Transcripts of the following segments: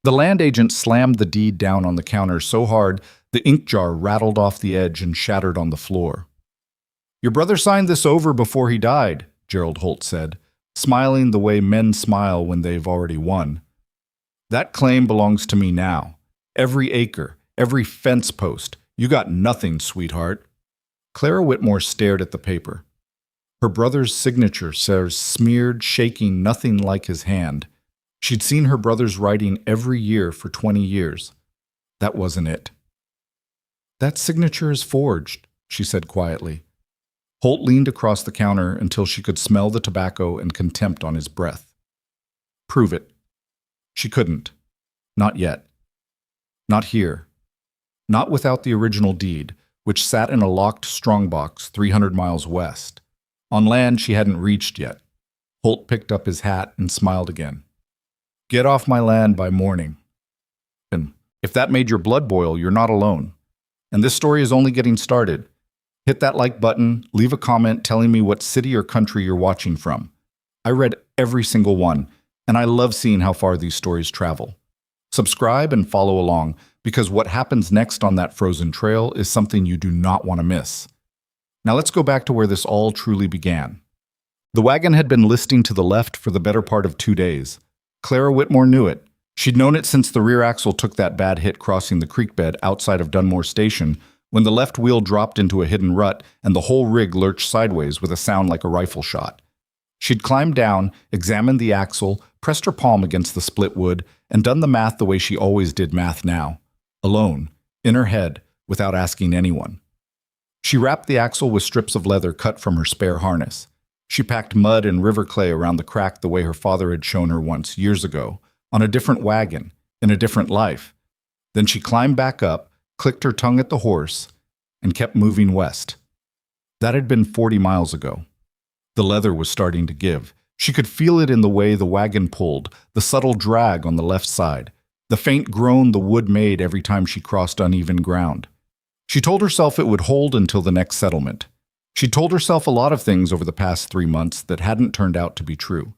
The land agent slammed the deed down on the counter so hard the ink jar rattled off the edge and shattered on the floor. "Your brother signed this over before he died," Gerald Holt said, smiling the way men smile when they've already won. "That claim belongs to me now. Every acre, every fence post. You got nothing, sweetheart." Clara Whitmore stared at the paper. Her brother's signature says smeared, shaking nothing like his hand. She'd seen her brother's writing every year for 20 years. That wasn't it. "That signature is forged," she said quietly. Holt leaned across the counter until she could smell the tobacco and contempt on his breath. "Prove it." She couldn't. Not yet. Not here. Not without the original deed, which sat in a locked strongbox 300 miles west. On land she hadn't reached yet. Holt picked up his hat and smiled again. "Get off my land by morning." And if that made your blood boil, you're not alone. And this story is only getting started. Hit that like button, leave a comment telling me what city or country you're watching from. I read every single one, and I love seeing how far these stories travel. Subscribe and follow along, because what happens next on that frozen trail is something you do not want to miss. Now let's go back to where this all truly began. The wagon had been listing to the left for the better part of 2 days. Clara Whitmore knew it. She'd known it since the rear axle took that bad hit crossing the creek bed outside of Dunmore Station, when the left wheel dropped into a hidden rut and the whole rig lurched sideways with a sound like a rifle shot. She'd climbed down, examined the axle, pressed her palm against the split wood, and done the math the way she always did math now. Alone, in her head, without asking anyone. She wrapped the axle with strips of leather cut from her spare harness. She packed mud and river clay around the crack the way her father had shown her once, years ago, on a different wagon, in a different life. Then she climbed back up, clicked her tongue at the horse, and kept moving west. That had been 40 miles ago. The leather was starting to give. She could feel it in the way the wagon pulled, the subtle drag on the left side, the faint groan the wood made every time she crossed uneven ground. She told herself it would hold until the next settlement. She told herself a lot of things over the past 3 months that hadn't turned out to be true.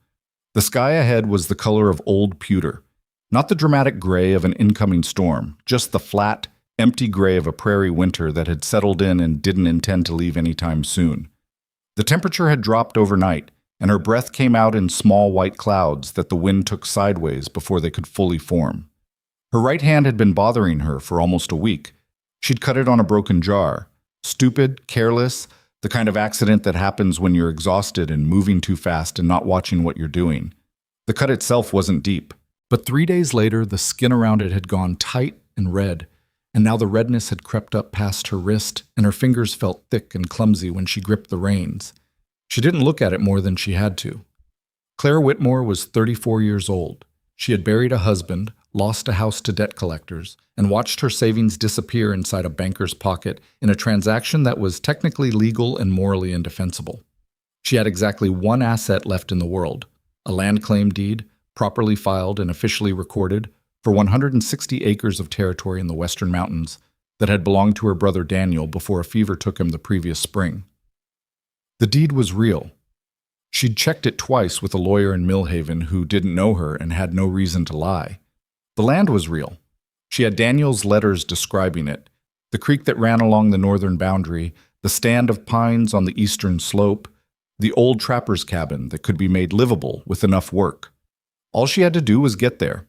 The sky ahead was the color of old pewter, not the dramatic gray of an incoming storm, just the flat, empty gray of a prairie winter that had settled in and didn't intend to leave anytime soon. The temperature had dropped overnight, and her breath came out in small white clouds that the wind took sideways before they could fully form. Her right hand had been bothering her for almost a week. She'd cut it on a broken jar. Stupid, careless, the kind of accident that happens when you're exhausted and moving too fast and not watching what you're doing. The cut itself wasn't deep, but 3 days later the skin around it had gone tight and red, and now the redness had crept up past her wrist, and her fingers felt thick and clumsy when she gripped the reins. She didn't look at it more than she had to. Clara Whitmore was 34 years old. She had buried a husband, lost a house to debt collectors, and watched her savings disappear inside a banker's pocket in a transaction that was technically legal and morally indefensible. She had exactly one asset left in the world, a land claim deed, properly filed and officially recorded, for 160 acres of territory in the Western Mountains that had belonged to her brother Daniel before a fever took him the previous spring. The deed was real. She'd checked it twice with a lawyer in Millhaven who didn't know her and had no reason to lie. The land was real. She had Daniel's letters describing it, the creek that ran along the northern boundary, the stand of pines on the eastern slope, the old trapper's cabin that could be made livable with enough work. All she had to do was get there,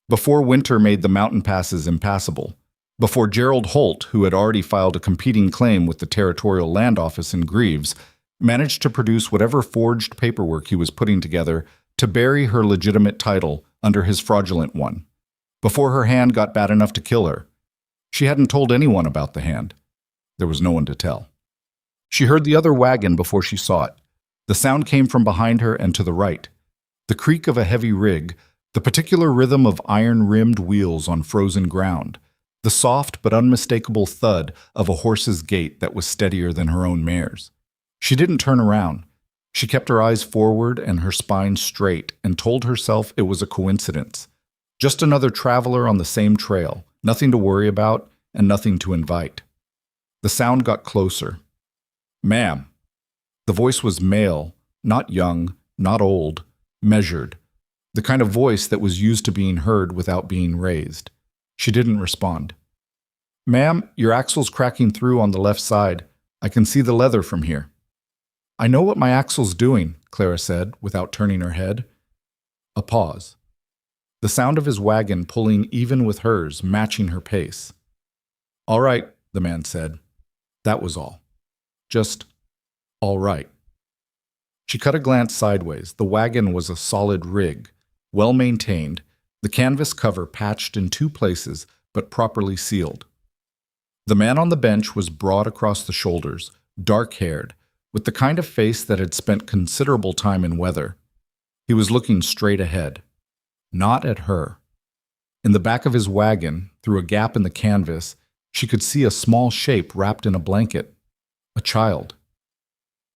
before winter made the mountain passes impassable, before Gerald Holt, who had already filed a competing claim with the Territorial Land Office in Greaves, managed to produce whatever forged paperwork he was putting together to bury her legitimate title under his fraudulent one, before her hand got bad enough to kill her. She hadn't told anyone about the hand. There was no one to tell. She heard the other wagon before she saw it. The sound came from behind her and to the right. The creak of a heavy rig, the particular rhythm of iron-rimmed wheels on frozen ground, the soft but unmistakable thud of a horse's gait that was steadier than her own mare's. She didn't turn around. She kept her eyes forward and her spine straight and told herself it was a coincidence. Just another traveler on the same trail, nothing to worry about and nothing to invite. The sound got closer. "Ma'am." The voice was male, not young, not old, measured. the kind of voice that was used to being heard without being raised. She didn't respond. "Ma'am, your axle's cracking through on the left side. I can see the leather from here." "I know what my axle's doing," Clara said, without turning her head. A pause. The sound of his wagon pulling even with hers, matching her pace. "All right," the man said. That was all. Just, all right. She cut a glance sideways. The wagon was a solid rig, well maintained, the canvas cover patched in 2 places, but properly sealed. The man on the bench was broad across the shoulders, dark-haired, with the kind of face that had spent considerable time in weather. He was looking straight ahead. Not at her. In the back of his wagon, through a gap in the canvas, she could see a small shape wrapped in a blanket. A child.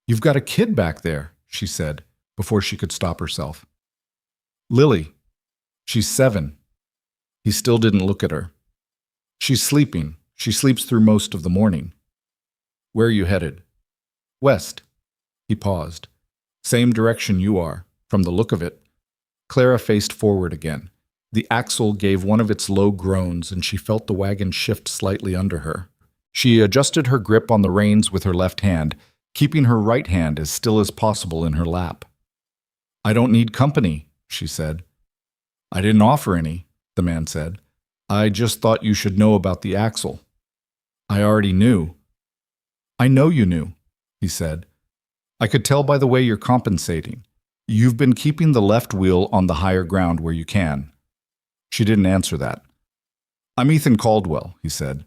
"You've got a kid back there," she said, before she could stop herself. "Lily. She's 7. He still didn't look at her. "She's sleeping. She sleeps through most of the morning." "Where are you headed?" "West." He paused. "Same direction you are, from the look of it." Clara faced forward again. The axle gave one of its low groans, and she felt the wagon shift slightly under her. She adjusted her grip on the reins with her left hand, keeping her right hand as still as possible in her lap. "I don't need company," she said. "I didn't offer any," the man said. "I just thought you should know about the axle." "I already knew." "I know you knew," he said. "I could tell by the way you're compensating. You've been keeping the left wheel on the higher ground where you can." She didn't answer that. "I'm Ethan Caldwell," he said.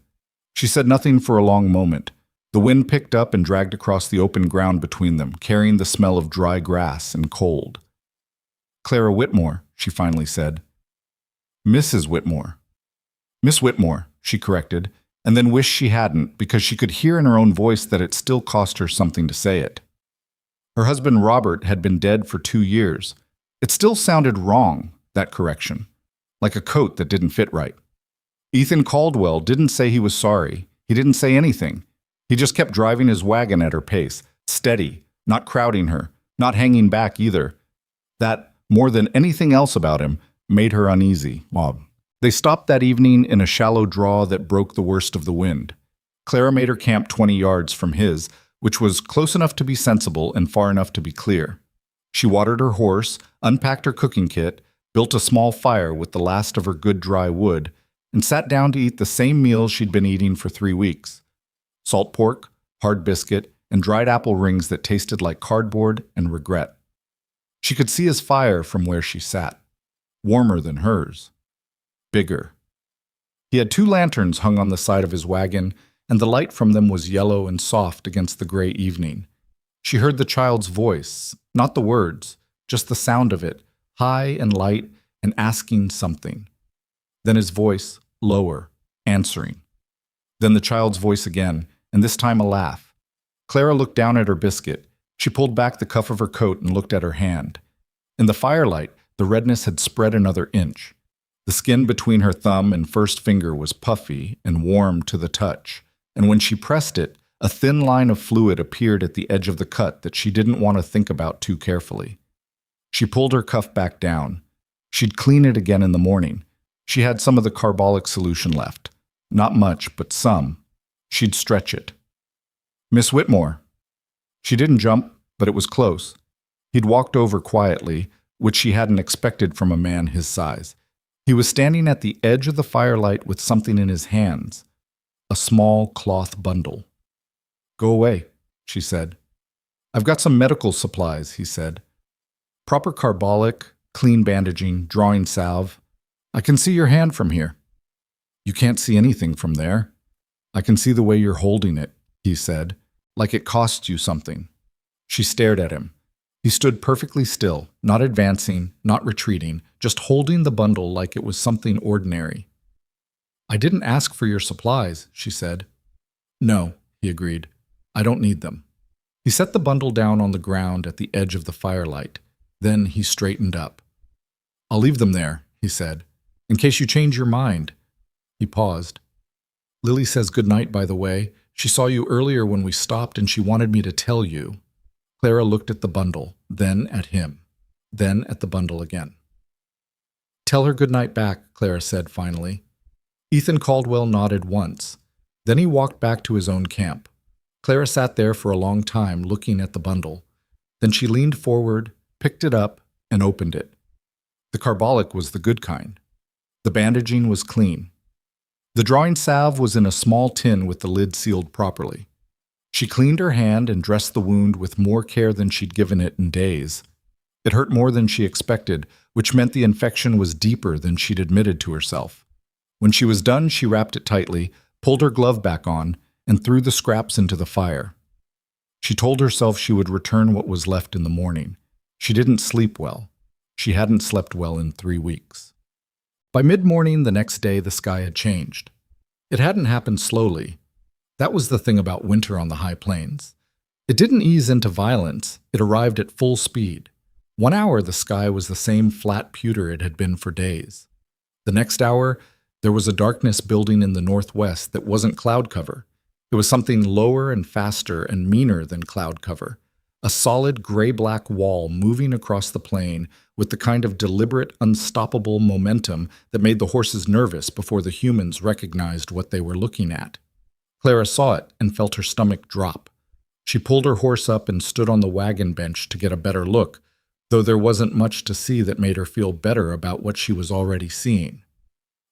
She said nothing for a long moment. The wind picked up and dragged across the open ground between them, carrying the smell of dry grass and cold. "Clara Whitmore," she finally said. "Mrs. Whitmore." "Miss Whitmore," she corrected, and then wished she hadn't, because she could hear in her own voice that it still cost her something to say it. Her husband Robert had been dead for 2 years. It still sounded wrong, that correction, like a coat that didn't fit right. Ethan Caldwell didn't say he was sorry. He didn't say anything. He just kept driving his wagon at her pace, steady, not crowding her, not hanging back either. That, more than anything else about him, made her uneasy. They stopped that evening in a shallow draw that broke the worst of the wind. Clara made her camp 20 yards from his, which was close enough to be sensible and far enough to be clear. She watered her horse, unpacked her cooking kit, built a small fire with the last of her good dry wood, and sat down to eat the same meal she'd been eating for 3 weeks. Salt pork, hard biscuit, and dried apple rings that tasted like cardboard and regret. She could see his fire from where she sat. Warmer than hers. Bigger. He had 2 lanterns hung on the side of his wagon, and the light from them was yellow and soft against the gray evening. She heard the child's voice, not the words, just the sound of it, high and light and asking something. Then his voice, lower, answering. Then the child's voice again, and this time a laugh. Clara looked down at her biscuit. She pulled back the cuff of her coat and looked at her hand. In the firelight, the redness had spread another inch. The skin between her thumb and first finger was puffy and warm to the touch, and when she pressed it, a thin line of fluid appeared at the edge of the cut that she didn't want to think about too carefully. She pulled her cuff back down. She'd clean it again in the morning. She had some of the carbolic solution left. Not much, but some. She'd stretch it. "Miss Whitmore." She didn't jump, but it was close. He'd walked over quietly, which she hadn't expected from a man his size. He was standing at the edge of the firelight with something in his hands. A small cloth bundle. "Go away," she said. "I've got some medical supplies," he said. "Proper carbolic, clean bandaging, drawing salve. I can see your hand from here." "You can't see anything from there." "I can see the way you're holding it," he said, "like it costs you something." She stared at him. He stood perfectly still, not advancing, not retreating, just holding the bundle like it was something ordinary. "I didn't ask for your supplies," she said. "No," he agreed. "I don't need them." He set the bundle down on the ground at the edge of the firelight. Then he straightened up. "I'll leave them there," he said, "in case you change your mind." He paused. "Lily says good night, by the way. She saw you earlier when we stopped and she wanted me to tell you." Clara looked at the bundle, then at him, then at the bundle again. Tell her good night back, Clara said finally. Ethan Caldwell nodded once. Then he walked back to his own camp. Clara sat there for a long time looking at the bundle. Then she leaned forward, picked it up, and opened it. The carbolic was the good kind. The bandaging was clean. The drawing salve was in a small tin with the lid sealed properly. She cleaned her hand and dressed the wound with more care than she'd given it in days. It hurt more than she expected, which meant the infection was deeper than she'd admitted to herself. When she was done, she wrapped it tightly, pulled her glove back on, and threw the scraps into the fire. She told herself she would return what was left in the morning. She didn't sleep well. She hadn't slept well in 3 weeks. By mid-morning the next day, the sky had changed. It hadn't happened slowly. That was the thing about winter on the high plains. It didn't ease into violence. It arrived at full speed. 1 hour, the sky was the same flat pewter it had been for days. The next hour, there was a darkness building in the northwest that wasn't cloud cover. It was something lower and faster and meaner than cloud cover. A solid gray-black wall moving across the plain with the kind of deliberate, unstoppable momentum that made the horses nervous before the humans recognized what they were looking at. Clara saw it and felt her stomach drop. She pulled her horse up and stood on the wagon bench to get a better look, though there wasn't much to see that made her feel better about what she was already seeing.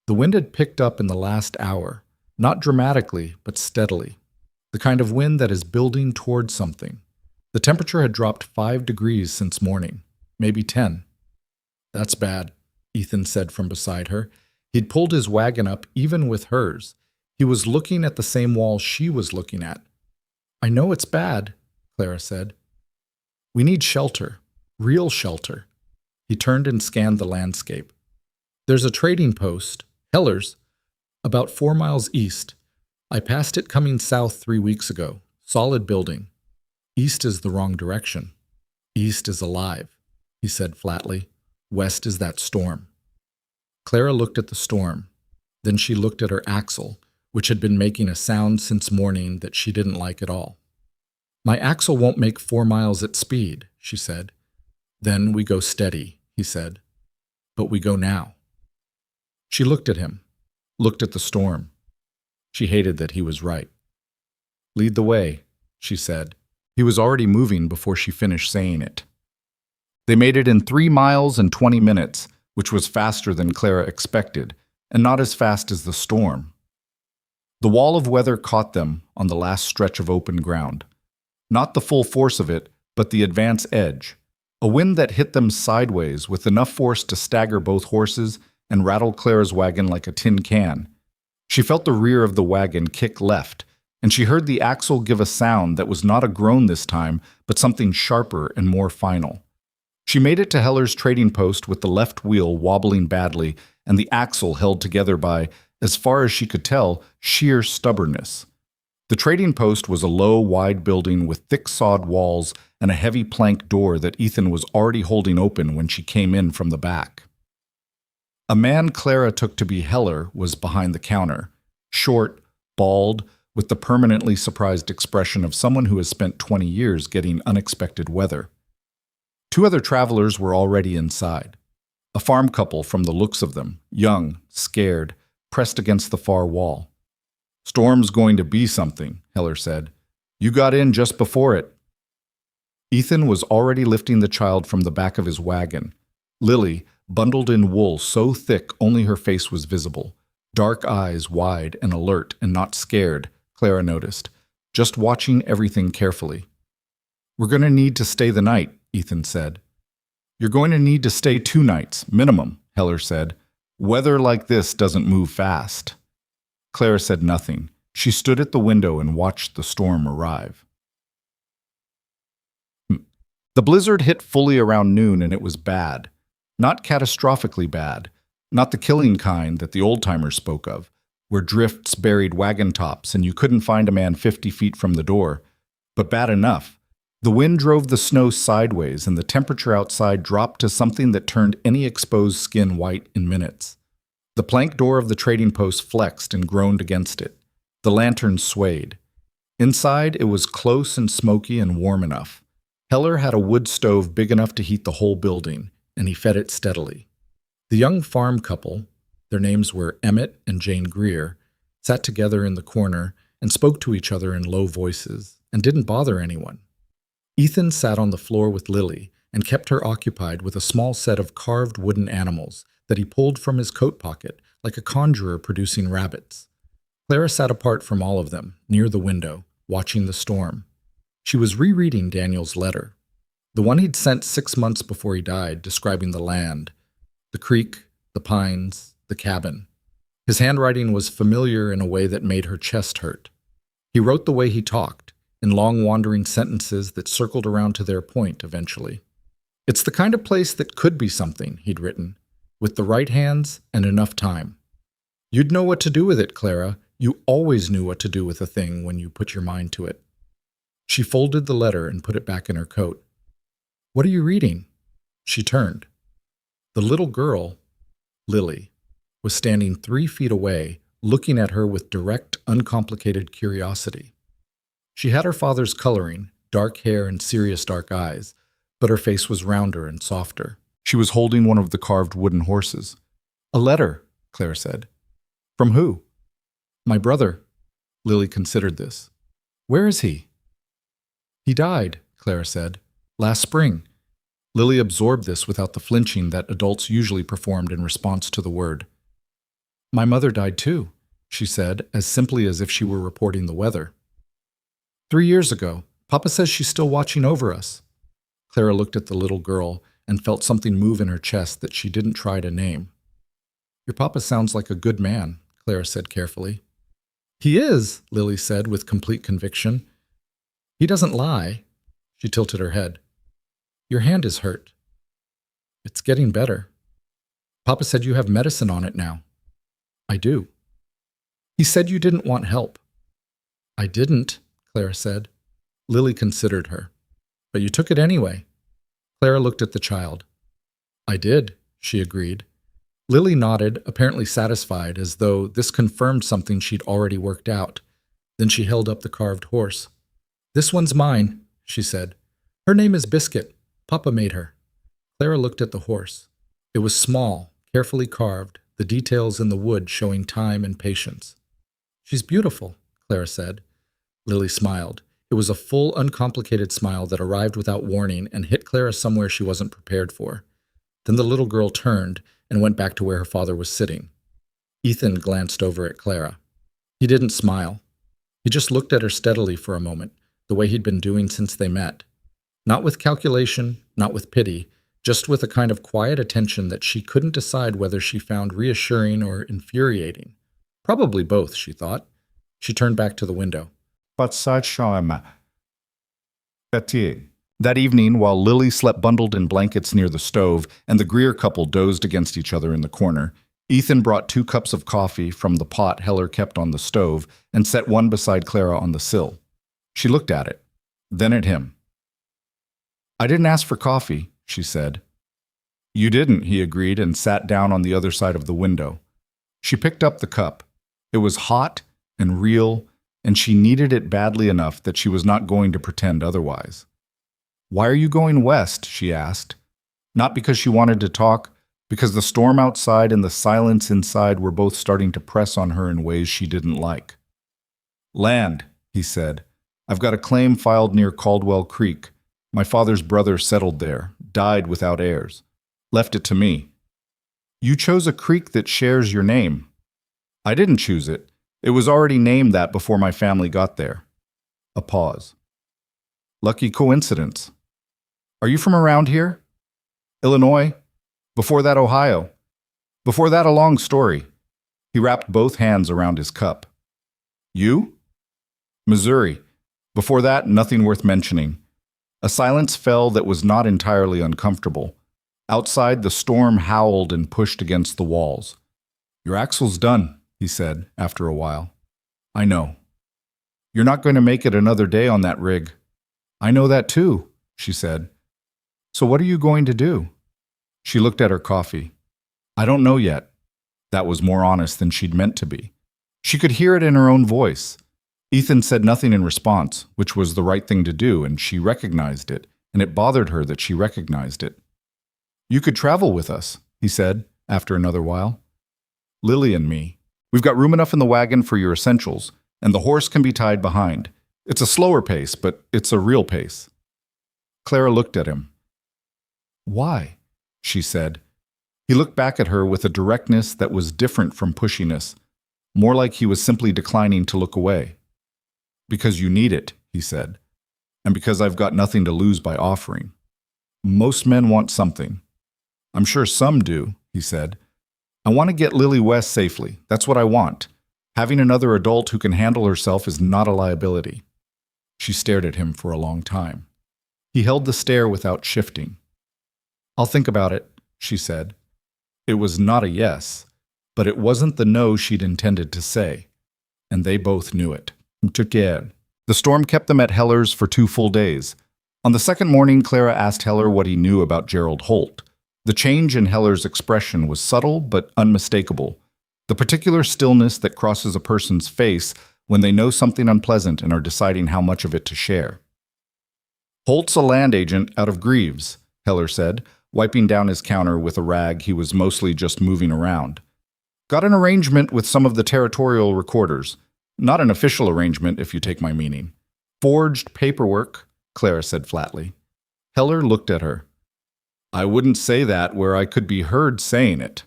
The wind had picked up in the last hour, not dramatically, but steadily. The kind of wind that is building toward something. The temperature had dropped 5 degrees since morning, maybe 10. That's bad, Ethan said from beside her. He'd pulled his wagon up even with hers. He was looking at the same wall she was looking at. I know it's bad, Clara said. We need shelter, real shelter. He turned and scanned the landscape. There's a trading post, Heller's, about 4 miles east. I passed it coming south 3 weeks ago. Solid building. East is the wrong direction. East is alive, he said flatly. West is that storm. Clara looked at the storm. Then she looked at her axle, which had been making a sound since morning that she didn't like at all. My axle won't make 4 miles at speed, she said. Then we go steady, he said. But we go now. She looked at him, looked at the storm. She hated that he was right. Lead the way, she said. He was already moving before she finished saying it. They made it in 3 miles and 20 minutes, which was faster than Clara expected, and not as fast as the storm. The wall of weather caught them on the last stretch of open ground. Not the full force of it, but the advance edge. A wind that hit them sideways with enough force to stagger both horses and rattle Clara's wagon like a tin can. She felt the rear of the wagon kick left, and she heard the axle give a sound that was not a groan this time, but something sharper and more final. She made it to Heller's trading post with the left wheel wobbling badly and the axle held together by, as far as she could tell, sheer stubbornness. The trading post was a low, wide building with thick sod walls and a heavy plank door that Ethan was already holding open when she came in from the back. A man Clara took to be Heller was behind the counter, short, bald, with the permanently surprised expression of someone who has spent 20 years getting unexpected weather. 2 other travelers were already inside. A farm couple from the looks of them, young, scared, pressed against the far wall. Storm's going to be something, Heller said. You got in just before it. Ethan was already lifting the child from the back of his wagon. Lily, bundled in wool so thick only her face was visible. Dark eyes wide and alert and not scared, Clara noticed, just watching everything carefully. We're going to need to stay the night, Ethan said. You're going to need to stay 2 nights, minimum, Heller said. Weather like this doesn't move fast. Clara said nothing. She stood at the window and watched the storm arrive. The blizzard hit fully around noon and it was bad. Not catastrophically bad. Not the killing kind that the old-timers spoke of, where drifts buried wagon tops and you couldn't find a man 50 feet from the door. But bad enough. The wind drove the snow sideways and the temperature outside dropped to something that turned any exposed skin white in minutes. The plank door of the trading post flexed and groaned against it. The lantern swayed. Inside, it was close and smoky and warm enough. Heller had a wood stove big enough to heat the whole building, and he fed it steadily. The young farm couple, their names were Emmett and Jane Greer, sat together in the corner and spoke to each other in low voices and didn't bother anyone. Ethan sat on the floor with Lily and kept her occupied with a small set of carved wooden animals that he pulled from his coat pocket like a conjurer producing rabbits. Clara sat apart from all of them, near the window, watching the storm. She was rereading Daniel's letter, the one he'd sent 6 months before he died, describing the land, the creek, the pines, the cabin. His handwriting was familiar in a way that made her chest hurt. He wrote the way he talked, in long wandering sentences that circled around to their point eventually. "It's the kind of place that could be something," he'd written, "with the right hands and enough time. You'd know what to do with it, Clara. You always knew what to do with a thing when you put your mind to it." She folded the letter and put it back in her coat. "What are you reading?" She turned. The little girl, Lily, was standing 3 feet away, looking at her with direct, uncomplicated curiosity. She had her father's coloring, dark hair and serious dark eyes, but her face was rounder and softer. She was holding one of the carved wooden horses. "A letter," Claire said. "From who?" "My brother." Lily considered this. "Where is he?" "He died," Clara said, "last spring." Lily absorbed this without the flinching that adults usually performed in response to the word. "My mother died too," she said, as simply as if she were reporting the weather. 3 years ago. Papa says she's still watching over us." Clara looked at the little girl and felt something move in her chest that she didn't try to name. "Your papa sounds like a good man," Clara said carefully. "He is," Lily said with complete conviction. "He doesn't lie." She tilted her head. "Your hand is hurt." "It's getting better." "Papa said you have medicine on it now." "I do." "He said you didn't want help." "I didn't," Clara said. Lily considered her. "But you took it anyway." Clara looked at the child. "I did," she agreed. Lily nodded, apparently satisfied, as though this confirmed something she'd already worked out. Then she held up the carved horse. "This one's mine," she said. "Her name is Biscuit. Papa made her." Clara looked at the horse. It was small, carefully carved, the details in the wood showing time and patience. "She's beautiful," Clara said. Lily smiled. It was a full, uncomplicated smile that arrived without warning and hit Clara somewhere she wasn't prepared for. Then the little girl turned and went back to where her father was sitting. Ethan glanced over at Clara. He didn't smile. He just looked at her steadily for a moment, the way he'd been doing since they met. Not with calculation, not with pity, just with a kind of quiet attention that she couldn't decide whether she found reassuring or infuriating. Probably both, she thought. She turned back to the window. That evening, while Lily slept bundled in blankets near the stove and the Greer couple dozed against each other in the corner, Ethan brought 2 cups of coffee from the pot Heller kept on the stove and set one beside Clara on the sill. She looked at it, then at him. "I didn't ask for coffee," she said. "You didn't," he agreed and sat down on the other side of the window. She picked up the cup. It was hot and real, and she needed it badly enough that she was not going to pretend otherwise. "Why are you going west?" she asked. Not because she wanted to talk, because the storm outside and the silence inside were both starting to press on her in ways she didn't like. "Land," he said. "I've got a claim filed near Caldwell Creek. My father's brother settled there, died without heirs. Left it to me." "You chose a creek that shares your name." "I didn't choose it. It was already named that before my family got there." A pause. "Lucky coincidence. Are you from around here?" "Illinois. Before that, Ohio. Before that, a long story." He wrapped both hands around his cup. "You?" "Missouri. Before that, nothing worth mentioning." A silence fell that was not entirely uncomfortable. Outside, the storm howled and pushed against the walls. "Your axle's done," he said after a while. "I know." "You're not going to make it another day on that rig." "I know that too," she said. "So what are you going to do?" She looked at her coffee. "I don't know yet." That was more honest than she'd meant to be. She could hear it in her own voice. Ethan said nothing in response, which was the right thing to do, and she recognized it, and it bothered her that she recognized it. "You could travel with us," he said, after another while. "Lily and me. We've got room enough in the wagon for your essentials, and the horse can be tied behind. It's a slower pace, but it's a real pace." Clara looked at him. "Why?" she said. He looked back at her with a directness that was different from pushiness, more like he was simply declining to look away. "Because you need it," he said, "and because I've got nothing to lose by offering. Most men want something. I'm sure some do," he said. "I want to get Lily West safely. That's what I want. Having another adult who can handle herself is not a liability." She stared at him for a long time. He held the stare without shifting. "I'll think about it," she said. It was not a yes, but it wasn't the no she'd intended to say, and they both knew it. The storm kept them at Heller's for 2 full days. On the second morning, Clara asked Heller what he knew about Gerald Holt. The change in Heller's expression was subtle but unmistakable, the particular stillness that crosses a person's face when they know something unpleasant and are deciding how much of it to share. "Holt's a land agent out of Greaves," Heller said, wiping down his counter with a rag he was mostly just moving around. "Got an arrangement with some of the territorial recorders. Not an official arrangement, if you take my meaning. Forged paperwork," Clara said flatly. Heller looked at her. "I wouldn't say that where I could be heard saying it."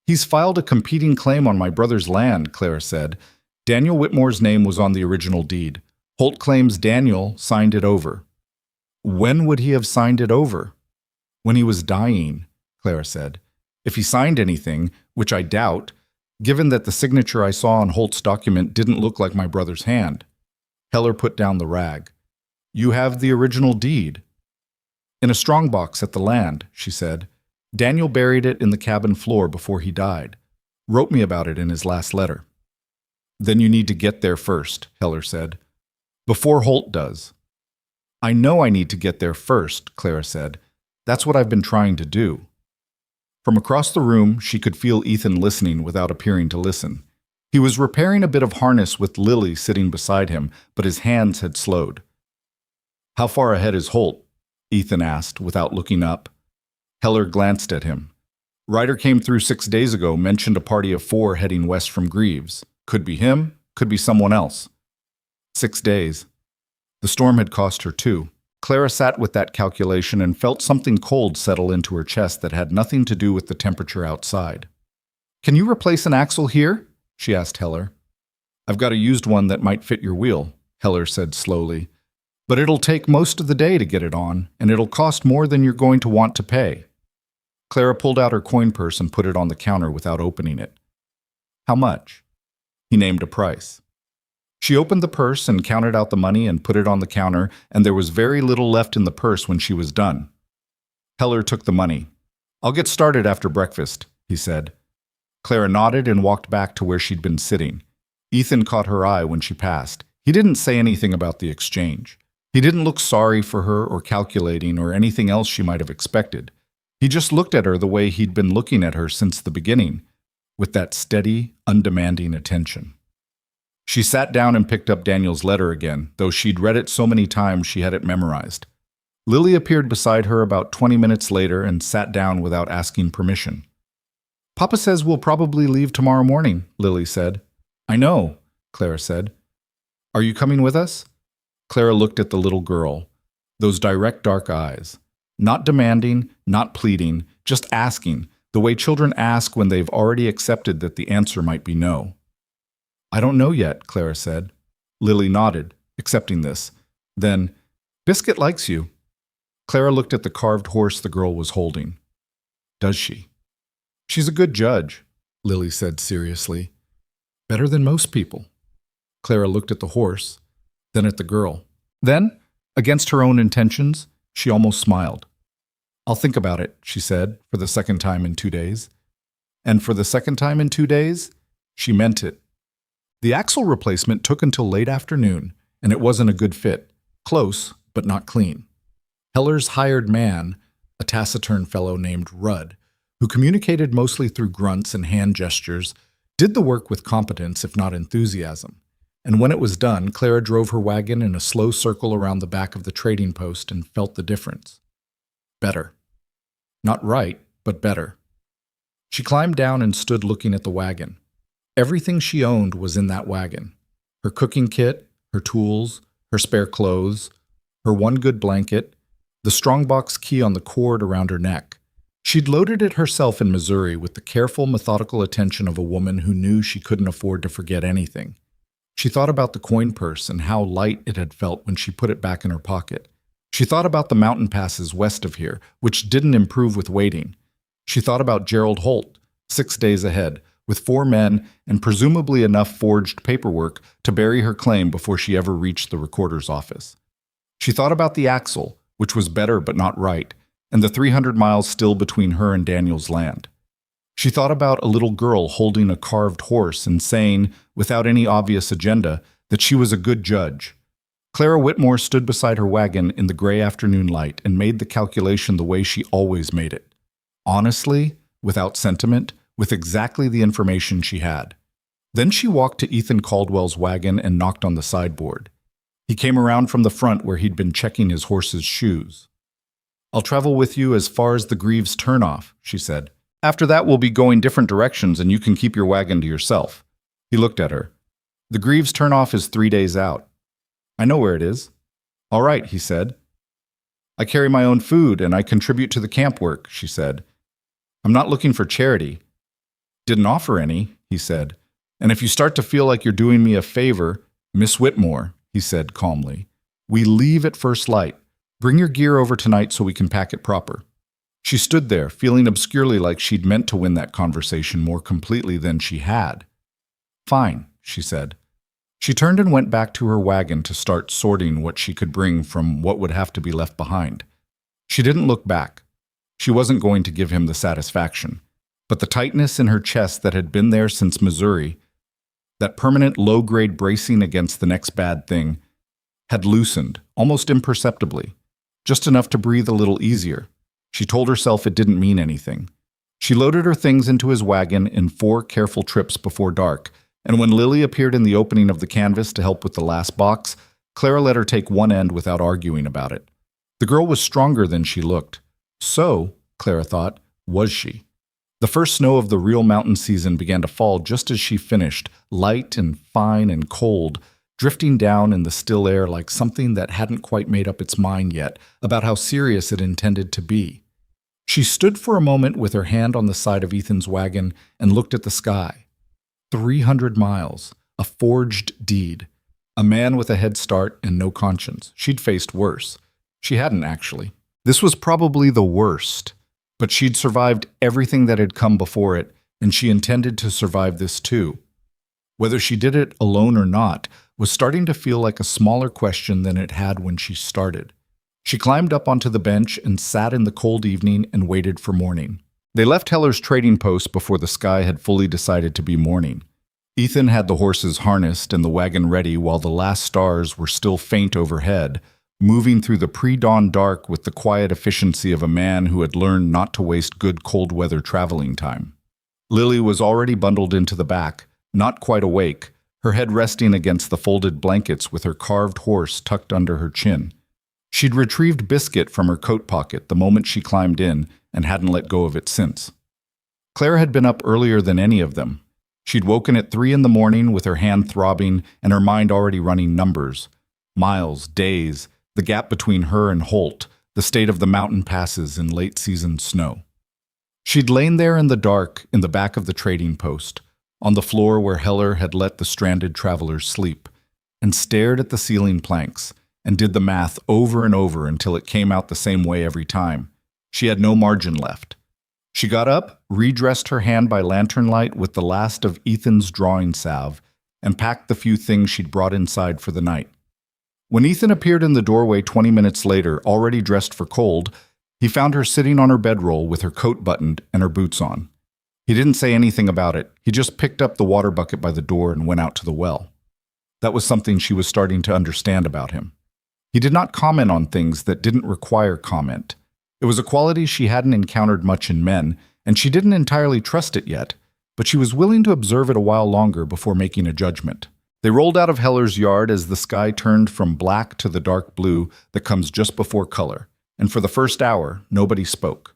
"He's filed a competing claim on my brother's land," Clara said. "Daniel Whitmore's name was on the original deed. Holt claims Daniel signed it over." "When would he have signed it over?" "When he was dying," Clara said. "If he signed anything, which I doubt, given that the signature I saw on Holt's document didn't look like my brother's hand." Heller put down the rag. "You have the original deed." "In a strongbox at the land," she said. "Daniel buried it in the cabin floor before he died. Wrote me about it in his last letter." "Then you need to get there first," Heller said. "Before Holt does." "I know I need to get there first," Clara said. "That's what I've been trying to do." From across the room, she could feel Ethan listening without appearing to listen. He was repairing a bit of harness with Lily sitting beside him, but his hands had slowed. "How far ahead is Holt?" Ethan asked, without looking up. Heller glanced at him. "Ryder came through 6 days ago, mentioned a party of 4 heading west from Greaves. Could be him, could be someone else." 6 days. The storm had cost her 2. Clara sat with that calculation and felt something cold settle into her chest that had nothing to do with the temperature outside. "Can you replace an axle here?" she asked Heller. "I've got a used one that might fit your wheel," Heller said slowly. "But it'll take most of the day to get it on, and it'll cost more than you're going to want to pay." Clara pulled out her coin purse and put it on the counter without opening it. "How much?" He named a price. She opened the purse and counted out the money and put it on the counter, and there was very little left in the purse when she was done. Heller took the money. "I'll get started after breakfast," he said. Clara nodded and walked back to where she'd been sitting. Ethan caught her eye when she passed. He didn't say anything about the exchange. He didn't look sorry for her or calculating or anything else she might have expected. He just looked at her the way he'd been looking at her since the beginning, with that steady, undemanding attention. She sat down and picked up Daniel's letter again, though she'd read it so many times she had it memorized. Lily appeared beside her about 20 minutes later and sat down without asking permission. "Papa says we'll probably leave tomorrow morning," Lily said. "I know," Clara said. "Are you coming with us?" Clara looked at the little girl, those direct dark eyes. Not demanding, not pleading, just asking, the way children ask when they've already accepted that the answer might be no. "I don't know yet," Clara said. Lily nodded, accepting this. Then, "Biscuit likes you." Clara looked at the carved horse the girl was holding. "Does she?" "She's a good judge," Lily said seriously. "Better than most people." Clara looked at the horse, then at the girl. Then, against her own intentions, she almost smiled. "I'll think about it," she said, for the second time in 2 days. And for the second time in 2 days, she meant it. The axle replacement took until late afternoon, and it wasn't a good fit. Close, but not clean. Heller's hired man, a taciturn fellow named Rudd, who communicated mostly through grunts and hand gestures, did the work with competence if not enthusiasm. And when it was done, Clara drove her wagon in a slow circle around the back of the trading post and felt the difference. Better. Not right, but better. She climbed down and stood looking at the wagon. Everything she owned was in that wagon. Her cooking kit, her tools, her spare clothes, her one good blanket, the strongbox key on the cord around her neck. She'd loaded it herself in Missouri with the careful, methodical attention of a woman who knew she couldn't afford to forget anything. She thought about the coin purse and how light it had felt when she put it back in her pocket. She thought about the mountain passes west of here, which didn't improve with waiting. She thought about Gerald Holt, 6 days ahead, with 4 men and presumably enough forged paperwork to bury her claim before she ever reached the recorder's office. She thought about the axle, which was better but not right, and the 300 miles still between her and Daniel's land. She thought about a little girl holding a carved horse and saying, without any obvious agenda, that she was a good judge. Clara Whitmore stood beside her wagon in the gray afternoon light and made the calculation the way she always made it. Honestly, without sentiment, with exactly the information she had. Then she walked to Ethan Caldwell's wagon and knocked on the sideboard. He came around from the front where he'd been checking his horse's shoes. "I'll travel with you as far as the Greaves turnoff," she said. "After that, we'll be going different directions and you can keep your wagon to yourself." He looked at her. "The Greaves turnoff is 3 days out." "I know where it is." "All right," he said. "I carry my own food and I contribute to the camp work," she said. "I'm not looking for charity." "Didn't offer any," he said. "And if you start to feel like you're doing me a favor, Miss Whitmore," he said calmly, "we leave at first light. Bring your gear over tonight so we can pack it proper." She stood there, feeling obscurely like she'd meant to win that conversation more completely than she had. "Fine," she said. She turned and went back to her wagon to start sorting what she could bring from what would have to be left behind. She didn't look back. She wasn't going to give him the satisfaction. But the tightness in her chest that had been there since Missouri, that permanent low-grade bracing against the next bad thing, had loosened, almost imperceptibly, just enough to breathe a little easier. She told herself it didn't mean anything. She loaded her things into his wagon in 4 careful trips before dark, and when Lily appeared in the opening of the canvas to help with the last box, Clara let her take one end without arguing about it. The girl was stronger than she looked. So, Clara thought, was she? The first snow of the real mountain season began to fall just as she finished, light and fine and cold, drifting down in the still air like something that hadn't quite made up its mind yet about how serious it intended to be. She stood for a moment with her hand on the side of Ethan's wagon and looked at the sky. 300 miles, a forged deed. A man with a head start and no conscience. She'd faced worse. She hadn't, actually. This was probably the worst. But she'd survived everything that had come before it, and she intended to survive this too. Whether she did it alone or not was starting to feel like a smaller question than it had when she started. She climbed up onto the bench and sat in the cold evening and waited for morning. They left Heller's trading post before the sky had fully decided to be morning. Ethan had the horses harnessed and the wagon ready while the last stars were still faint overhead, moving through the pre-dawn dark with the quiet efficiency of a man who had learned not to waste good cold-weather traveling time. Lily was already bundled into the back, not quite awake, her head resting against the folded blankets with her carved horse tucked under her chin. She'd retrieved Biscuit from her coat pocket the moment she climbed in and hadn't let go of it since. Clara had been up earlier than any of them. She'd woken at 3 in the morning with her hand throbbing and her mind already running numbers. Miles, days, the gap between her and Holt, the state of the mountain passes in late-season snow. She'd lain there in the dark in the back of the trading post, on the floor where Heller had let the stranded travelers sleep, and stared at the ceiling planks, and did the math over and over until it came out the same way every time. She had no margin left. She got up, redressed her hand by lantern light with the last of Ethan's drawing salve, and packed the few things she'd brought inside for the night. When Ethan appeared in the doorway 20 minutes later, already dressed for cold, he found her sitting on her bedroll with her coat buttoned and her boots on. He didn't say anything about it. He just picked up the water bucket by the door and went out to the well. That was something she was starting to understand about him. He did not comment on things that didn't require comment. It was a quality she hadn't encountered much in men, and she didn't entirely trust it yet, but she was willing to observe it a while longer before making a judgment. They rolled out of Heller's yard as the sky turned from black to the dark blue that comes just before color, and for the first hour, nobody spoke.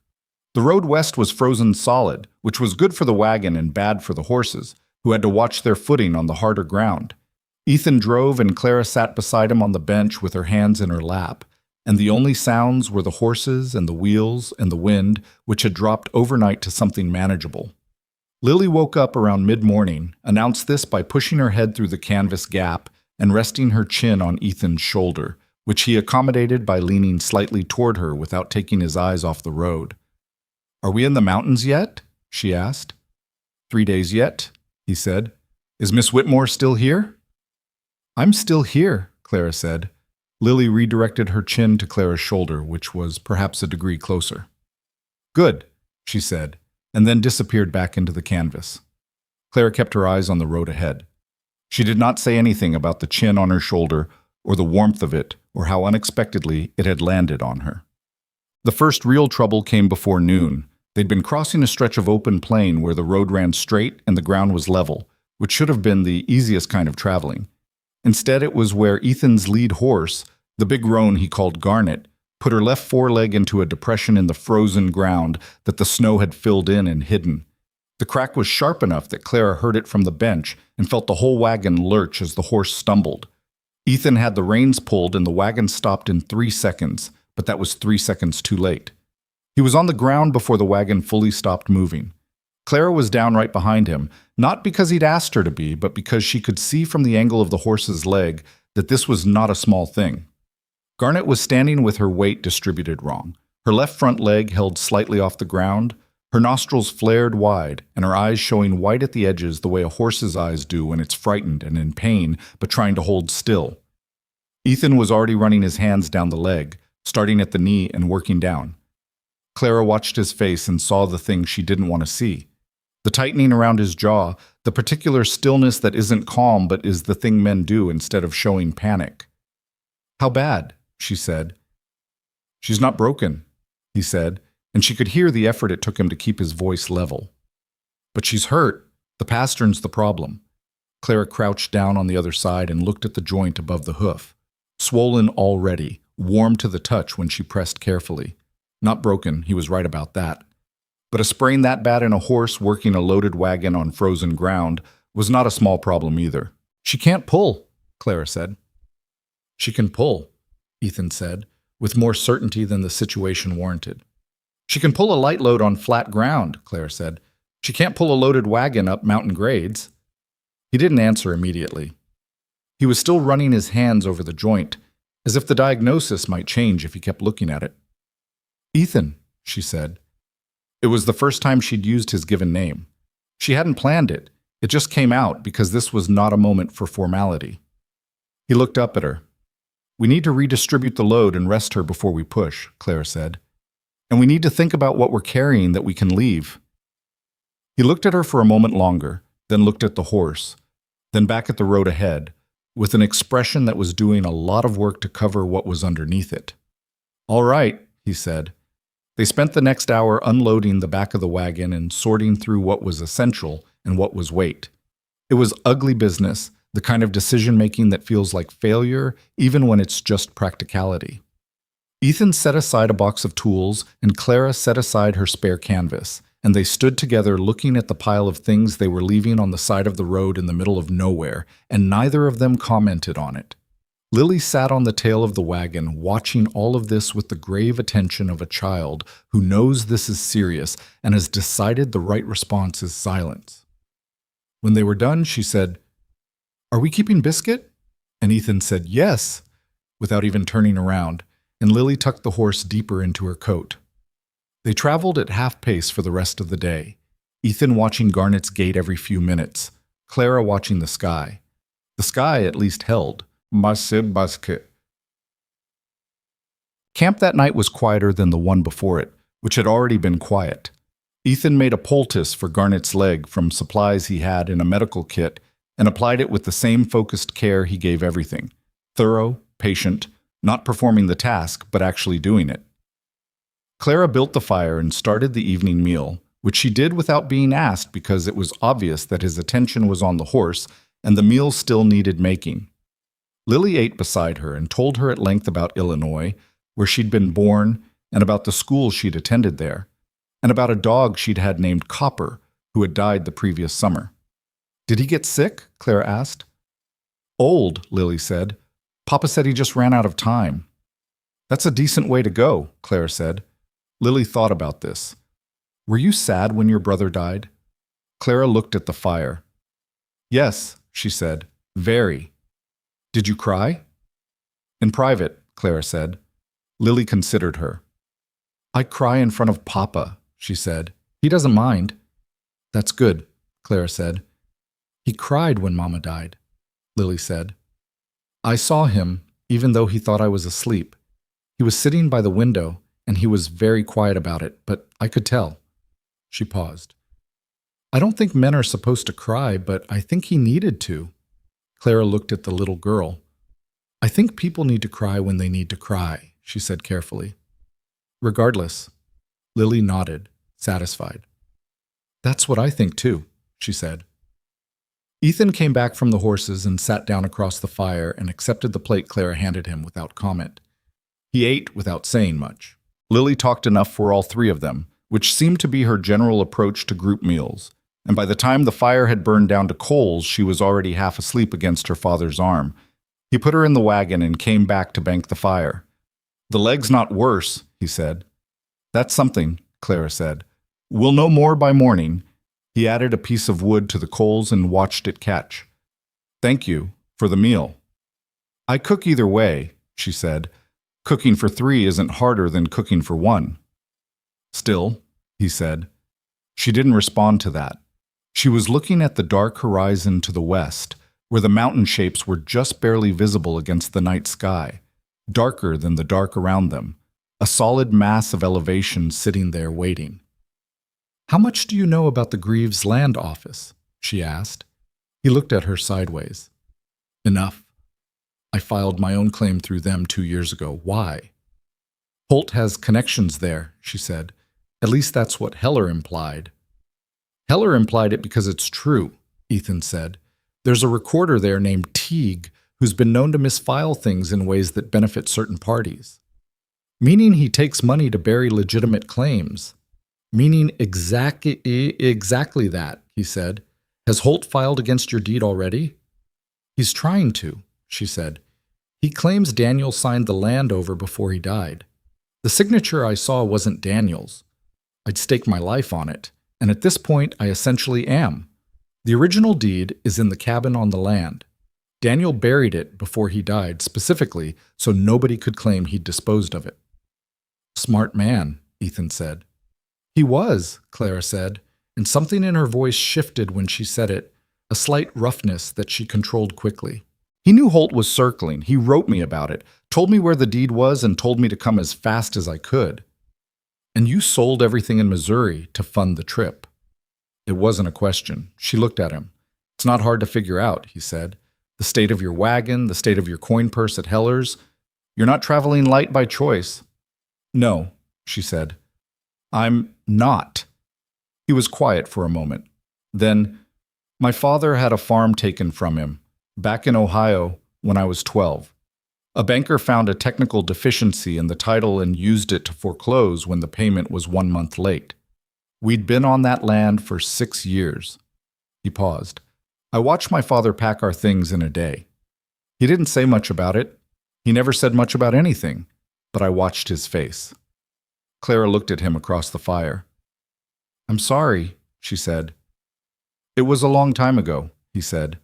The road west was frozen solid, which was good for the wagon and bad for the horses, who had to watch their footing on the harder ground. Ethan drove and Clara sat beside him on the bench with her hands in her lap, and the only sounds were the horses and the wheels and the wind, which had dropped overnight to something manageable. Lily woke up around mid-morning, announced this by pushing her head through the canvas gap and resting her chin on Ethan's shoulder, which he accommodated by leaning slightly toward her without taking his eyes off the road. "Are we in the mountains yet?" she asked. "3 days yet," he said. "Is Miss Whitmore still here?" "I'm still here," Clara said. Lily redirected her chin to Clara's shoulder, which was perhaps a degree closer. "Good," she said, and then disappeared back into the canvas. Clara kept her eyes on the road ahead. She did not say anything about the chin on her shoulder or the warmth of it or how unexpectedly it had landed on her. The first real trouble came before noon. They'd been crossing a stretch of open plain where the road ran straight and the ground was level, which should have been the easiest kind of traveling. Instead, it was where Ethan's lead horse, the big roan he called Garnet, put her left foreleg into a depression in the frozen ground that the snow had filled in and hidden. The crack was sharp enough that Clara heard it from the bench and felt the whole wagon lurch as the horse stumbled. Ethan had the reins pulled and the wagon stopped in 3 seconds, but that was 3 seconds too late. He was on the ground before the wagon fully stopped moving. Clara was down right behind him, not because he'd asked her to be, but because she could see from the angle of the horse's leg that this was not a small thing. Garnet was standing with her weight distributed wrong. Her left front leg held slightly off the ground, her nostrils flared wide, and her eyes showing white at the edges the way a horse's eyes do when it's frightened and in pain, but trying to hold still. Ethan was already running his hands down the leg, starting at the knee and working down. Clara watched his face and saw the thing she didn't want to see. The tightening around his jaw, the particular stillness that isn't calm but is the thing men do instead of showing panic. "How bad?" she said. "She's not broken," he said, and she could hear the effort it took him to keep his voice level. "But she's hurt. The pastern's the problem." Clara crouched down on the other side and looked at the joint above the hoof. Swollen already, warm to the touch when she pressed carefully. Not broken, he was right about that. But a sprain that bad in a horse working a loaded wagon on frozen ground was not a small problem either. "She can't pull," Clara said. "She can pull," Ethan said, with more certainty than the situation warranted. "She can pull a light load on flat ground," Clara said. "She can't pull a loaded wagon up mountain grades." He didn't answer immediately. He was still running his hands over the joint, as if the diagnosis might change if he kept looking at it. "Ethan," she said. It was the first time she'd used his given name. She hadn't planned it. It just came out because this was not a moment for formality. He looked up at her. "We need to redistribute the load and rest her before we push," Clara said. "And we need to think about what we're carrying that we can leave." He looked at her for a moment longer, then looked at the horse, then back at the road ahead, with an expression that was doing a lot of work to cover what was underneath it. "All right," he said. They spent the next hour unloading the back of the wagon and sorting through what was essential and what was weight. It was ugly business, the kind of decision-making that feels like failure, even when it's just practicality. Ethan set aside a box of tools, and Clara set aside her spare canvas, and they stood together looking at the pile of things they were leaving on the side of the road in the middle of nowhere, and neither of them commented on it. Lily sat on the tail of the wagon, watching all of this with the grave attention of a child who knows this is serious and has decided the right response is silence. When they were done, she said, "Are we keeping Biscuit?" And Ethan said, "Yes," without even turning around, and Lily tucked the horse deeper into her coat. They traveled at half pace for the rest of the day, Ethan watching Garnet's gait every few minutes, Clara watching the sky. The sky at least held. Basket. Camp that night was quieter than the one before it, which had already been quiet. Ethan made a poultice for Garnet's leg from supplies he had in a medical kit and applied it with the same focused care he gave everything. Thorough, patient, not performing the task, but actually doing it. Clara built the fire and started the evening meal, which she did without being asked because it was obvious that his attention was on the horse and the meal still needed making. Lily ate beside her and told her at length about Illinois, where she'd been born, and about the school she'd attended there, and about a dog she'd had named Copper, who had died the previous summer. "Did he get sick?" Clara asked. "Old," Lily said. "Papa said he just ran out of time." "That's a decent way to go," Clara said. Lily thought about this. "Were you sad when your brother died?" Clara looked at the fire. "Yes," she said, "very." "Did you cry?" "In private," Clara said. Lily considered her. "I cry in front of Papa," she said. "He doesn't mind." "That's good," Clara said. "He cried when Mama died," Lily said. "I saw him, even though he thought I was asleep. He was sitting by the window, and he was very quiet about it, but I could tell." She paused. "I don't think men are supposed to cry, but I think he needed to." Clara looked at the little girl. "I think people need to cry when they need to cry," she said carefully. "Regardless." Lily nodded, satisfied. "That's what I think too," she said. Ethan came back from the horses and sat down across the fire and accepted the plate Clara handed him without comment. He ate without saying much. Lily talked enough for all three of them, which seemed to be her general approach to group meals, and by the time the fire had burned down to coals, she was already half asleep against her father's arm. He put her in the wagon and came back to bank the fire. "The leg's not worse," he said. "That's something," Clara said. "We'll know more by morning." He added a piece of wood to the coals and watched it catch. "Thank you for the meal." "I cook either way," she said. "Cooking for three isn't harder than cooking for one." "Still," he said. She didn't respond to that. She was looking at the dark horizon to the west, where the mountain shapes were just barely visible against the night sky, darker than the dark around them, a solid mass of elevation sitting there waiting. "How much do you know about the Greaves Land Office?" she asked. He looked at her sideways. "Enough. I filed my own claim through them 2 years ago. Why?" "Holt has connections there," she said. "At least that's what Heller implied." "Heller implied it because it's true," Ethan said. "There's a recorder there named Teague who's been known to misfile things in ways that benefit certain parties." "Meaning he takes money to bury legitimate claims." "Meaning exactly that," he said. "Has Holt filed against your deed already?" "He's trying to," she said. "He claims Daniel signed the land over before he died. The signature I saw wasn't Daniel's. I'd stake my life on it, and at this point I essentially am. The original deed is in the cabin on the land. Daniel buried it before he died specifically so nobody could claim he'd disposed of it." "Smart man," Ethan said. "He was," Clara said, and something in her voice shifted when she said it, a slight roughness that she controlled quickly. "He knew Holt was circling. He wrote me about it, told me where the deed was, and told me to come as fast as I could." "And you sold everything in Missouri to fund the trip." It wasn't a question. She looked at him. "It's not hard to figure out," he said. "The state of your wagon, the state of your coin purse at Heller's. You're not traveling light by choice." "No," she said. "I'm not." He was quiet for a moment. Then, "My father had a farm taken from him, back in Ohio, when I was 12. A banker found a technical deficiency in the title and used it to foreclose when the payment was 1 month late. We'd been on that land for 6 years. He paused. "I watched my father pack our things in a day. He didn't say much about it. He never said much about anything, but I watched his face." Clara looked at him across the fire. "I'm sorry," she said. "It was a long time ago," he said.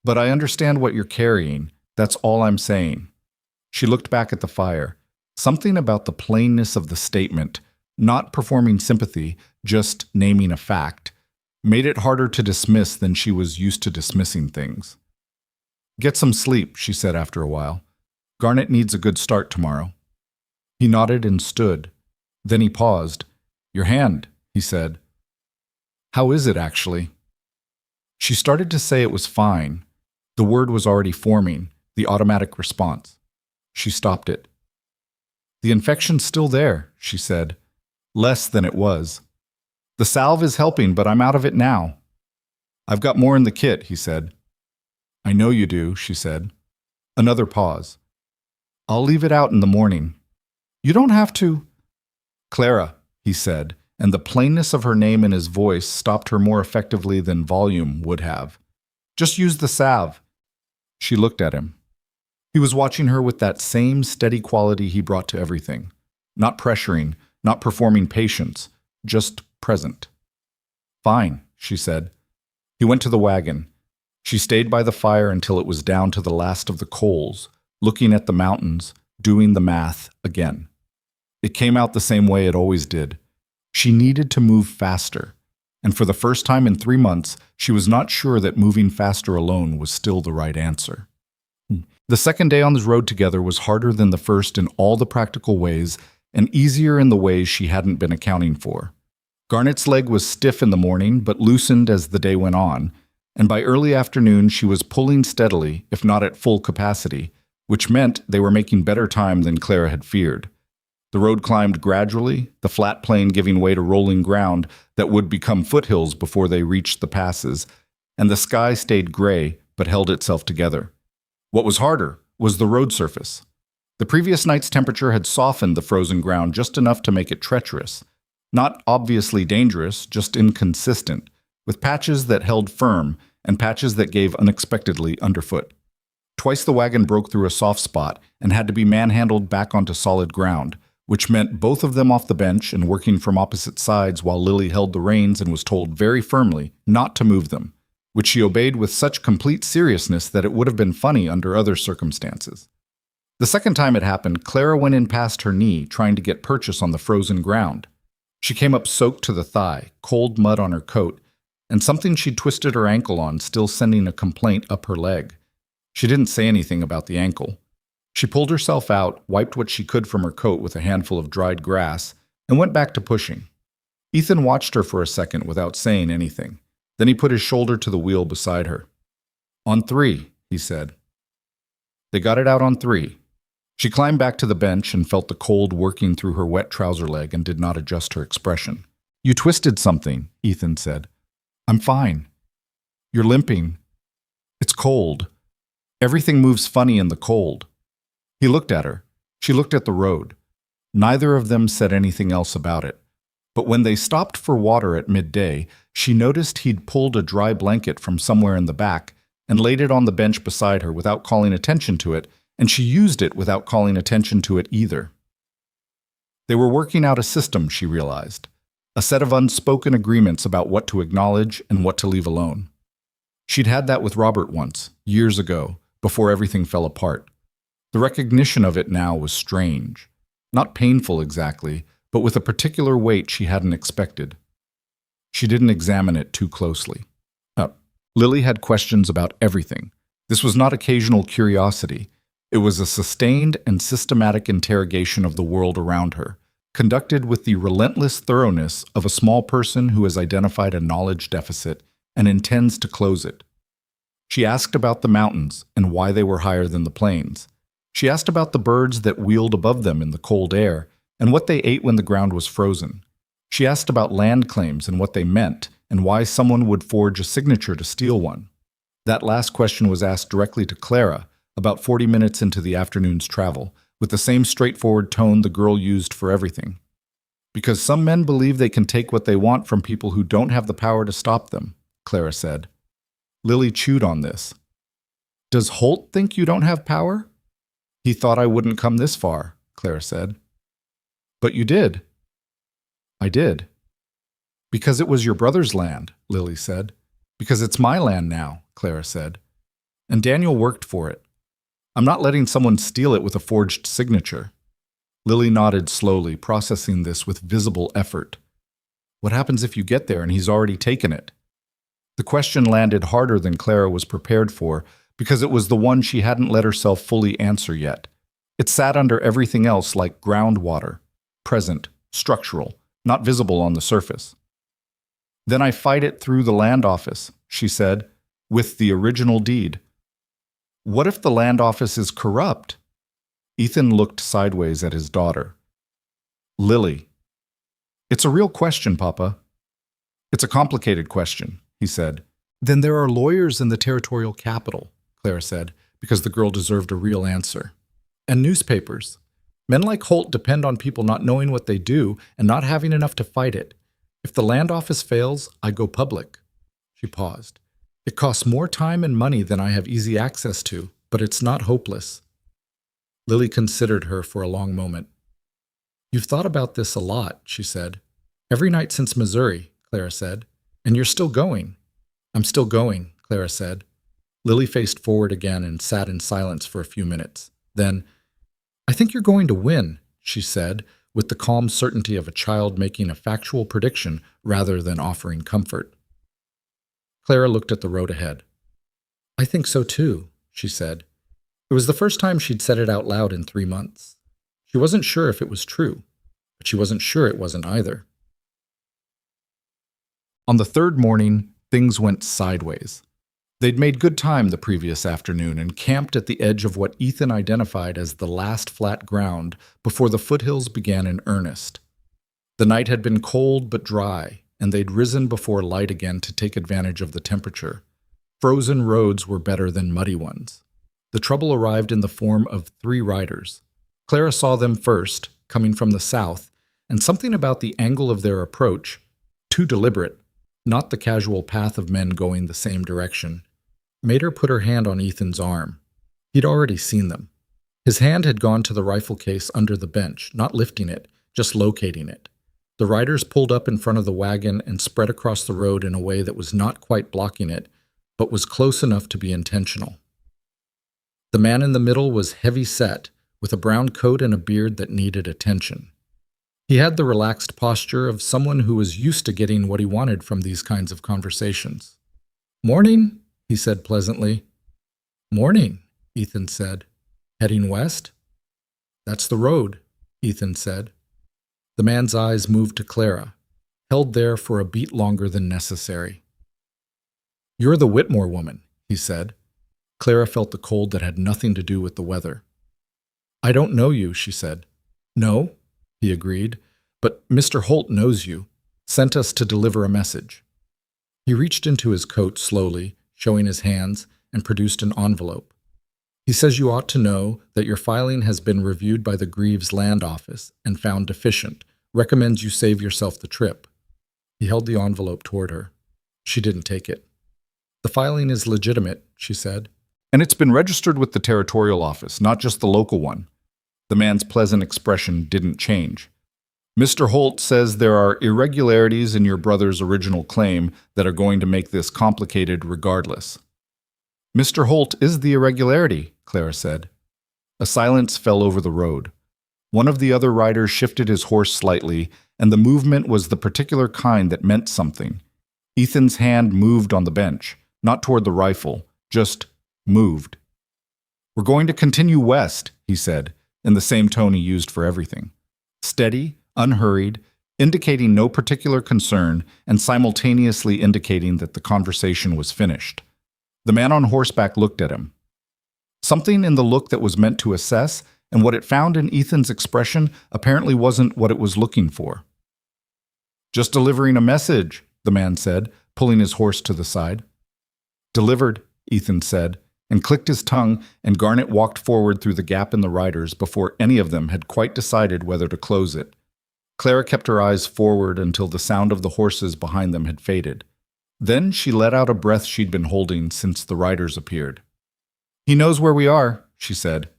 "But I understand what you're carrying. That's all I'm saying." She looked back at the fire. Something about the plainness of the statement, not performing sympathy, just naming a fact, made it harder to dismiss than she was used to dismissing things. "Get some sleep," she said after a while. "Garnet needs a good start tomorrow." He nodded and stood. Then he paused. "Your hand," he said. "How is it, actually?" She started to say it was fine. The word was already forming, the automatic response. She stopped it. "The infection's still there," she said. "Less than it was. The salve is helping, but I'm out of it now." "I've got more in the kit," he said. "I know you do," she said. Another pause. "I'll leave it out in the morning." "You don't have to." "Clara," he said, and the plainness of her name in his voice stopped her more effectively than volume would have. "Just use the salve." She looked at him. He was watching her with that same steady quality he brought to everything. Not pressuring, not performing patience, just present. "Fine," she said. He went to the wagon. She stayed by the fire until it was down to the last of the coals, looking at the mountains, doing the math again. It came out the same way it always did. She needed to move faster, and for the first time in 3 months, she was not sure that moving faster alone was still the right answer. The second day on the road together was harder than the first in all the practical ways, and easier in the ways she hadn't been accounting for. Garnet's leg was stiff in the morning, but loosened as the day went on, and by early afternoon she was pulling steadily, if not at full capacity, which meant they were making better time than Clara had feared. The road climbed gradually, the flat plain giving way to rolling ground that would become foothills before they reached the passes, and the sky stayed gray but held itself together. What was harder was the road surface. The previous night's temperature had softened the frozen ground just enough to make it treacherous. Not obviously dangerous, just inconsistent, with patches that held firm and patches that gave unexpectedly underfoot. Twice the wagon broke through a soft spot and had to be manhandled back onto solid ground, which meant both of them off the bench and working from opposite sides while Lily held the reins and was told very firmly not to move them, which she obeyed with such complete seriousness that it would have been funny under other circumstances. The second time it happened, Clara went in past her knee, trying to get purchase on the frozen ground. She came up soaked to the thigh, cold mud on her coat, and something she'd twisted her ankle on still sending a complaint up her leg. She didn't say anything about the ankle. She pulled herself out, wiped what she could from her coat with a handful of dried grass, and went back to pushing. Ethan watched her for a second without saying anything. Then he put his shoulder to the wheel beside her. "On 3, he said. They got it out on 3. She climbed back to the bench and felt the cold working through her wet trouser leg and did not adjust her expression. "You twisted something," Ethan said. "I'm fine." "You're limping." "It's cold. Everything moves funny in the cold." He looked at her. She looked at the road. Neither of them said anything else about it. But when they stopped for water at midday, she noticed he'd pulled a dry blanket from somewhere in the back and laid it on the bench beside her without calling attention to it, and she used it without calling attention to it either. They were working out a system, she realized, a set of unspoken agreements about what to acknowledge and what to leave alone. She'd had that with Robert once, years ago, before everything fell apart. The recognition of it now was strange. Not painful exactly, but with a particular weight she hadn't expected. She didn't examine it too closely. Lily had questions about everything. This was not occasional curiosity. It was a sustained and systematic interrogation of the world around her, conducted with the relentless thoroughness of a small person who has identified a knowledge deficit and intends to close it. She asked about the mountains and why they were higher than the plains. She asked about the birds that wheeled above them in the cold air and what they ate when the ground was frozen. She asked about land claims and what they meant and why someone would forge a signature to steal one. That last question was asked directly to Clara, about 40 minutes into the afternoon's travel, with the same straightforward tone the girl used for everything. "Because some men believe they can take what they want from people who don't have the power to stop them," Clara said. Lily chewed on this. "Does Holt think you don't have power?" "He thought I wouldn't come this far," Clara said. "But you did." "I did." "Because it was your brother's land," Lily said. "Because it's my land now," Clara said. "And Daniel worked for it. I'm not letting someone steal it with a forged signature." Lily nodded slowly, processing this with visible effort. "What happens if you get there and he's already taken it?" The question landed harder than Clara was prepared for, because it was the one she hadn't let herself fully answer yet. It sat under everything else like groundwater, present, structural, not visible on the surface. "Then I fight it through the land office," she said, "with the original deed." "What if the land office is corrupt?" Ethan looked sideways at his daughter. "Lily." "It's a real question, Papa." "It's a complicated question," he said. "Then there are lawyers in the territorial capital," Clara said, because the girl deserved a real answer. "And newspapers. Men like Holt depend on people not knowing what they do and not having enough to fight it. If the land office fails, I go public. She paused. It costs more time and money than I have easy access to, but it's not hopeless. Lily considered her for a long moment. You've thought about this a lot, she said. Every night since Missouri, Clara said. And you're still going. I'm still going, Clara said. Lily faced forward again and sat in silence for a few minutes. Then, I think you're going to win, she said, with the calm certainty of a child making a factual prediction rather than offering comfort. Clara looked at the road ahead. I think so too, she said. It was the first time she'd said it out loud in 3 months. She wasn't sure if it was true, but she wasn't sure it wasn't either. On the third morning, things went sideways. They'd made good time the previous afternoon and camped at the edge of what Ethan identified as the last flat ground before the foothills began in earnest. The night had been cold but dry, and they'd risen before light again to take advantage of the temperature. Frozen roads were better than muddy ones. The trouble arrived in the form of 3 riders. Clara saw them first, coming from the south, and something about the angle of their approach, too deliberate, not the casual path of men going the same direction, made her put her hand on Ethan's arm. He'd already seen them. His hand had gone to the rifle case under the bench, not lifting it, just locating it. The riders pulled up in front of the wagon and spread across the road in a way that was not quite blocking it, but was close enough to be intentional. The man in the middle was heavy-set, with a brown coat and a beard that needed attention. He had the relaxed posture of someone who was used to getting what he wanted from these kinds of conversations. "Morning," he said pleasantly. "Morning," Ethan said. "Heading west?" "That's the road," Ethan said. The man's eyes moved to Clara, held there for a beat longer than necessary. "You're the Whitmore woman," he said. Clara felt the cold that had nothing to do with the weather. "I don't know you," she said. "No," he agreed, "but Mr. Holt knows you, sent us to deliver a message." He reached into his coat slowly, showing his hands, and produced an envelope. "He says you ought to know that your filing has been reviewed by the Greaves Land Office and found deficient. Recommends you save yourself the trip." He held the envelope toward her. She didn't take it. "The filing is legitimate," she said. "And it's been registered with the territorial office, not just the local one." The man's pleasant expression didn't change. "Mr. Holt says there are irregularities in your brother's original claim that are going to make this complicated regardless." "Mr. Holt is the irregularity," Clara said. A silence fell over the road. One of the other riders shifted his horse slightly, and the movement was the particular kind that meant something. Ethan's hand moved on the bench, not toward the rifle, just moved. "We're going to continue west," he said, in the same tone he used for everything. Steady, unhurried, indicating no particular concern, and simultaneously indicating that the conversation was finished. The man on horseback looked at him. Something in the look that was meant to assess, and what it found in Ethan's expression apparently wasn't what it was looking for. "Just delivering a message," the man said, pulling his horse to the side. "Delivered," Ethan said, and clicked his tongue, and Garnet walked forward through the gap in the riders before any of them had quite decided whether to close it. Clara kept her eyes forward until the sound of the horses behind them had faded. Then she let out a breath she'd been holding since the riders appeared. "He knows where we are," she said.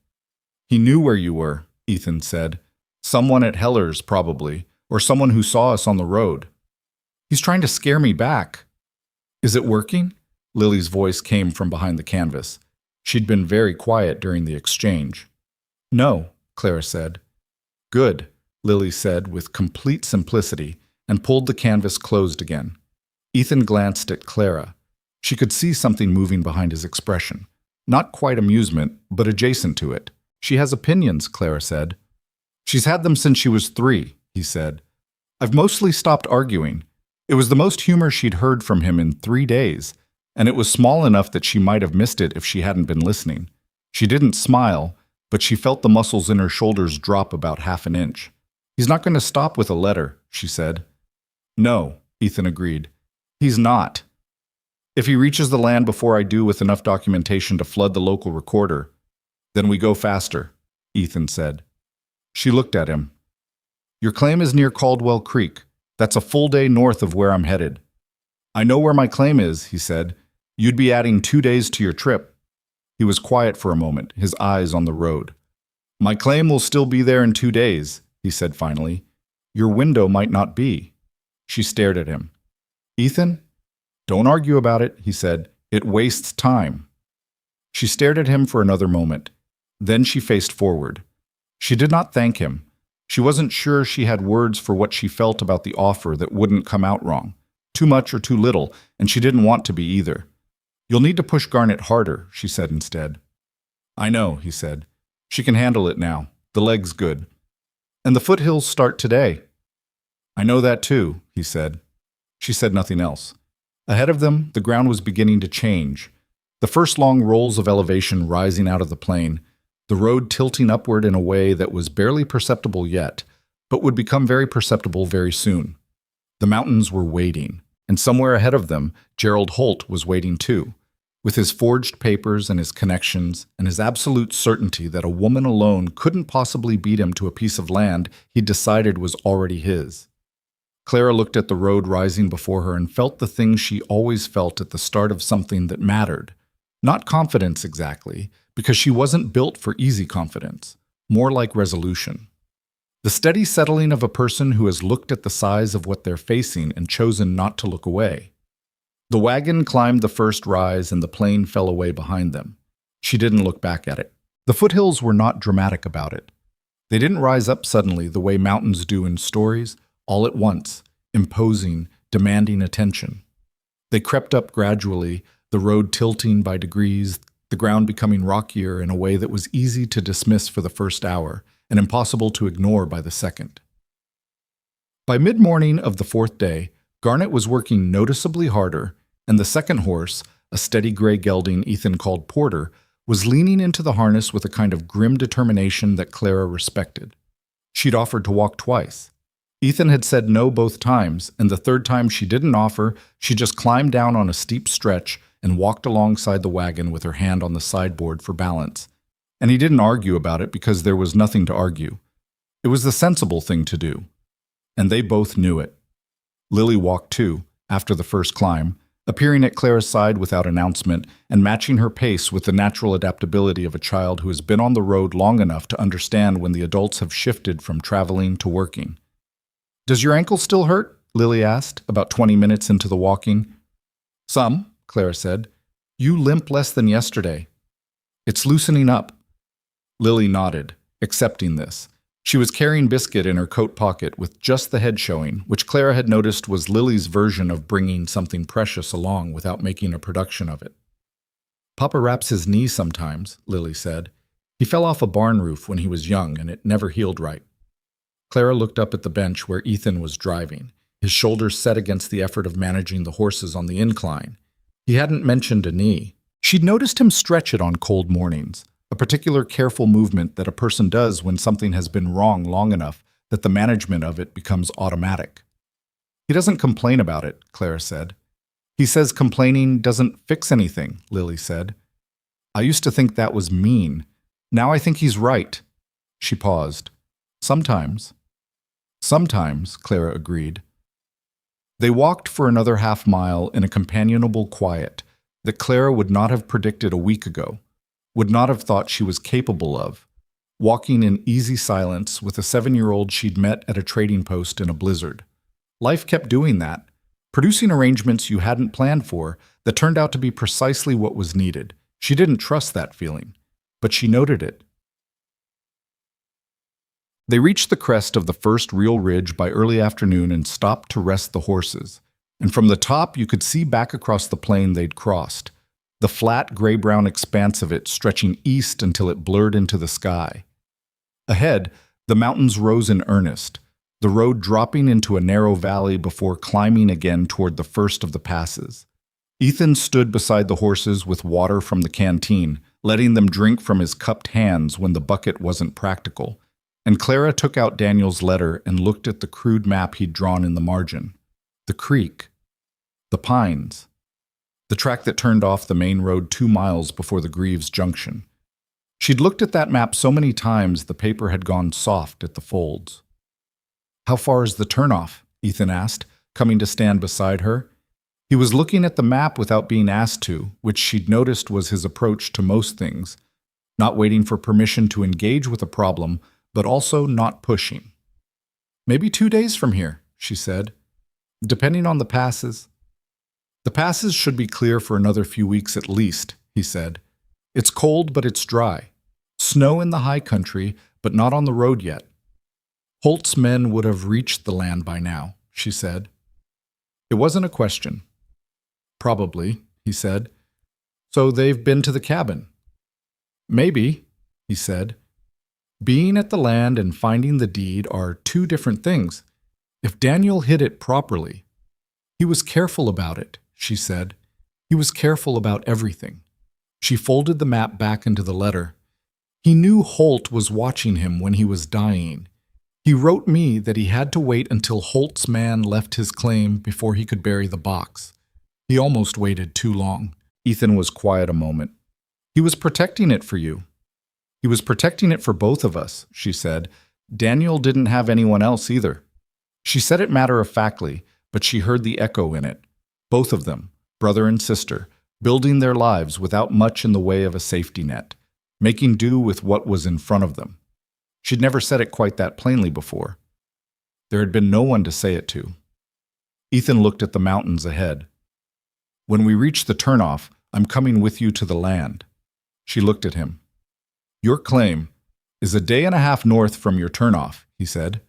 "He knew where you were," Ethan said. "Someone at Heller's, probably, or someone who saw us on the road. He's trying to scare me back." "Is it working?" Lily's voice came from behind the canvas. She'd been very quiet during the exchange. "No," Clara said. "Good," Lily said with complete simplicity, and pulled the canvas closed again. Ethan glanced at Clara. She could see something moving behind his expression. Not quite amusement, but adjacent to it. "She has opinions," Clara said. "She's had them since she was 3, he said. "I've mostly stopped arguing. It was the most humor she'd heard from him in 3 days, and it was small enough that she might have missed it if she hadn't been listening. She didn't smile, but she felt the muscles in her shoulders drop about half an inch. He's not going to stop with a letter," she said. "No," Ethan agreed. "He's not. If he reaches the land before I do with enough documentation to flood the local recorder, then we go faster," Ethan said. She looked at him. "Your claim is near Caldwell Creek. That's a full day north of where I'm headed. I know where my claim is, he said. You'd be adding 2 days to your trip. He was quiet for a moment, his eyes on the road. My claim will still be there in 2 days, he said finally. Your window might not be. She stared at him. Ethan? Don't argue about it, he said. It wastes time. She stared at him for another moment. Then she faced forward. She did not thank him. She wasn't sure she had words for what she felt about the offer that wouldn't come out wrong. Too much or too little, and she didn't want to be either. You'll need to push Garnet harder, she said instead. I know, he said. She can handle it now. The leg's good. And the foothills start today. I know that too, he said. She said nothing else. Ahead of them, the ground was beginning to change. The first long rolls of elevation rising out of the plain, the road tilting upward in a way that was barely perceptible yet, but would become very perceptible very soon. The mountains were waiting, and somewhere ahead of them, Gerald Holt was waiting too, with his forged papers and his connections and his absolute certainty that a woman alone couldn't possibly beat him to a piece of land he decided was already his. Clara looked at the road rising before her and felt the thing she always felt at the start of something that mattered. Not confidence exactly, because she wasn't built for easy confidence, more like resolution. The steady settling of a person who has looked at the size of what they're facing and chosen not to look away. The wagon climbed the first rise and the plane fell away behind them. She didn't look back at it. The foothills were not dramatic about it. They didn't rise up suddenly the way mountains do in stories, all at once, imposing, demanding attention. They crept up gradually, the road tilting by degrees, the ground becoming rockier in a way that was easy to dismiss for the first hour and impossible to ignore by the second. By mid-morning of the fourth day, Garnet was working noticeably harder, and the second horse, a steady gray gelding Ethan called Porter, was leaning into the harness with a kind of grim determination that Clara respected. She'd offered to walk twice. Ethan had said no both times, and the third time she didn't offer, she just climbed down on a steep stretch and walked alongside the wagon with her hand on the sideboard for balance. And he didn't argue about it because there was nothing to argue. It was the sensible thing to do. And they both knew it. Lily walked too, after the first climb, appearing at Clara's side without announcement and matching her pace with the natural adaptability of a child who has been on the road long enough to understand when the adults have shifted from traveling to working. Does your ankle still hurt? Lily asked, about 20 minutes into the walking. Some, Clara said. You limp less than yesterday. It's loosening up. Lily nodded, accepting this. She was carrying Biscuit in her coat pocket with just the head showing, which Clara had noticed was Lily's version of bringing something precious along without making a production of it. Papa wraps his knee sometimes, Lily said. He fell off a barn roof when he was young and it never healed right. Clara looked up at the bench where Ethan was driving, his shoulders set against the effort of managing the horses on the incline. He hadn't mentioned a knee. She'd noticed him stretch it on cold mornings, a particular careful movement that a person does when something has been wrong long enough that the management of it becomes automatic. He doesn't complain about it, Clara said. He says complaining doesn't fix anything, Lily said. I used to think that was mean. Now I think he's right. She paused. Sometimes. Sometimes, Clara agreed. They walked for another half-mile in a companionable quiet that Clara would not have predicted a week ago, would not have thought she was capable of, walking in easy silence with a 7-year-old she'd met at a trading post in a blizzard. Life kept doing that, producing arrangements you hadn't planned for that turned out to be precisely what was needed. She didn't trust that feeling, but she noted it. They reached the crest of the first real ridge by early afternoon and stopped to rest the horses. And from the top you could see back across the plain they'd crossed, the flat gray-brown expanse of it stretching east until it blurred into the sky. Ahead, the mountains rose in earnest, the road dropping into a narrow valley before climbing again toward the first of the passes. Ethan stood beside the horses with water from the canteen, letting them drink from his cupped hands when the bucket wasn't practical. And Clara took out Daniel's letter and looked at the crude map he'd drawn in the margin. The creek. The pines. The track that turned off the main road 2 miles before the Greaves Junction. She'd looked at that map so many times the paper had gone soft at the folds. How far is the turnoff? Ethan asked, coming to stand beside her. He was looking at the map without being asked to, which she'd noticed was his approach to most things, not waiting for permission to engage with a problem, but also not pushing. "Maybe 2 days from here," she said, "depending on the passes." "The passes should be clear for another few weeks at least," he said. "It's cold, but it's dry. Snow in the high country, but not on the road yet." "Holt's men would have reached the land by now," she said. It wasn't a question. "Probably," he said. "So they've been to the cabin?" "Maybe," he said. "Being at the land and finding the deed are two different things. If Daniel hid it properly—" "He was careful about it," she said. "He was careful about everything." She folded the map back into the letter. "He knew Holt was watching him when he was dying. He wrote me that he had to wait until Holt's man left his claim before he could bury the box. He almost waited too long." Ethan was quiet a moment. "He was protecting it for you." "He was protecting it for both of us," she said. "Daniel didn't have anyone else either." She said it matter-of-factly, but she heard the echo in it. Both of them, brother and sister, building their lives without much in the way of a safety net, making do with what was in front of them. She'd never said it quite that plainly before. There had been no one to say it to. Ethan looked at the mountains ahead. "When we reach the turnoff, I'm coming with you to the land." She looked at him. "Your claim is a day and a half north from your turnoff," he said.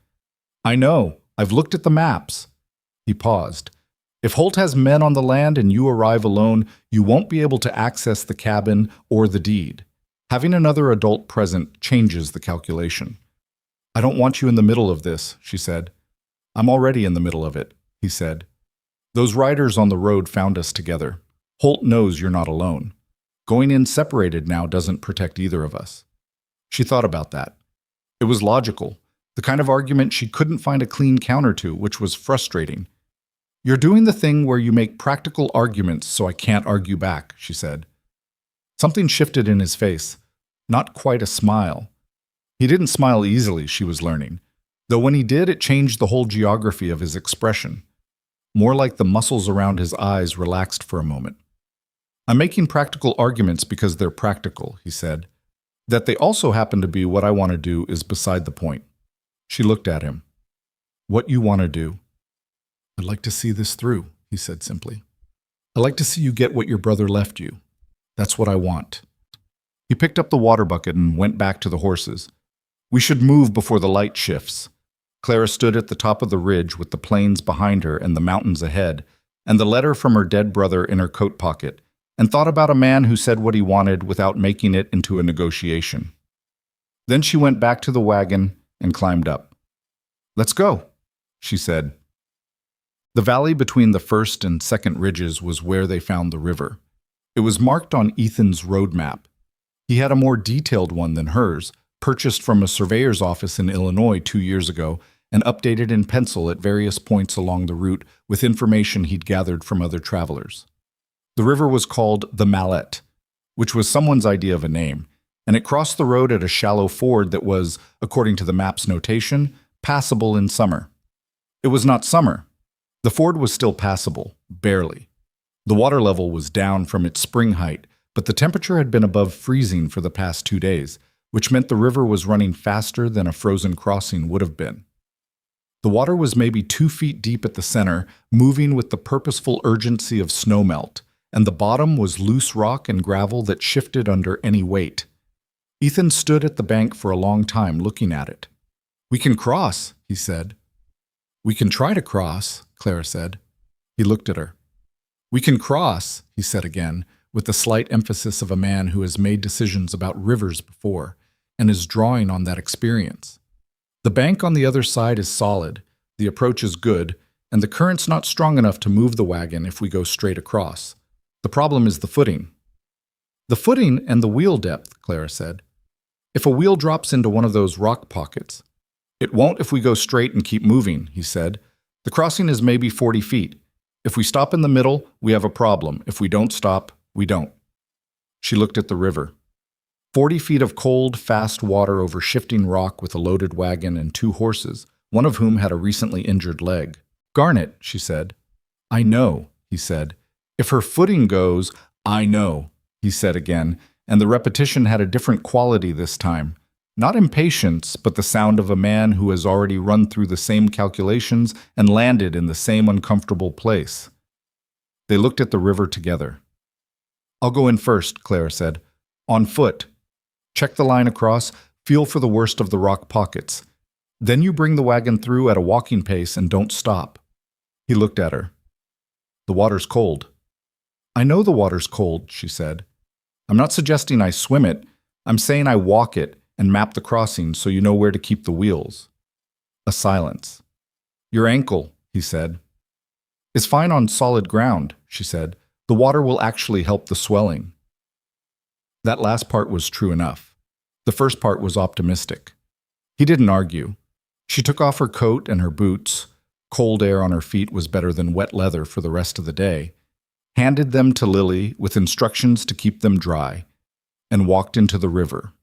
"I know. I've looked at the maps." He paused. "If Holt has men on the land and you arrive alone, you won't be able to access the cabin or the deed. Having another adult present changes the calculation." "I don't want you in the middle of this," she said. "I'm already in the middle of it," he said. "Those riders on the road found us together. Holt knows you're not alone. Going in separated now doesn't protect either of us." She thought about that. It was logical, the kind of argument she couldn't find a clean counter to, which was frustrating. "You're doing the thing where you make practical arguments so I can't argue back," she said. Something shifted in his face. Not quite a smile. He didn't smile easily, she was learning, though when he did, it changed the whole geography of his expression. More like the muscles around his eyes relaxed for a moment. "I'm making practical arguments because they're practical," he said. "That they also happen to be what I want to do is beside the point." She looked at him. "What you want to do?" "I'd like to see this through," he said simply. "I'd like to see you get what your brother left you. That's what I want." He picked up the water bucket and went back to the horses. "We should move before the light shifts." Clara stood at the top of the ridge with the plains behind her and the mountains ahead, and the letter from her dead brother in her coat pocket, and thought about a man who said what he wanted without making it into a negotiation. Then she went back to the wagon and climbed up. "Let's go," she said. The valley between the first and second ridges was where they found the river. It was marked on Ethan's road map. He had a more detailed one than hers, purchased from a surveyor's office in Illinois 2 years ago and updated in pencil at various points along the route with information he'd gathered from other travelers. The river was called the Mallet, which was someone's idea of a name, and it crossed the road at a shallow ford that was, according to the map's notation, passable in summer. It was not summer. The ford was still passable, barely. The water level was down from its spring height, but the temperature had been above freezing for the past 2 days, which meant the river was running faster than a frozen crossing would have been. The water was maybe 2 feet deep at the center, moving with the purposeful urgency of snowmelt, and the bottom was loose rock and gravel that shifted under any weight. Ethan stood at the bank for a long time looking at it. "We can cross," he said. "We can try to cross," Clara said. He looked at her. "We can cross," he said again, with the slight emphasis of a man who has made decisions about rivers before and is drawing on that experience. "The bank on the other side is solid, the approach is good, and the current's not strong enough to move the wagon if we go straight across. The problem is the footing." "The footing and the wheel depth," Clara said. "If a wheel drops into one of those rock pockets—" "It won't if we go straight and keep moving," he said. "The crossing is maybe 40 feet. If we stop in the middle, we have a problem. If we don't stop, we don't." She looked at the river. 40 feet of cold, fast water over shifting rock with a loaded wagon and 2 horses, one of whom had a recently injured leg. Garnet, she said. I know, he said. If her footing goes, I know, he said again, and the repetition had a different quality this time. Not impatience, but the sound of a man who has already run through the same calculations and landed in the same uncomfortable place. They looked at the river together. I'll go in first, Clara said. On foot. Check the line across, feel for the worst of the rock pockets. Then you bring the wagon through at a walking pace and don't stop. He looked at her. The water's cold. I know the water's cold, she said. I'm not suggesting I swim it. I'm saying I walk it and map the crossing so you know where to keep the wheels. A silence. Your ankle, he said. Is fine on solid ground, she said. The water will actually help the swelling. That last part was true enough. The first part was optimistic. He didn't argue. She took off her coat and her boots. Cold air on her feet was better than wet leather for the rest of the day. Handed them to Lily with instructions to keep them dry, and walked into the river.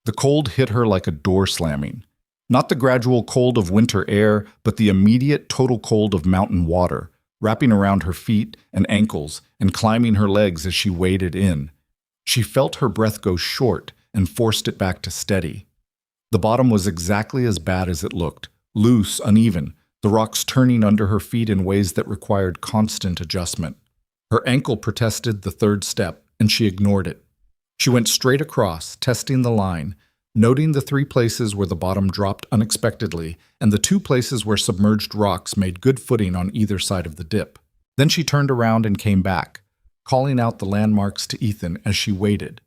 The cold hit her like a door slamming. Not the gradual cold of winter air, but the immediate total cold of mountain water, wrapping around her feet and ankles and climbing her legs as she waded in. She felt her breath go short and forced it back to steady. The bottom was exactly as bad as it looked, loose, uneven, the rocks turning under her feet in ways that required constant adjustment. Her ankle protested the third step, and she ignored it. She went straight across, testing the line, noting the 3 places where the bottom dropped unexpectedly and the 2 places where submerged rocks made good footing on either side of the dip. Then she turned around and came back, calling out the landmarks to Ethan as she waited.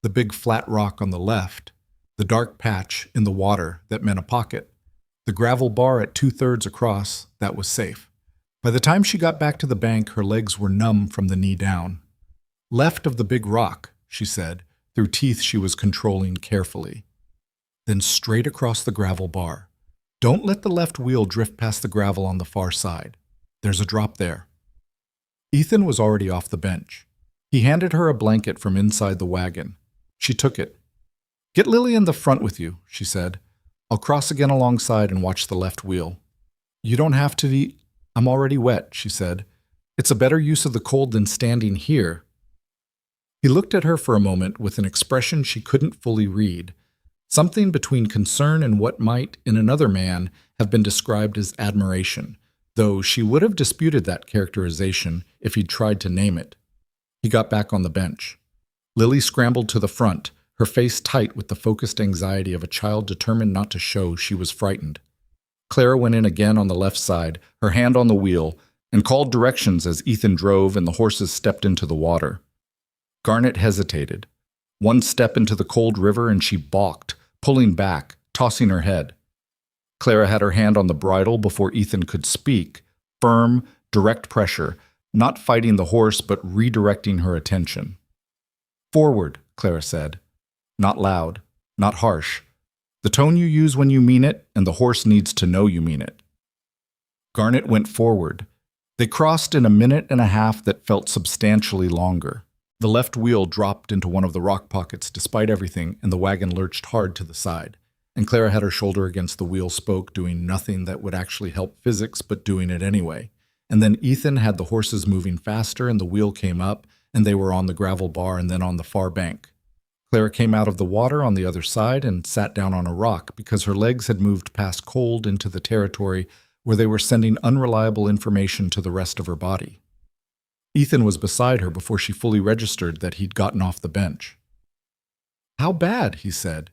The big flat rock on the left, the dark patch in the water that meant a pocket, the gravel bar at 2/3 across that was safe. By the time she got back to the bank, her legs were numb from the knee down. Left of the big rock, she said, through teeth she was controlling carefully. Then straight across the gravel bar. Don't let the left wheel drift past the gravel on the far side. There's a drop there. Ethan was already off the bench. He handed her a blanket from inside the wagon. She took it. Get Lily in the front with you, she said. I'll cross again alongside and watch the left wheel. You don't have to be... I'm already wet, she said. It's a better use of the cold than standing here. He looked at her for a moment with an expression she couldn't fully read, something between concern and what might, in another man, have been described as admiration, though she would have disputed that characterization if he'd tried to name it. He got back on the bench. Lily scrambled to the front, her face tight with the focused anxiety of a child determined not to show she was frightened. Clara went in again on the left side, her hand on the wheel, and called directions as Ethan drove and the horses stepped into the water. Garnet hesitated. One step into the cold river and she balked, pulling back, tossing her head. Clara had her hand on the bridle before Ethan could speak, firm, direct pressure, not fighting the horse but redirecting her attention. Forward, Clara said. Not loud, not harsh. The tone you use when you mean it, and the horse needs to know you mean it. Garnet went forward. They crossed in a minute and a half that felt substantially longer. The left wheel dropped into one of the rock pockets despite everything, and the wagon lurched hard to the side. And Clara had her shoulder against the wheel spoke, doing nothing that would actually help physics, but doing it anyway. And then Ethan had the horses moving faster, and the wheel came up, and they were on the gravel bar and then on the far bank. Clara came out of the water on the other side and sat down on a rock because her legs had moved past cold into the territory where they were sending unreliable information to the rest of her body. Ethan was beside her before she fully registered that he'd gotten off the bench. How bad? He said.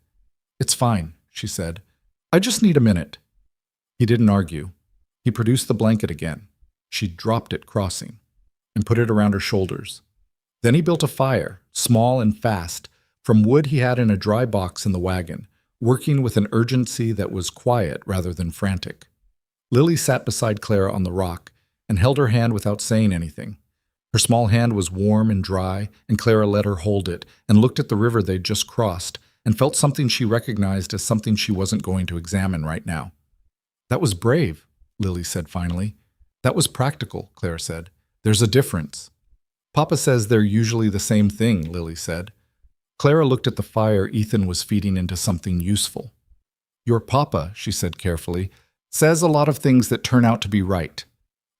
It's fine, she said. I just need a minute. He didn't argue. He produced the blanket again. She dropped it crossing and put it around her shoulders. Then he built a fire, small and fast, from wood he had in a dry box in the wagon, working with an urgency that was quiet rather than frantic. Lily sat beside Clara on the rock and held her hand without saying anything. Her small hand was warm and dry, and Clara let her hold it and looked at the river they'd just crossed and felt something she recognized as something she wasn't going to examine right now. That was brave, Lily said finally. That was practical, Clara said. There's a difference. Papa says they're usually the same thing, Lily said. Clara looked at the fire Ethan was feeding into something useful. Your papa, she said carefully, says a lot of things that turn out to be right.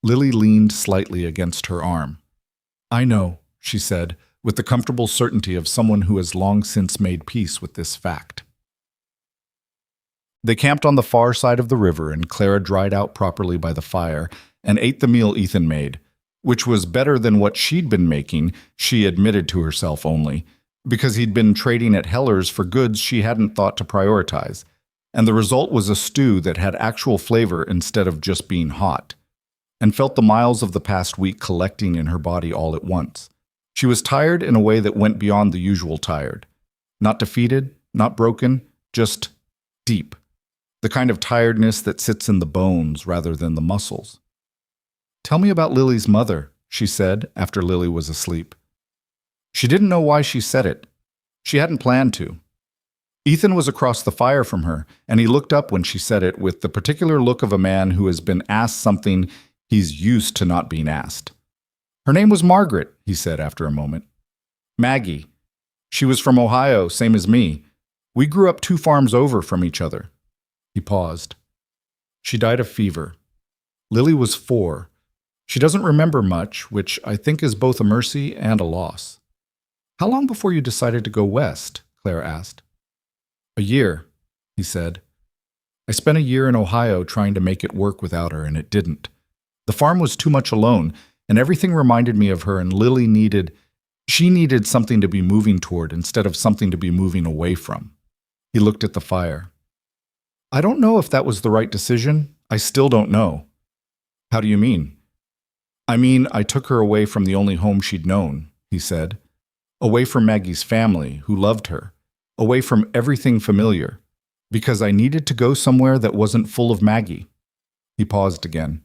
Lily leaned slightly against her arm. I know, she said, with the comfortable certainty of someone who has long since made peace with this fact. They camped on the far side of the river, and Clara dried out properly by the fire and ate the meal Ethan made, which was better than what she'd been making, she admitted to herself only, because he'd been trading at Heller's for goods she hadn't thought to prioritize, and the result was a stew that had actual flavor instead of just being hot, and felt the miles of the past week collecting in her body all at once. She was tired in a way that went beyond the usual tired. Not defeated, not broken, just deep. The kind of tiredness that sits in the bones rather than the muscles. Tell me about Lily's mother, she said after Lily was asleep. She didn't know why she said it. She hadn't planned to. Ethan was across the fire from her, and he looked up when she said it with the particular look of a man who has been asked something he's used to not being asked. Her name was Margaret, he said after a moment. Maggie. She was from Ohio, same as me. We grew up 2 farms over from each other. He paused. She died of fever. Lily was 4. She doesn't remember much, which I think is both a mercy and a loss. How long before you decided to go west? Clara asked. A year, he said. I spent a year in Ohio trying to make it work without her, and it didn't. The farm was too much alone, and everything reminded me of her, and Lily needed something to be moving toward instead of something to be moving away from. He looked at the fire. I don't know if that was the right decision. I still don't know. How do you mean? I mean, I took her away from the only home she'd known, he said. Away from Maggie's family, who loved her. Away from everything familiar. Because I needed to go somewhere that wasn't full of Maggie. He paused again.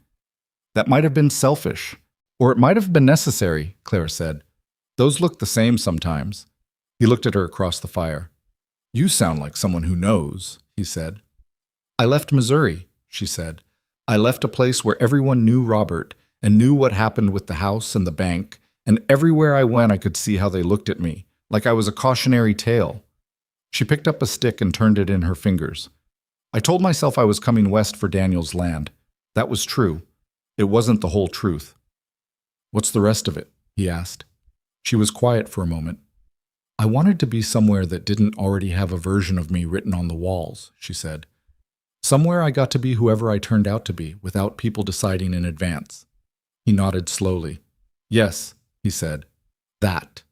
That might have been selfish. Or it might have been necessary, Clara said. Those look the same sometimes. He looked at her across the fire. You sound like someone who knows, he said. I left Missouri, she said. I left a place where everyone knew Robert and knew what happened with the house and the bank, and everywhere I went I could see how they looked at me, like I was a cautionary tale. She picked up a stick and turned it in her fingers. I told myself I was coming west for Daniel's land. That was true. It wasn't the whole truth. What's the rest of it? He asked. She was quiet for a moment. I wanted to be somewhere that didn't already have a version of me written on the walls, she said. Somewhere I got to be whoever I turned out to be, without people deciding in advance. He nodded slowly. Yes, he said. That.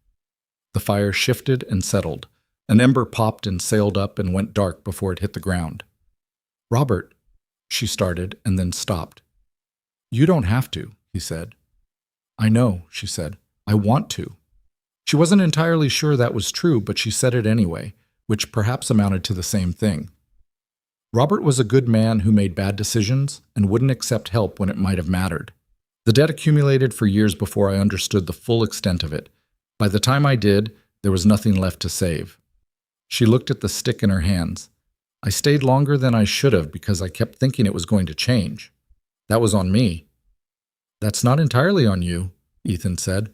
The fire shifted and settled. An ember popped and sailed up and went dark before it hit the ground. Robert, she started and then stopped. You don't have to, he said. I know, she said. I want to. She wasn't entirely sure that was true, but she said it anyway, which perhaps amounted to the same thing. Robert was a good man who made bad decisions and wouldn't accept help when it might have mattered. The debt accumulated for years before I understood the full extent of it. By the time I did, there was nothing left to save. She looked at the stick in her hands. I stayed longer than I should have because I kept thinking it was going to change. That was on me. That's not entirely on you, Ethan said.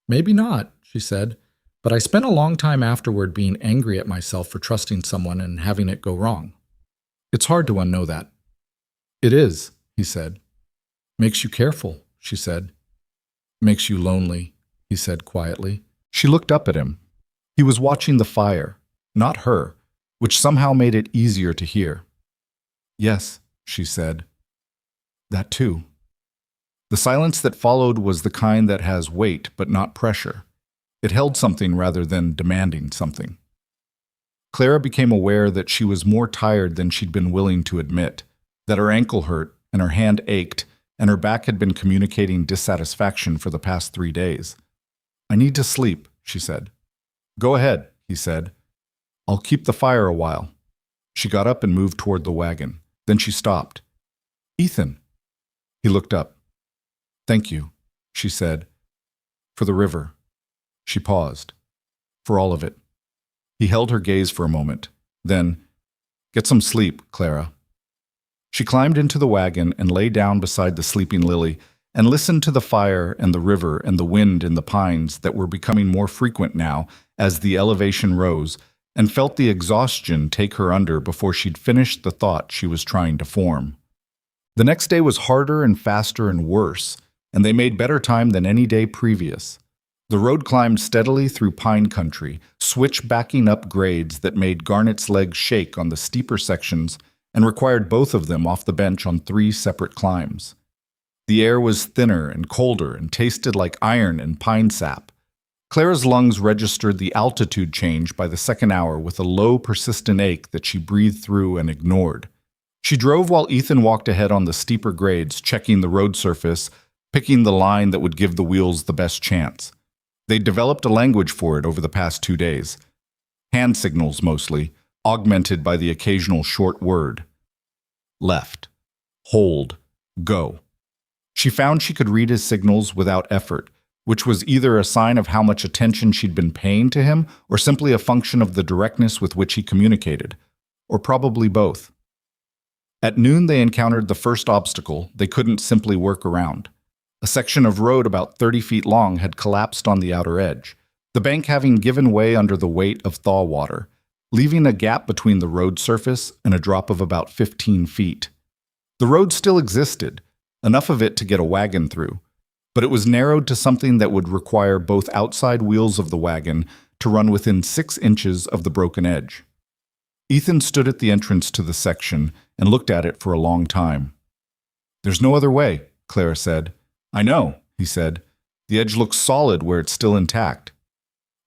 Maybe not, she said, but I spent a long time afterward being angry at myself for trusting someone and having it go wrong. It's hard to unknow that. It is, he said. Makes you careful, she said. Makes you lonely, he said quietly. She looked up at him. He was watching the fire, not her, which somehow made it easier to hear. Yes, she said. That too. The silence that followed was the kind that has weight but not pressure. It held something rather than demanding something. Clara became aware that she was more tired than she'd been willing to admit, that her ankle hurt and her hand ached and her back had been communicating dissatisfaction for the past 3 days. I need to sleep, she said. Go ahead, he said. I'll keep the fire a while. She got up and moved toward the wagon. Then she stopped. Ethan. He looked up. Thank you, she said. For the river. She paused. For all of it. He held her gaze for a moment. Then, get some sleep, Clara. She climbed into the wagon and lay down beside the sleeping Lily and listened to the fire and the river and the wind in the pines that were becoming more frequent now as the elevation rose, and felt the exhaustion take her under before she'd finished the thought she was trying to form. The next day was harder and faster and worse, and they made better time than any day previous. The road climbed steadily through pine country, switch-backing up grades that made Garnet's legs shake on the steeper sections and required both of them off the bench on 3 separate climbs. The air was thinner and colder and tasted like iron and pine sap. Clara's lungs registered the altitude change by the second hour with a low, persistent ache that she breathed through and ignored. She drove while Ethan walked ahead on the steeper grades, checking the road surface, picking the line that would give the wheels the best chance. They'd developed a language for it over the past 2 days. Hand signals mostly, augmented by the occasional short word. Left. Hold. Go. She found she could read his signals without effort, which was either a sign of how much attention she'd been paying to him or simply a function of the directness with which he communicated, or probably both. At noon, they encountered the first obstacle they couldn't simply work around. A section of road about 30 feet long had collapsed on the outer edge, the bank having given way under the weight of thaw water, leaving a gap between the road surface and a drop of about 15 feet. The road still existed, enough of it to get a wagon through, but it was narrowed to something that would require both outside wheels of the wagon to run within 6 inches of the broken edge. Ethan stood at the entrance to the section and looked at it for a long time. "There's no other way," Clara said. "I know," he said. "The edge looks solid where it's still intact."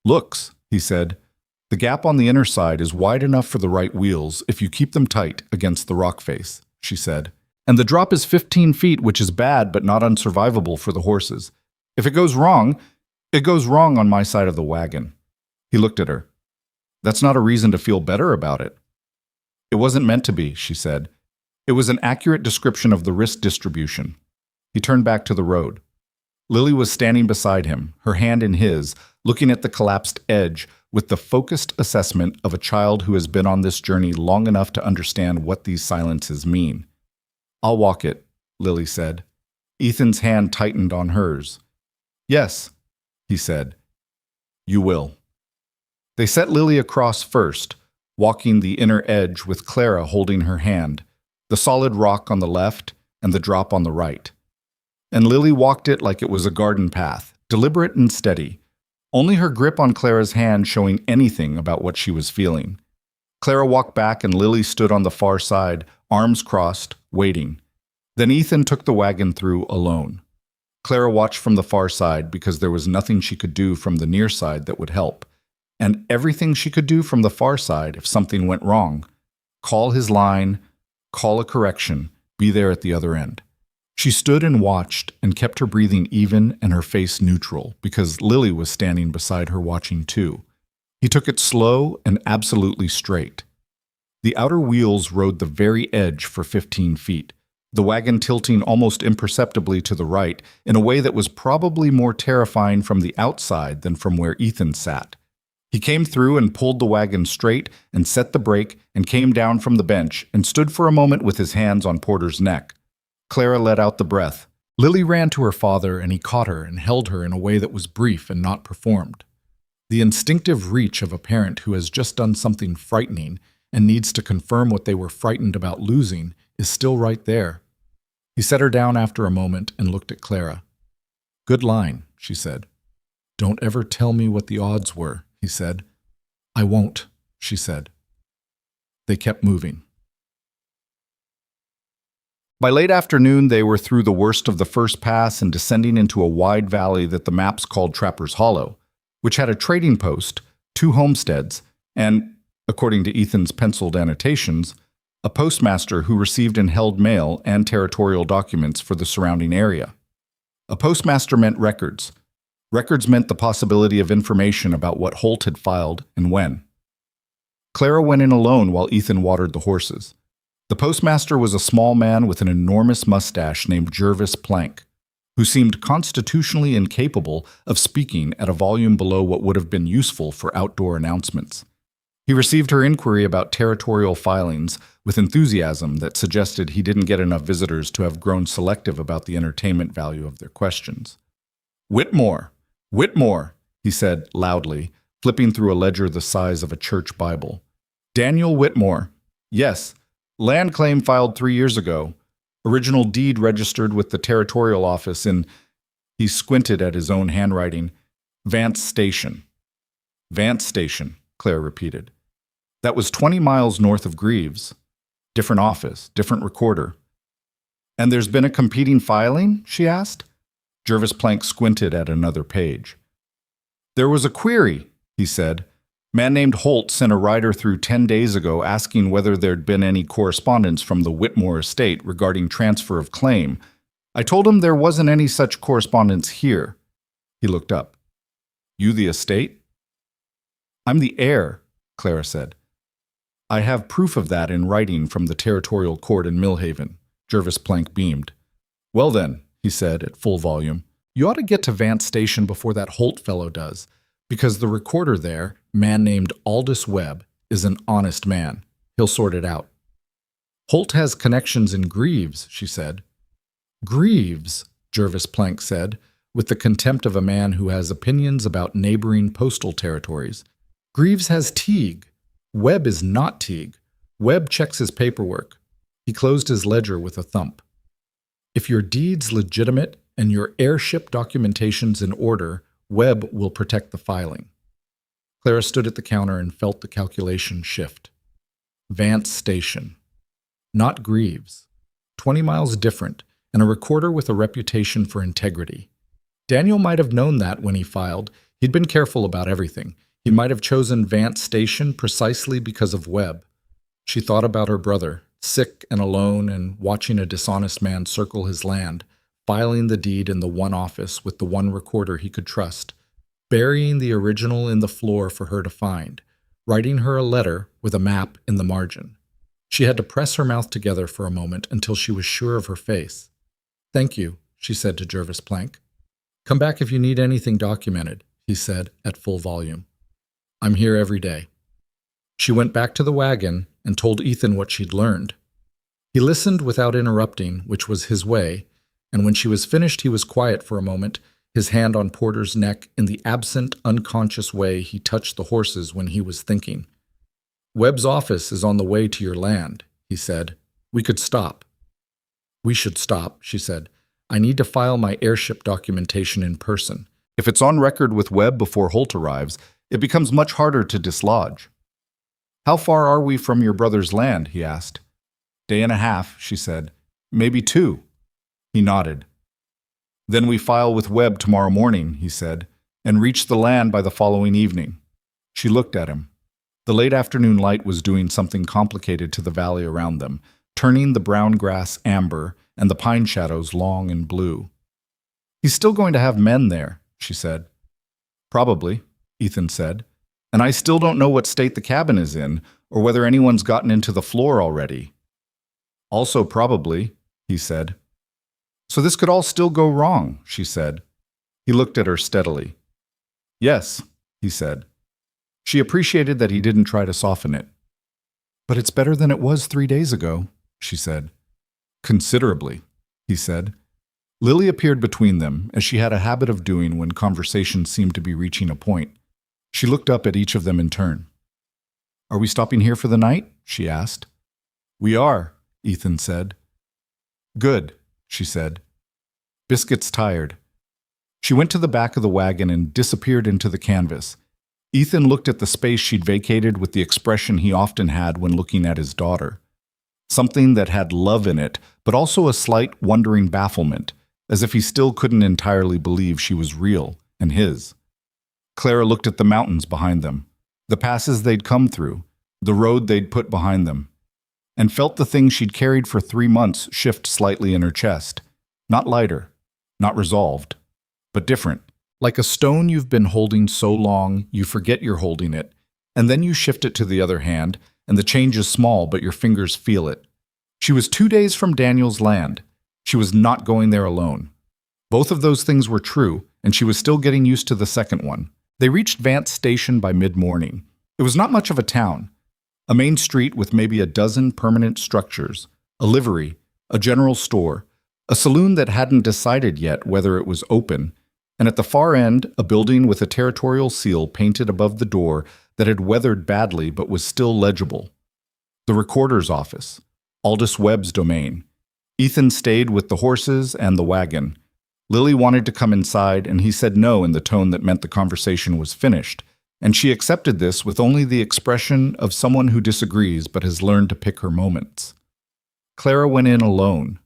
"Looks," he said. "The gap on the inner side is wide enough for the right wheels if you keep them tight against the rock face," she said. "And the drop is 15 feet, which is bad but not unsurvivable for the horses. If it goes wrong on my side of the wagon." He looked at her. "That's not a reason to feel better about it." "It wasn't meant to be," she said. "It was an accurate description of the risk distribution." He turned back to the road. Lily was standing beside him, her hand in his, looking at the collapsed edge with the focused assessment of a child who has been on this journey long enough to understand what these silences mean. "I'll walk it," Lily said. Ethan's hand tightened on hers. "Yes," he said. "You will." They set Lily across first, walking the inner edge with Clara holding her hand, the solid rock on the left and the drop on the right. And Lily walked it like it was a garden path, deliberate and steady, only her grip on Clara's hand showing anything about what she was feeling. Clara walked back and Lily stood on the far side, arms crossed, waiting. Then Ethan took the wagon through alone. Clara watched from the far side because there was nothing she could do from the near side that would help, and everything she could do from the far side if something went wrong. Call his line, call a correction, be there at the other end. She stood and watched and kept her breathing even and her face neutral because Lily was standing beside her watching too. He took it slow and absolutely straight. The outer wheels rode the very edge for 15 feet, the wagon tilting almost imperceptibly to the right in a way that was probably more terrifying from the outside than from where Ethan sat. He came through and pulled the wagon straight and set the brake and came down from the bench and stood for a moment with his hands on Porter's neck. Clara let out the breath. Lily ran to her father and he caught her and held her in a way that was brief and not performed. The instinctive reach of a parent who has just done something frightening and needs to confirm what they were frightened about losing is still right there. He set her down after a moment and looked at Clara. "Good line," she said. "Don't ever tell me what the odds were," he said. "I won't," she said. They kept moving. By late afternoon, they were through the worst of the first pass and descending into a wide valley that the maps called Trapper's Hollow, which had a trading post, 2 homesteads, and, according to Ethan's penciled annotations, a postmaster who received and held mail and territorial documents for the surrounding area. A postmaster meant records. Records meant the possibility of information about what Holt had filed and when. Clara went in alone while Ethan watered the horses. The postmaster was a small man with an enormous mustache named Jervis Plank, who seemed constitutionally incapable of speaking at a volume below what would have been useful for outdoor announcements. He received her inquiry about territorial filings with enthusiasm that suggested he didn't get enough visitors to have grown selective about the entertainment value of their questions. "Whitmore! Whitmore!" he said loudly, flipping through a ledger the size of a church Bible. "Daniel Whitmore. Yes. Land claim filed 3 years ago. Original deed registered with the territorial office in, he squinted at his own handwriting, Vance Station. Vance Station, Claire repeated. That was 20 miles north of Greaves. Different office, different recorder. And there's been a competing filing? She asked. Jervis Plank squinted at another page. There was a query, he said. Man named Holt sent a rider through 10 days ago asking whether there'd been any correspondence from the Whitmore estate regarding transfer of claim. I told him there wasn't any such correspondence here. He looked up. You the estate? I'm the heir, Clara said. I have proof of that in writing from the territorial court in Millhaven. Jervis Plank beamed. Well then, he said at full volume, you ought to get to Vance Station before that Holt fellow does, because the recorder there, man named Aldous Webb, is an honest man. He'll sort it out. Holt has connections in Greaves, she said. Greaves, Jervis Plank said, with the contempt of a man who has opinions about neighboring postal territories. Greaves has Teague. Webb is not Teague. Webb checks his paperwork. He closed his ledger with a thump. If your deed's legitimate and your heirship documentation's in order, Webb will protect the filing. Clara stood at the counter and felt the calculation shift. Vance Station. Not Greaves. 20 miles different, and a recorder with a reputation for integrity. Daniel might have known that when he filed. He'd been careful about everything. He might have chosen Vance Station precisely because of Webb. She thought about her brother, sick and alone and watching a dishonest man circle his land, filing the deed in the one office with the one recorder he could trust, burying the original in the floor for her to find, writing her a letter with a map in the margin. She had to press her mouth together for a moment until she was sure of her face. Thank you, she said to Jervis Plank. Come back if you need anything documented, he said at full volume. I'm here every day. She went back to the wagon and told Ethan what she'd learned. He listened without interrupting, which was his way, and when she was finished he was quiet for a moment, his hand on Porter's neck in the absent, unconscious way he touched the horses when he was thinking. Webb's office is on the way to your land, he said. We could stop. We should stop, she said. I need to file my heirship documentation in person. If it's on record with Webb before Holt arrives, it becomes much harder to dislodge. How far are we from your brother's land? He asked. Day and a half, she said. Maybe 2. He nodded. Then we file with Webb tomorrow morning, he said, and reach the land by the following evening. She looked at him. The late afternoon light was doing something complicated to the valley around them, turning the brown grass amber and the pine shadows long and blue. He's still going to have men there, she said. Probably, Ethan said. And I still don't know what state the cabin is in, or whether anyone's gotten into the floor already. Also probably, he said. So this could all still go wrong, she said. He looked at her steadily. Yes, he said. She appreciated that he didn't try to soften it. But it's better than it was 3 days ago, she said. Considerably, he said. Lily appeared between them, as she had a habit of doing when conversation seemed to be reaching a point. She looked up at each of them in turn. Are we stopping here for the night? She asked. We are, Ethan said. Good, she said. Biscuit's tired. She went to the back of the wagon and disappeared into the canvas. Ethan looked at the space she'd vacated with the expression he often had when looking at his daughter. Something that had love in it, but also a slight, wondering bafflement, as if he still couldn't entirely believe she was real and his. Clara looked at the mountains behind them, the passes they'd come through, the road they'd put behind them, and felt the thing she'd carried for 3 months shift slightly in her chest. Not lighter, not resolved, but different. Like a stone you've been holding so long, you forget you're holding it, and then you shift it to the other hand, and the change is small, but your fingers feel it. She was 2 days from Daniel's land. She was not going there alone. Both of those things were true, and she was still getting used to the second one. They reached Vance Station by mid-morning. It was not much of a town. A main street with maybe a dozen permanent structures, a livery, a general store, a saloon that hadn't decided yet whether it was open, and at the far end, a building with a territorial seal painted above the door that had weathered badly but was still legible. The recorder's office, Aldous Webb's domain. Ethan stayed with the horses and the wagon. Lily wanted to come inside, and he said no in the tone that meant the conversation was finished, and she accepted this with only the expression of someone who disagrees but has learned to pick her moments. Clara went in alone.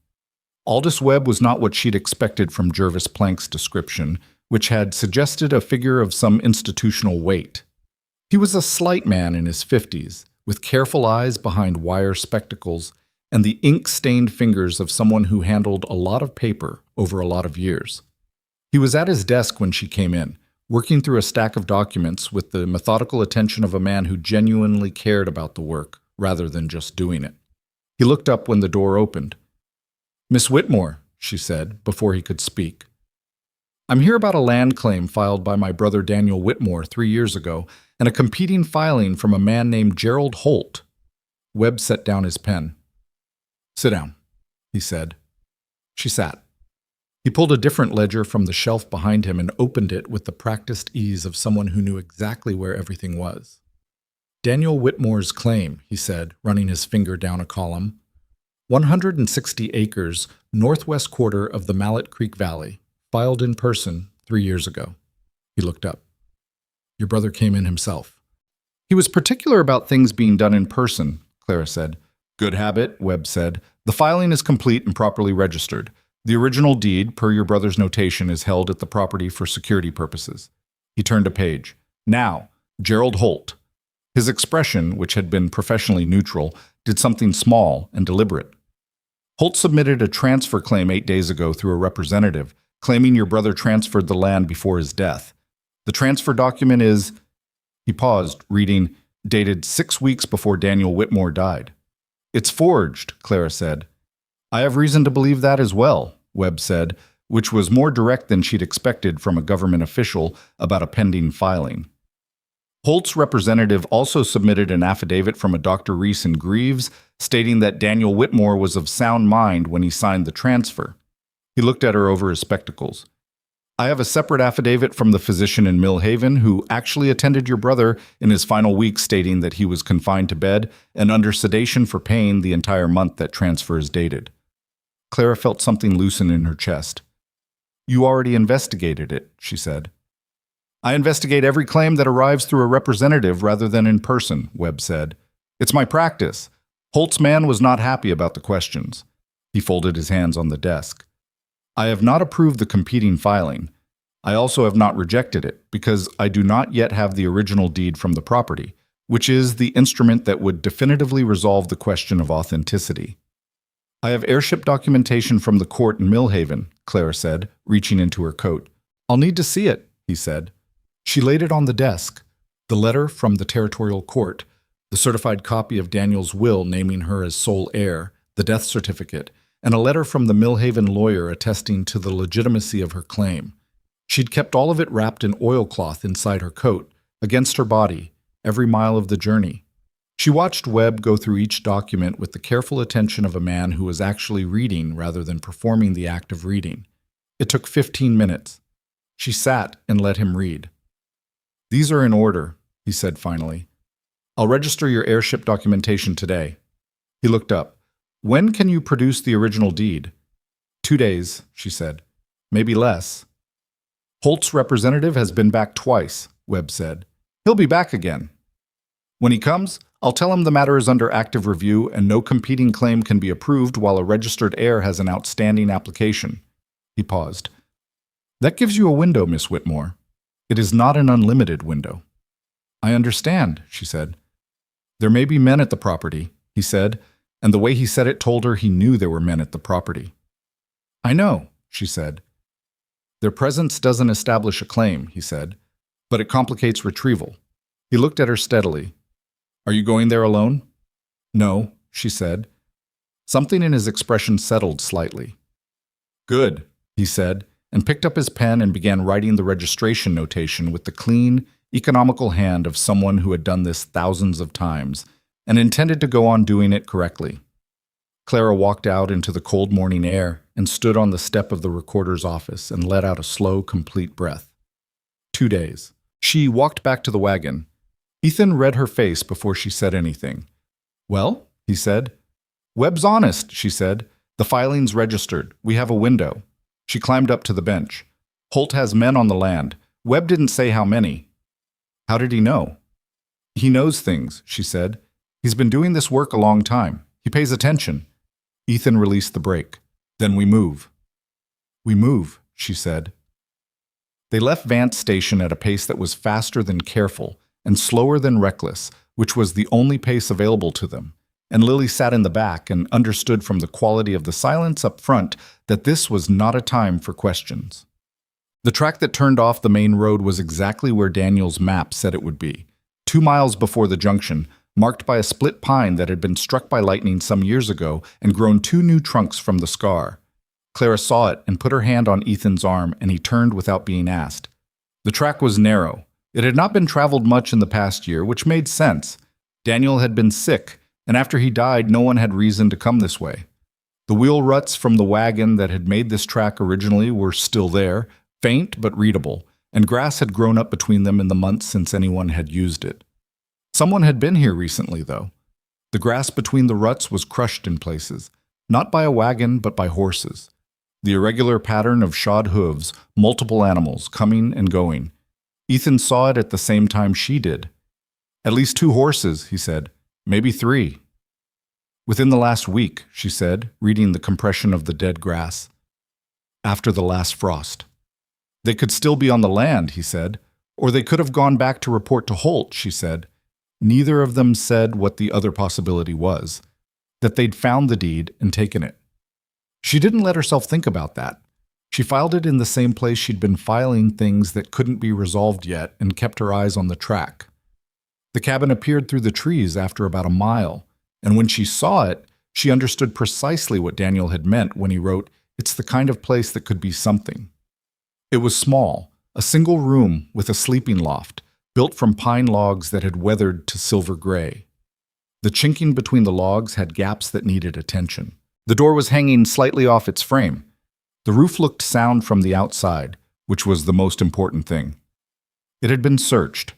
Aldous Webb was not what she'd expected from Jervis Plank's description, which had suggested a figure of some institutional weight. He was a slight man in his 50s, with careful eyes behind wire spectacles and the ink-stained fingers of someone who handled a lot of paper over a lot of years. He was at his desk when she came in, working through a stack of documents with the methodical attention of a man who genuinely cared about the work rather than just doing it. He looked up when the door opened. "Miss Whitmore," she said, before he could speak. "I'm here about a land claim filed by my brother Daniel Whitmore 3 years ago, and a competing filing from a man named Gerald Holt." Webb set down his pen. "Sit down," he said. She sat. He pulled a different ledger from the shelf behind him and opened it with the practiced ease of someone who knew exactly where everything was. "Daniel Whitmore's claim," he said, running his finger down a column. 160 acres, northwest quarter of the Mallet Creek Valley, filed in person 3 years ago. He looked up. "Your brother came in himself." "He was particular about things being done in person," Clara said. "Good habit," Webb said. "The filing is complete and properly registered. The original deed, per your brother's notation, is held at the property for security purposes." He turned a page. "Now, Gerald Holt." His expression, which had been professionally neutral, did something small and deliberate. "Holt submitted a transfer claim 8 days ago through a representative, claiming your brother transferred the land before his death. The transfer document is," he paused, reading, "dated 6 weeks before Daniel Whitmore died." "It's forged," Clara said. "I have reason to believe that as well," Webb said, which was more direct than she'd expected from a government official about a pending filing. Holt's representative also submitted an affidavit from a Dr. Reese in Greaves, stating that Daniel Whitmore was of sound mind when he signed the transfer. He looked at her over his spectacles. "I have a separate affidavit from the physician in Mill Haven who actually attended your brother in his final week, stating that he was confined to bed and under sedation for pain the entire month that transfer is dated." Clara felt something loosen in her chest. "You already investigated it," she said. "I investigate every claim that arrives through a representative rather than in person," Webb said. "It's my practice." Holt's man was not happy about the questions. He folded his hands on the desk. "I have not approved the competing filing. I also have not rejected it, because I do not yet have the original deed from the property, which is the instrument that would definitively resolve the question of authenticity." "I have airship documentation from the court in Mill Haven," Clara said, reaching into her coat. "I'll need to see it," he said. She laid it on the desk, the letter from the territorial court, the certified copy of Daniel's will naming her as sole heir, the death certificate, and a letter from the Mill Haven lawyer attesting to the legitimacy of her claim. She'd kept all of it wrapped in oilcloth inside her coat, against her body, every mile of the journey. She watched Webb go through each document with the careful attention of a man who was actually reading rather than performing the act of reading. It took 15 minutes. She sat and let him read. "These are in order," he said finally. "I'll register your airship documentation today." He looked up. "When can you produce the original deed?" 2 days, she said. "Maybe less." "Holt's representative has been back twice," Webb said. "He'll be back again. When he comes, I'll tell him the matter is under active review and no competing claim can be approved while a registered heir has an outstanding application." He paused. "That gives you a window, Miss Whitmore. It is not an unlimited window." "I understand," she said. "There may be men at the property," he said, and the way he said it told her he knew there were men at the property. "I know," she said. "Their presence doesn't establish a claim," he said, "but it complicates retrieval." He looked at her steadily. "Are you going there alone?" "No," she said. Something in his expression settled slightly. "Good," he said, and picked up his pen and began writing the registration notation with the clean, economical hand of someone who had done this thousands of times and intended to go on doing it correctly. Clara walked out into the cold morning air and stood on the step of the recorder's office and let out a slow, complete breath. 2 days. She walked back to the wagon. Ethan read her face before she said anything. "Well," he said. "Webb's honest," she said. The filing's registered. We have a window. She climbed up to the bench. Holt has men on the land. Webb didn't say how many. How did he know? He knows things, she said. He's been doing this work a long time. He pays attention. Ethan released the brake. Then we move. We move, she said. They left Vance Station at a pace that was faster than careful and slower than reckless, which was the only pace available to them, and Lily sat in the back and understood from the quality of the silence up front that this was not a time for questions. The track that turned off the main road was exactly where Daniel's map said it would be, 2 miles before the junction, marked by a split pine that had been struck by lightning some years ago and grown 2 new trunks from the scar. Clara saw it and put her hand on Ethan's arm, and he turned without being asked. The track was narrow. It had not been traveled much in the past year, which made sense. Daniel had been sick, and after he died, no one had reason to come this way. The wheel ruts from the wagon that had made this track originally were still there, faint but readable, and grass had grown up between them in the months since anyone had used it. Someone had been here recently, though. The grass between the ruts was crushed in places, not by a wagon but by horses. The irregular pattern of shod hooves, multiple animals coming and going. Ethan saw it at the same time she did. At least 2 horses, he said. Maybe 3. Within the last week, she said, reading the compression of the dead grass. After the last frost. They could still be on the land, he said. Or they could have gone back to report to Holt, she said. Neither of them said what the other possibility was. That they'd found the deed and taken it. She didn't let herself think about that. She filed it in the same place she'd been filing things that couldn't be resolved yet and kept her eyes on the track. The cabin appeared through the trees after about a mile, and when she saw it, she understood precisely what Daniel had meant when he wrote, "It's the kind of place that could be something." It was small, a single room with a sleeping loft, built from pine logs that had weathered to silver gray. The chinking between the logs had gaps that needed attention. The door was hanging slightly off its frame. The roof looked sound from the outside, which was the most important thing. It had been searched.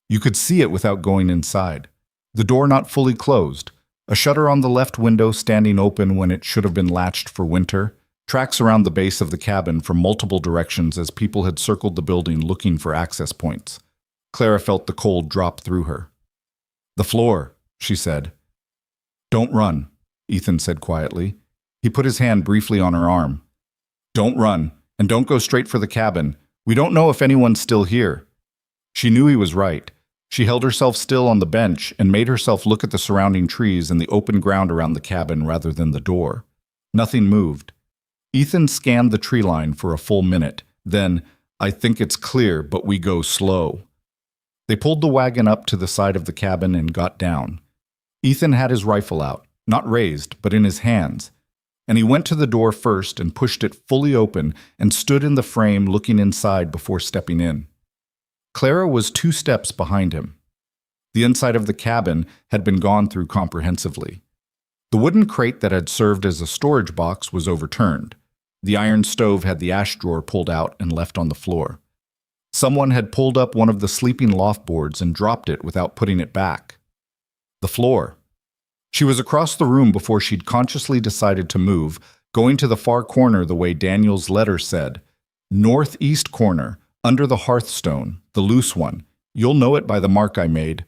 You could see it without going inside. The door not fully closed, a shutter on the left window standing open when it should have been latched for winter, tracks around the base of the cabin from multiple directions as people had circled the building looking for access points. Clara felt the cold drop through her. "The floor," she said. "Don't run," Ethan said quietly. He put his hand briefly on her arm. "Don't run, and don't go straight for the cabin. We don't know if anyone's still here." She knew he was right. She held herself still on the bench and made herself look at the surrounding trees and the open ground around the cabin rather than the door. Nothing moved. Ethan scanned the tree line for a full minute. Then, "I think it's clear, but we go slow." They pulled the wagon up to the side of the cabin and got down. Ethan had his rifle out, not raised, but in his hands, and he went to the door first and pushed it fully open and stood in the frame looking inside before stepping in. Clara was 2 steps behind him. The inside of the cabin had been gone through comprehensively. The wooden crate that had served as a storage box was overturned. The iron stove had the ash drawer pulled out and left on the floor. Someone had pulled up one of the sleeping loft boards and dropped it without putting it back. The floor. She was across the room before she'd consciously decided to move, going to the far corner the way Daniel's letter said. "Northeast corner, under the hearthstone, the loose one. You'll know it by the mark I made."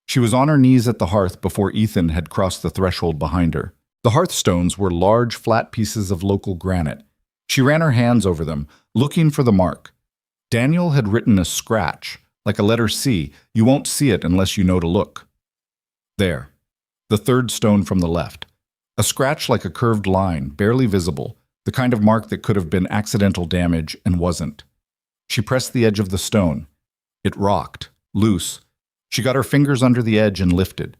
She was on her knees at the hearth before Ethan had crossed the threshold behind her. The hearthstones were large, flat pieces of local granite. She ran her hands over them, looking for the mark. Daniel had written a scratch, like a letter C. You won't see it unless you know to look. There. The 3rd stone from the left. A scratch like a curved line, barely visible, the kind of mark that could have been accidental damage and wasn't. She pressed the edge of the stone. It rocked, loose. She got her fingers under the edge and lifted.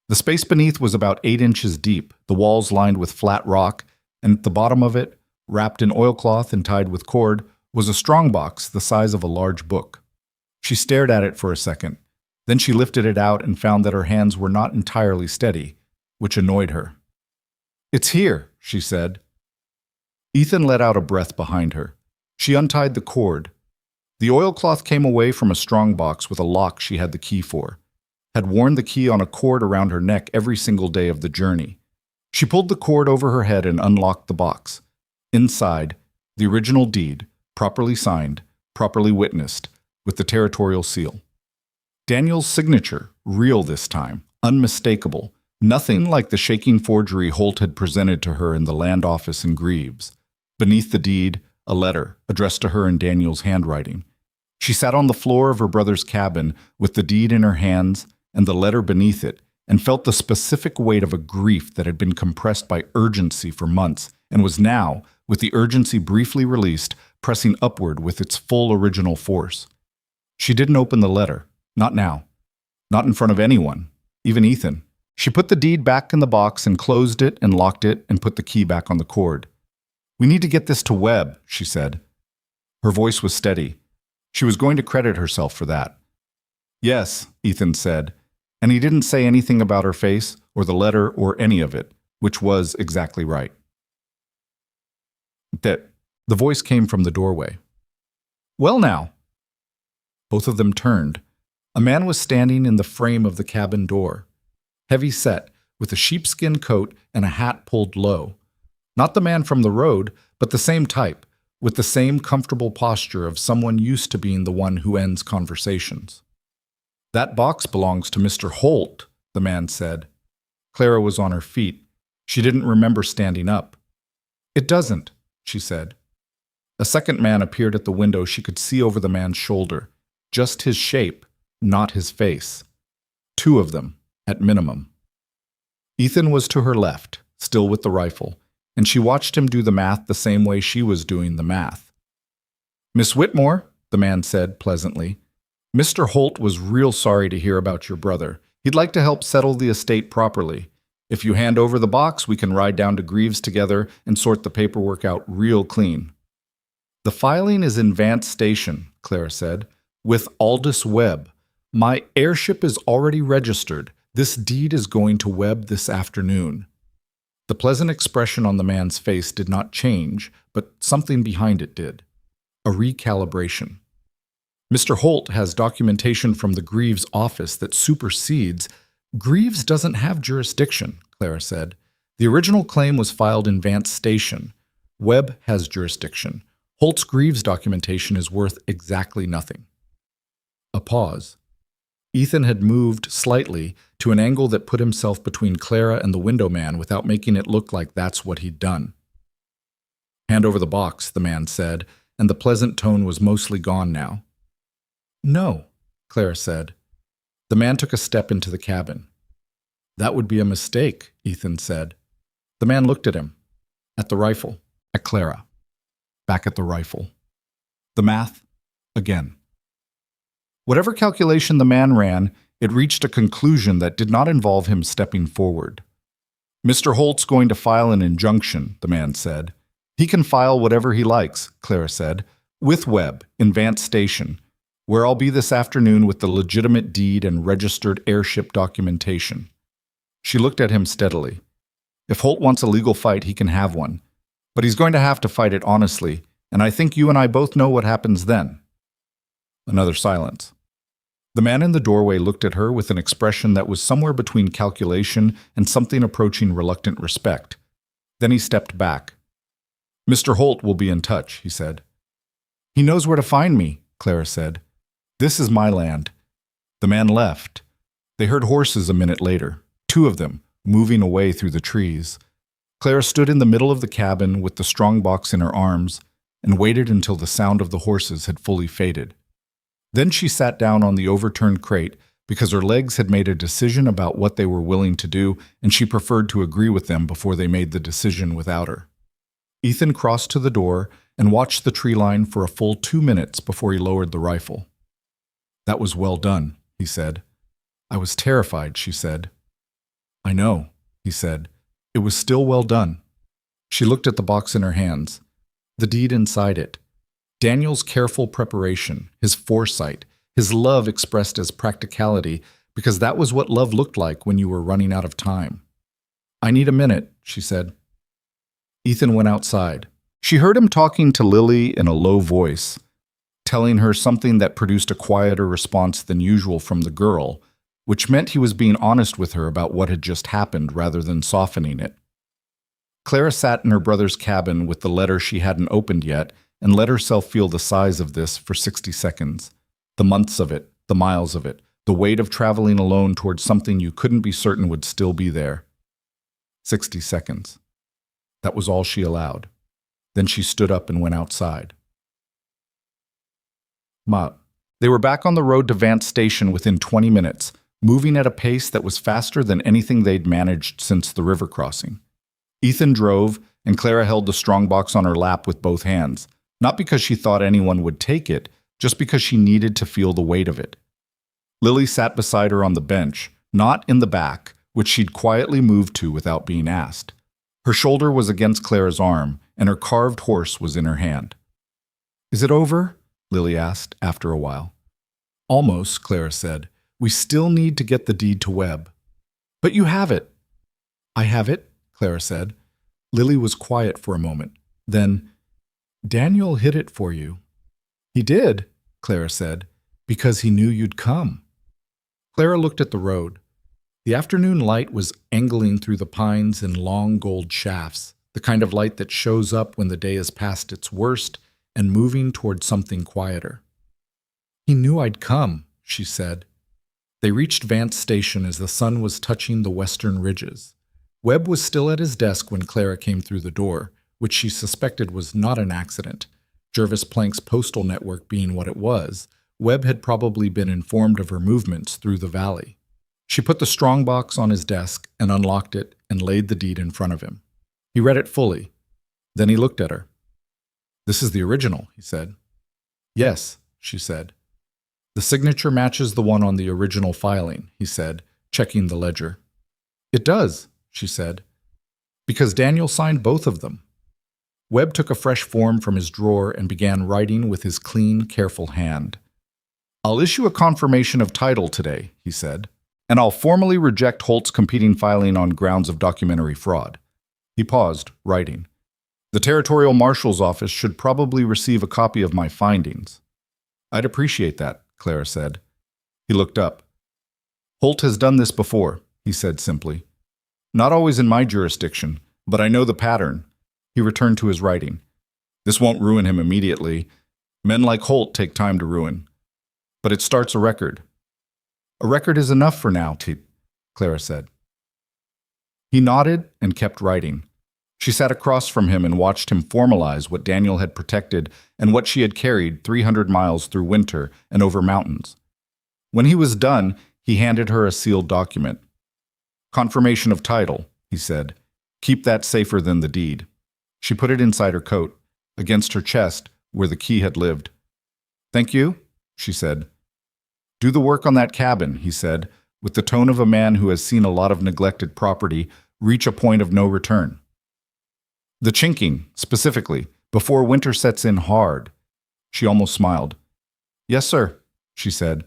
The space beneath was about 8 inches deep, the walls lined with flat rock, and at the bottom of it, wrapped in oilcloth and tied with cord, was a strongbox the size of a large book. She stared at it for a second. Then she lifted it out and found that her hands were not entirely steady, which annoyed her. "It's here," she said. Ethan let out a breath behind her. She untied the cord. The oilcloth came away from a strongbox with a lock she had the key for. Had worn the key on a cord around her neck every single day of the journey. She pulled the cord over her head and unlocked the box. Inside, the original deed, properly signed, properly witnessed, with the territorial seal. Daniel's signature, real this time, unmistakable, nothing like the shaking forgery Holt had presented to her in the land office in Greaves. Beneath the deed, a letter, addressed to her in Daniel's handwriting. She sat on the floor of her brother's cabin with the deed in her hands and the letter beneath it, and felt the specific weight of a grief that had been compressed by urgency for months and was now, with the urgency briefly released, pressing upward with its full original force. She didn't open the letter. Not now. Not in front of anyone, even Ethan. She put the deed back in the box and closed it and locked it and put the key back on the cord. "We need to get this to Webb," she said. Her voice was steady. She was going to credit herself for that. "Yes," Ethan said, and he didn't say anything about her face or the letter or any of it, which was exactly right. The voice came from the doorway. "Well now." Both of them turned. A man was standing in the frame of the cabin door, heavy set, with a sheepskin coat and a hat pulled low. Not the man from the road, but the same type, with the same comfortable posture of someone used to being the one who ends conversations. "That box belongs to Mr. Holt," the man said. Clara was on her feet. She didn't remember standing up. "It doesn't," she said. A second man appeared at the window she could see over the man's shoulder. Just his shape, not his face. Two of them, at minimum. Ethan was to her left, still with the rifle, and she watched him do the math the same way she was doing the math. "Miss Whitmore," the man said pleasantly, "Mr. Holt was real sorry to hear about your brother. He'd like to help settle the estate properly. If you hand over the box, we can ride down to Greaves together and sort the paperwork out real clean." "The filing is in Vance Station," Clara said, "with Aldous Webb. My airship is already registered. This deed is going to Webb this afternoon." The pleasant expression on the man's face did not change, but something behind it did. A recalibration. "Mr. Holt has documentation from the Greaves office that supersedes—" "Greaves doesn't have jurisdiction," Clara said. "The original claim was filed in Vance Station. Webb has jurisdiction. Holt's Greaves documentation is worth exactly nothing." A pause. Ethan had moved slightly to an angle that put himself between Clara and the window man without making it look like that's what he'd done. "Hand over the box," the man said, and the pleasant tone was mostly gone now. "No," Clara said. The man took a step into the cabin. "That would be a mistake," Ethan said. The man looked at him, at the rifle, at Clara, back at the rifle. The math, again. Whatever calculation the man ran, it reached a conclusion that did not involve him stepping forward. "Mr. Holt's going to file an injunction," the man said. "He can file whatever he likes," Clara said, "with Webb in Vance Station, where I'll be this afternoon with the legitimate deed and registered airship documentation." She looked at him steadily. "If Holt wants a legal fight, he can have one. But he's going to have to fight it honestly, and I think you and I both know what happens then." Another silence. The man in the doorway looked at her with an expression that was somewhere between calculation and something approaching reluctant respect. Then he stepped back. "Mr. Holt will be in touch," he said. "He knows where to find me," Clara said. "This is my land." The man left. They heard horses a minute later, two of them, moving away through the trees. Clara stood in the middle of the cabin with the strong box in her arms and waited until the sound of the horses had fully faded. Then she sat down on the overturned crate because her legs had made a decision about what they were willing to do, and she preferred to agree with them before they made the decision without her. Ethan crossed to the door and watched the tree line for a full 2 minutes before he lowered the rifle. "That was well done," he said. "I was terrified," she said. "I know," he said. "It was still well done." She looked at the box in her hands, the deed inside it. Daniel's careful preparation, his foresight, his love expressed as practicality, because that was what love looked like when you were running out of time. "I need a minute," she said. Ethan went outside. She heard him talking to Lily in a low voice, telling her something that produced a quieter response than usual from the girl, which meant he was being honest with her about what had just happened rather than softening it. Clara sat in her brother's cabin with the letter she hadn't opened yet and let herself feel the size of this for 60 seconds. The months of it, the miles of it, the weight of traveling alone towards something you couldn't be certain would still be there. 60 seconds. That was all she allowed. Then she stood up and went outside. They were back on the road to Vance Station within 20 minutes, moving at a pace that was faster than anything they'd managed since the river crossing. Ethan drove, and Clara held the strongbox on her lap with both hands, not because she thought anyone would take it, just because she needed to feel the weight of it. Lily sat beside her on the bench, not in the back, which she'd quietly moved to without being asked. Her shoulder was against Clara's arm, and her carved horse was in her hand. "Is it over?" Lily asked after a while. "Almost," Clara said. "We still need to get the deed to Webb." "But you have it." "I have it," Clara said. Lily was quiet for a moment. Then, "Daniel hid it for you." "He did," Clara said, "because he knew you'd come." Clara looked at the road. The afternoon light was angling through the pines in long gold shafts, the kind of light that shows up when the day is past its worst and moving toward something quieter. "He knew I'd come," she said. They reached Vance Station as the sun was touching the western ridges. Webb was still at his desk when Clara came through the door, which she suspected was not an accident. Jervis Plank's postal network being what it was, Webb had probably been informed of her movements through the valley. She put the strongbox on his desk and unlocked it and laid the deed in front of him. He read it fully. Then he looked at her. "This is the original," he said. "Yes," she said. "The signature matches the one on the original filing," he said, checking the ledger. "It does," she said, "because Daniel signed both of them." Webb took a fresh form from his drawer and began writing with his clean, careful hand. "I'll issue a confirmation of title today," he said, "and I'll formally reject Holt's competing filing on grounds of documentary fraud." He paused, writing. "The Territorial Marshal's office should probably receive a copy of my findings." "I'd appreciate that," Clara said. He looked up. "Holt has done this before," he said simply. "Not always in my jurisdiction, but I know the pattern." He returned to his writing. "This won't ruin him immediately. Men like Holt take time to ruin. But it starts a record." "A record is enough for now," Clara said. He nodded and kept writing. She sat across from him and watched him formalize what Daniel had protected and what she had carried 300 miles through winter and over mountains. When he was done, he handed her a sealed document. "Confirmation of title," he said. "Keep that safer than the deed." She put it inside her coat, against her chest, where the key had lived. "Thank you," she said. "Do the work on that cabin," he said, with the tone of a man who has seen a lot of neglected property reach a point of no return. "The chinking, specifically, before winter sets in hard." She almost smiled. "Yes, sir," she said.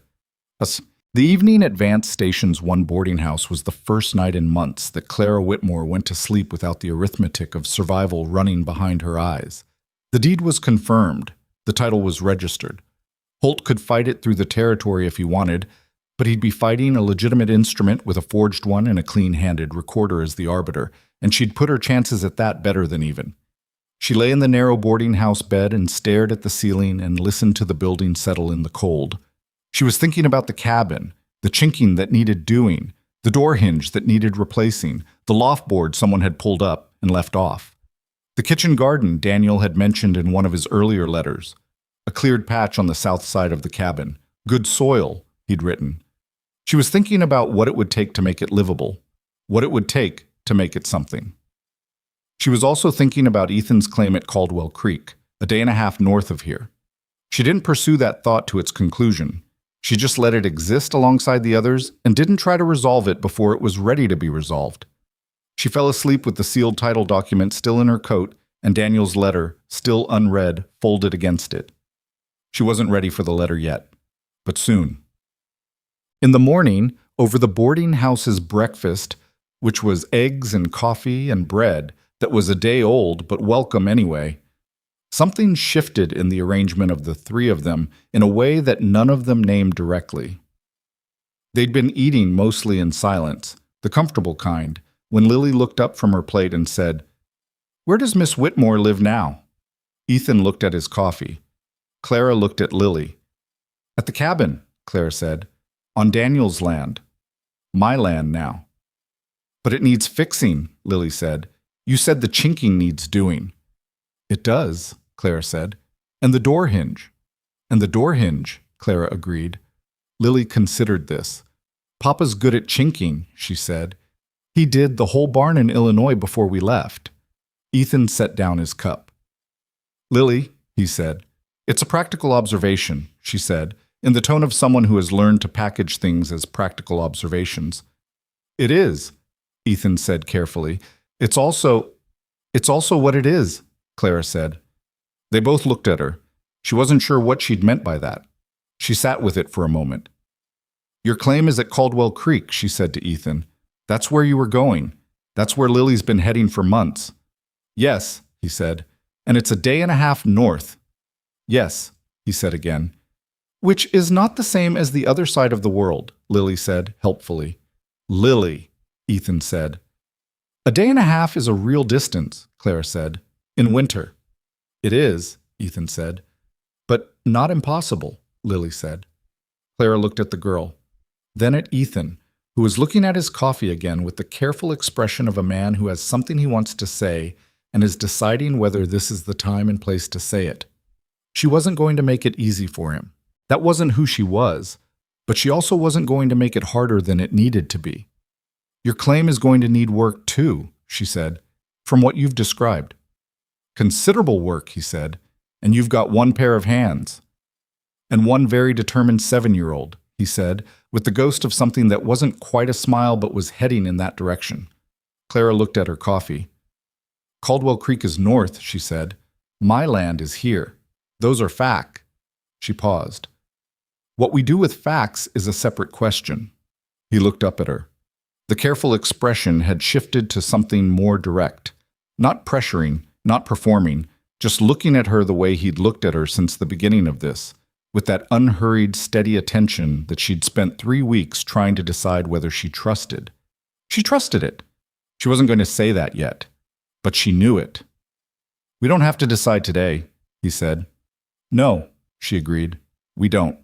The evening at Vance Station's one boarding house was the first night in months that Clara Whitmore went to sleep without the arithmetic of survival running behind her eyes. The deed was confirmed. The title was registered. Holt could fight it through the territory if he wanted, but he'd be fighting a legitimate instrument with a forged one and a clean-handed recorder as the arbiter, and she'd put her chances at that better than even. She lay in the narrow boarding house bed and stared at the ceiling and listened to the building settle in the cold. She was thinking about the cabin, the chinking that needed doing, the door hinge that needed replacing, the loft board someone had pulled up and left off. The kitchen garden Daniel had mentioned in one of his earlier letters. A cleared patch on the south side of the cabin. Good soil, he'd written. She was thinking about what it would take to make it livable, what it would take to make it something. She was also thinking about Ethan's claim at Caldwell Creek, a day and a half north of here. She didn't pursue that thought to its conclusion. She just let it exist alongside the others and didn't try to resolve it before it was ready to be resolved. She fell asleep with the sealed title document still in her coat and Daniel's letter, still unread, folded against it. She wasn't ready for the letter yet, but soon. In the morning, over the boarding house's breakfast, which was eggs and coffee and bread that was a day old but welcome anyway, something shifted in the arrangement of the three of them in a way that none of them named directly. They'd been eating mostly in silence, the comfortable kind, when Lily looked up from her plate and said, Where does Miss Whitmore live now? Ethan looked at his coffee. Clara looked at Lily. At the cabin, Clara said. On Daniel's land. My land now. But it needs fixing, Lily said. You said the chinking needs doing. It does, Clara said. And the door hinge. And the door hinge, Clara agreed. Lily considered this. Papa's good at chinking, she said. He did the whole barn in Illinois before we left. Ethan set down his cup. Lily, he said. It's a practical observation, she said, in the tone of someone who has learned to package things as practical observations. It is, Ethan said carefully. It's also what it is, Clara said. They both looked at her. She wasn't sure what she'd meant by that. She sat with it for a moment. Your claim is at Caldwell Creek, she said to Ethan. That's where you were going. That's where Lily's been heading for months. Yes, he said, and it's a day and a half north. Yes, he said again. Which is not the same as the other side of the world, Lily said helpfully. Lily, Ethan said. A day and a half is a real distance, Clara said. In winter. It is, Ethan said. But not impossible, Lily said. Clara looked at the girl, then at Ethan, who was looking at his coffee again with the careful expression of a man who has something he wants to say and is deciding whether this is the time and place to say it. She wasn't going to make it easy for him. That wasn't who she was, but she also wasn't going to make it harder than it needed to be. Your claim is going to need work too, she said, from what you've described. Considerable work, he said, and you've got one pair of hands. And one very determined 7-year-old, he said, with the ghost of something that wasn't quite a smile but was heading in that direction. Clara looked at her coffee. Caldwell Creek is north, she said. My land is here. Those are facts. She paused. What we do with facts is a separate question. He looked up at her. The careful expression had shifted to something more direct. Not pressuring, not performing, just looking at her the way he'd looked at her since the beginning of this, with that unhurried, steady attention that she'd spent 3 weeks trying to decide whether she trusted. She trusted it. She wasn't going to say that yet, but she knew it. We don't have to decide today, he said. No, she agreed. We don't.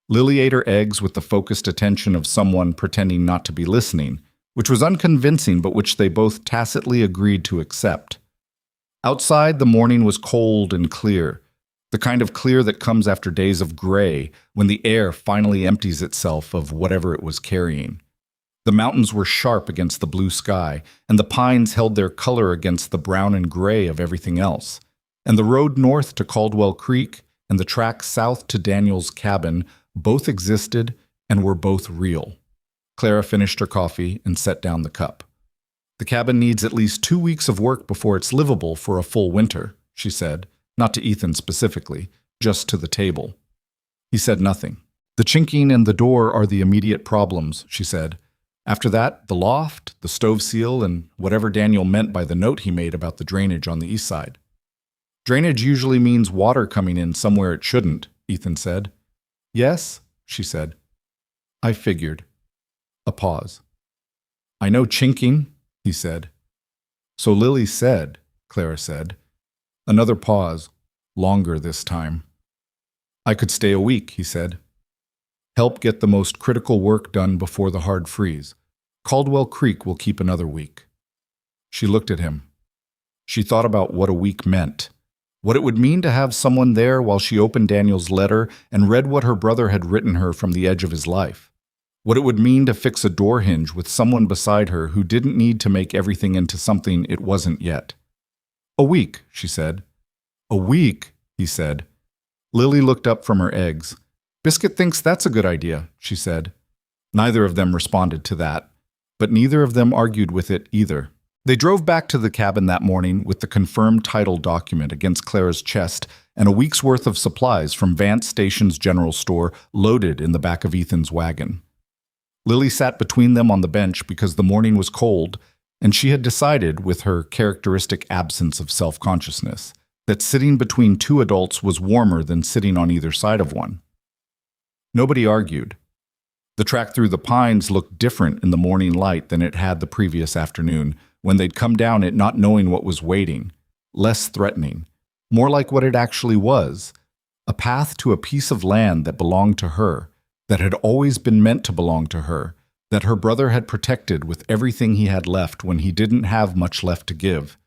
Lily ate her eggs with the focused attention of someone pretending not to be listening, which was unconvincing but which they both tacitly agreed to accept. Outside, the morning was cold and clear, the kind of clear that comes after days of gray, when the air finally empties itself of whatever it was carrying. The mountains were sharp against the blue sky, and the pines held their color against the brown and gray of everything else. And the road north to Caldwell Creek and the track south to Daniel's cabin both existed and were both real. Clara finished her coffee and set down the cup. The cabin needs at least 2 weeks of work before it's livable for a full winter, she said, not to Ethan specifically, just to the table. He said nothing. The chinking and the door are the immediate problems, she said. After that, the loft, the stove seal, and whatever Daniel meant by the note he made about the drainage on the east side. Drainage usually means water coming in somewhere it shouldn't, Ethan said. Yes, she said. I figured. A pause. I know chinking, he said. So Lily said, Clara said. Another pause, longer this time. I could stay a week, he said. Help get the most critical work done before the hard freeze. Caldwell Creek will keep another week. She looked at him. She thought about what a week meant. What it would mean to have someone there while she opened Daniel's letter and read what her brother had written her from the edge of his life. What it would mean to fix a door hinge with someone beside her who didn't need to make everything into something it wasn't yet. A week, she said. A week, he said. Lily looked up from her eggs. Biscuit thinks that's a good idea, she said. Neither of them responded to that, but neither of them argued with it either. They drove back to the cabin that morning with the confirmed title document against Clara's chest and a week's worth of supplies from Vance Station's general store loaded in the back of Ethan's wagon. Lily sat between them on the bench because the morning was cold, and she had decided, with her characteristic absence of self-consciousness, that sitting between two adults was warmer than sitting on either side of one. Nobody argued. The track through the pines looked different in the morning light than it had the previous afternoon, when they'd come down it not knowing what was waiting, less threatening, more like what it actually was, a path to a piece of land that belonged to her, that had always been meant to belong to her, that her brother had protected with everything he had left when he didn't have much left to give.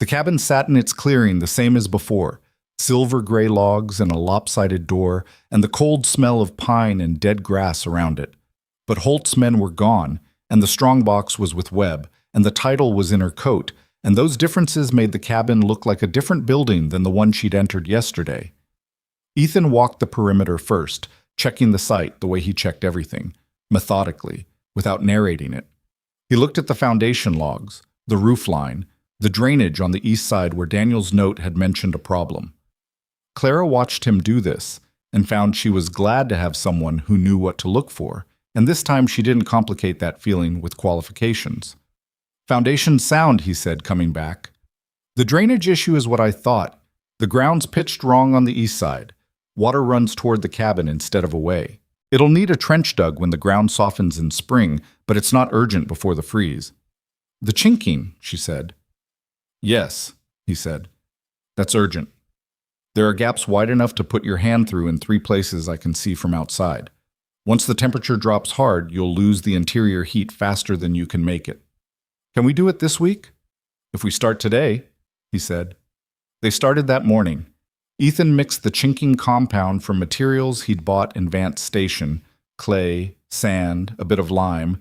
The cabin sat in its clearing the same as before, silver gray logs and a lopsided door, and the cold smell of pine and dead grass around it. But Holt's men were gone, and the strongbox was with Webb, and the title was in her coat, and those differences made the cabin look like a different building than the one she'd entered yesterday. Ethan walked the perimeter first, checking the site the way he checked everything, methodically, without narrating it. He looked at the foundation logs, the roof line, the drainage on the east side where Daniel's note had mentioned a problem. Clara watched him do this and found she was glad to have someone who knew what to look for, and this time she didn't complicate that feeling with qualifications. "Foundation's sound," he said, coming back. "The drainage issue is what I thought. The ground's pitched wrong on the east side. Water runs toward the cabin instead of away. It'll need a trench dug when the ground softens in spring, but it's not urgent before the freeze." "The chinking," she said. "Yes," he said. "That's urgent. There are gaps wide enough to put your hand through in 3 places I can see from outside. Once the temperature drops hard, you'll lose the interior heat faster than you can make it. Can we do it this week?" "If we start today," he said. They started that morning. Ethan mixed the chinking compound from materials he'd bought in Vance Station, clay, sand, a bit of lime,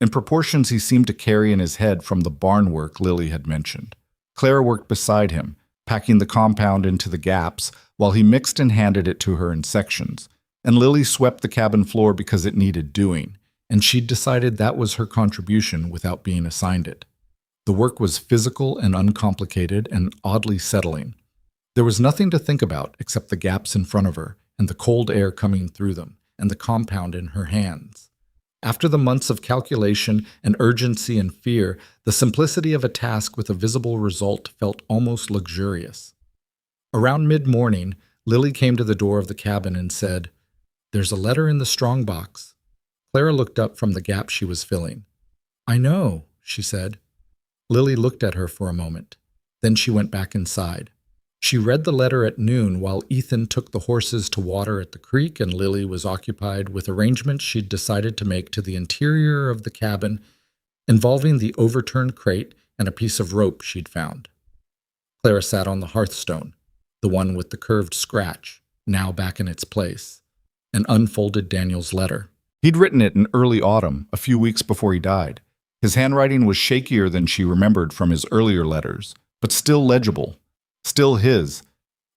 in proportions he seemed to carry in his head from the barn work Lily had mentioned. Clara worked beside him, packing the compound into the gaps while he mixed and handed it to her in sections, and Lily swept the cabin floor because it needed doing, and she'd decided that was her contribution without being assigned it. The work was physical and uncomplicated and oddly settling. There was nothing to think about except the gaps in front of her and the cold air coming through them and the compound in her hands. After the months of calculation and urgency and fear, the simplicity of a task with a visible result felt almost luxurious. Around mid-morning, Lily came to the door of the cabin and said, "There's a letter in the strongbox." Clara looked up from the gap she was filling. "I know," she said. Lily looked at her for a moment. Then she went back inside. She read the letter at noon while Ethan took the horses to water at the creek and Lily was occupied with arrangements she'd decided to make to the interior of the cabin involving the overturned crate and a piece of rope she'd found. Clara sat on the hearthstone, the one with the curved scratch, now back in its place, and unfolded Daniel's letter. He'd written it in early autumn, a few weeks before he died. His handwriting was shakier than she remembered from his earlier letters, but still legible. Still his.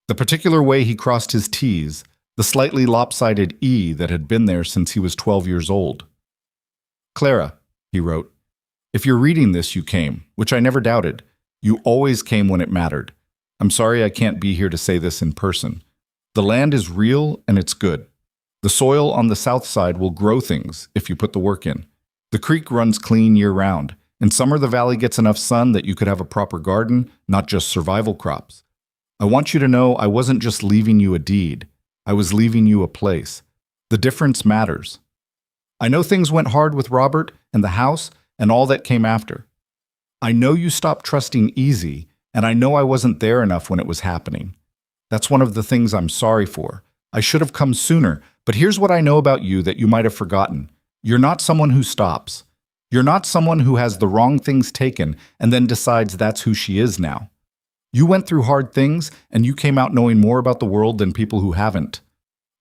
The particular way he crossed his T's, the slightly lopsided E that had been there since he was 12 years old. "Clara," he wrote, "if you're reading this, you came, which I never doubted. You always came when it mattered. I'm sorry I can't be here to say this in person. The land is real and it's good. The soil on the south side will grow things if you put the work in. The creek runs clean year-round. In summer, the valley gets enough sun that you could have a proper garden, not just survival crops. I want you to know I wasn't just leaving you a deed. I was leaving you a place. The difference matters. I know things went hard with Robert and the house and all that came after. I know you stopped trusting easy, and I know I wasn't there enough when it was happening. That's one of the things I'm sorry for. I should have come sooner, but here's what I know about you that you might have forgotten. You're not someone who stops. You're not someone who has the wrong things taken and then decides that's who she is now. You went through hard things and you came out knowing more about the world than people who haven't.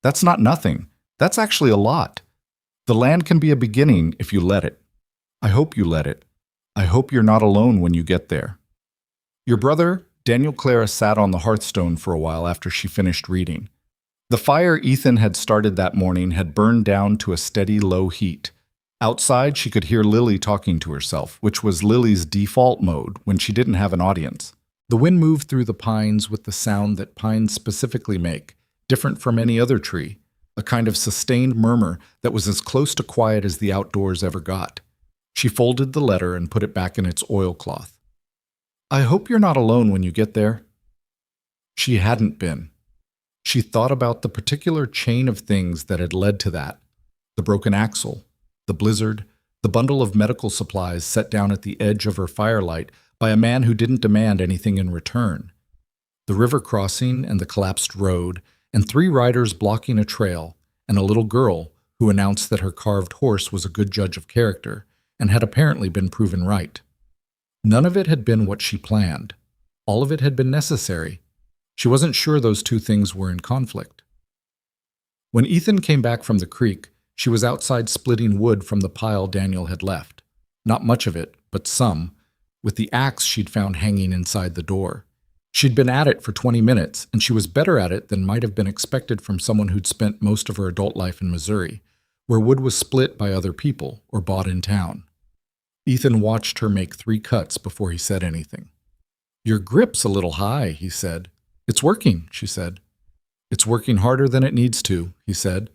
That's not nothing. That's actually a lot. The land can be a beginning if you let it. I hope you let it. I hope you're not alone when you get there." Your brother, Daniel. Clara sat on the hearthstone for a while after she finished reading. The fire Ethan had started that morning had burned down to a steady low heat. Outside, she could hear Lily talking to herself, which was Lily's default mode when she didn't have an audience. The wind moved through the pines with the sound that pines specifically make, different from any other tree, a kind of sustained murmur that was as close to quiet as the outdoors ever got. She folded the letter and put it back in its oilcloth. "I hope you're not alone when you get there." She hadn't been. She thought about the particular chain of things that had led to that, the broken axle, the blizzard, the bundle of medical supplies set down at the edge of her firelight by a man who didn't demand anything in return, the river crossing and the collapsed road, and 3 riders blocking a trail, and a little girl who announced that her carved horse was a good judge of character and had apparently been proven right. None of it had been what she planned. All of it had been necessary. She wasn't sure those 2 things were in conflict. When Ethan came back from the creek, she was outside splitting wood from the pile Daniel had left. Not much of it, but some, with the axe she'd found hanging inside the door. She'd been at it for 20 minutes, and she was better at it than might have been expected from someone who'd spent most of her adult life in Missouri, where wood was split by other people or bought in town. Ethan watched her make 3 cuts before he said anything. "Your grip's a little high," he said. "It's working," she said. "It's working harder than it needs to," he said.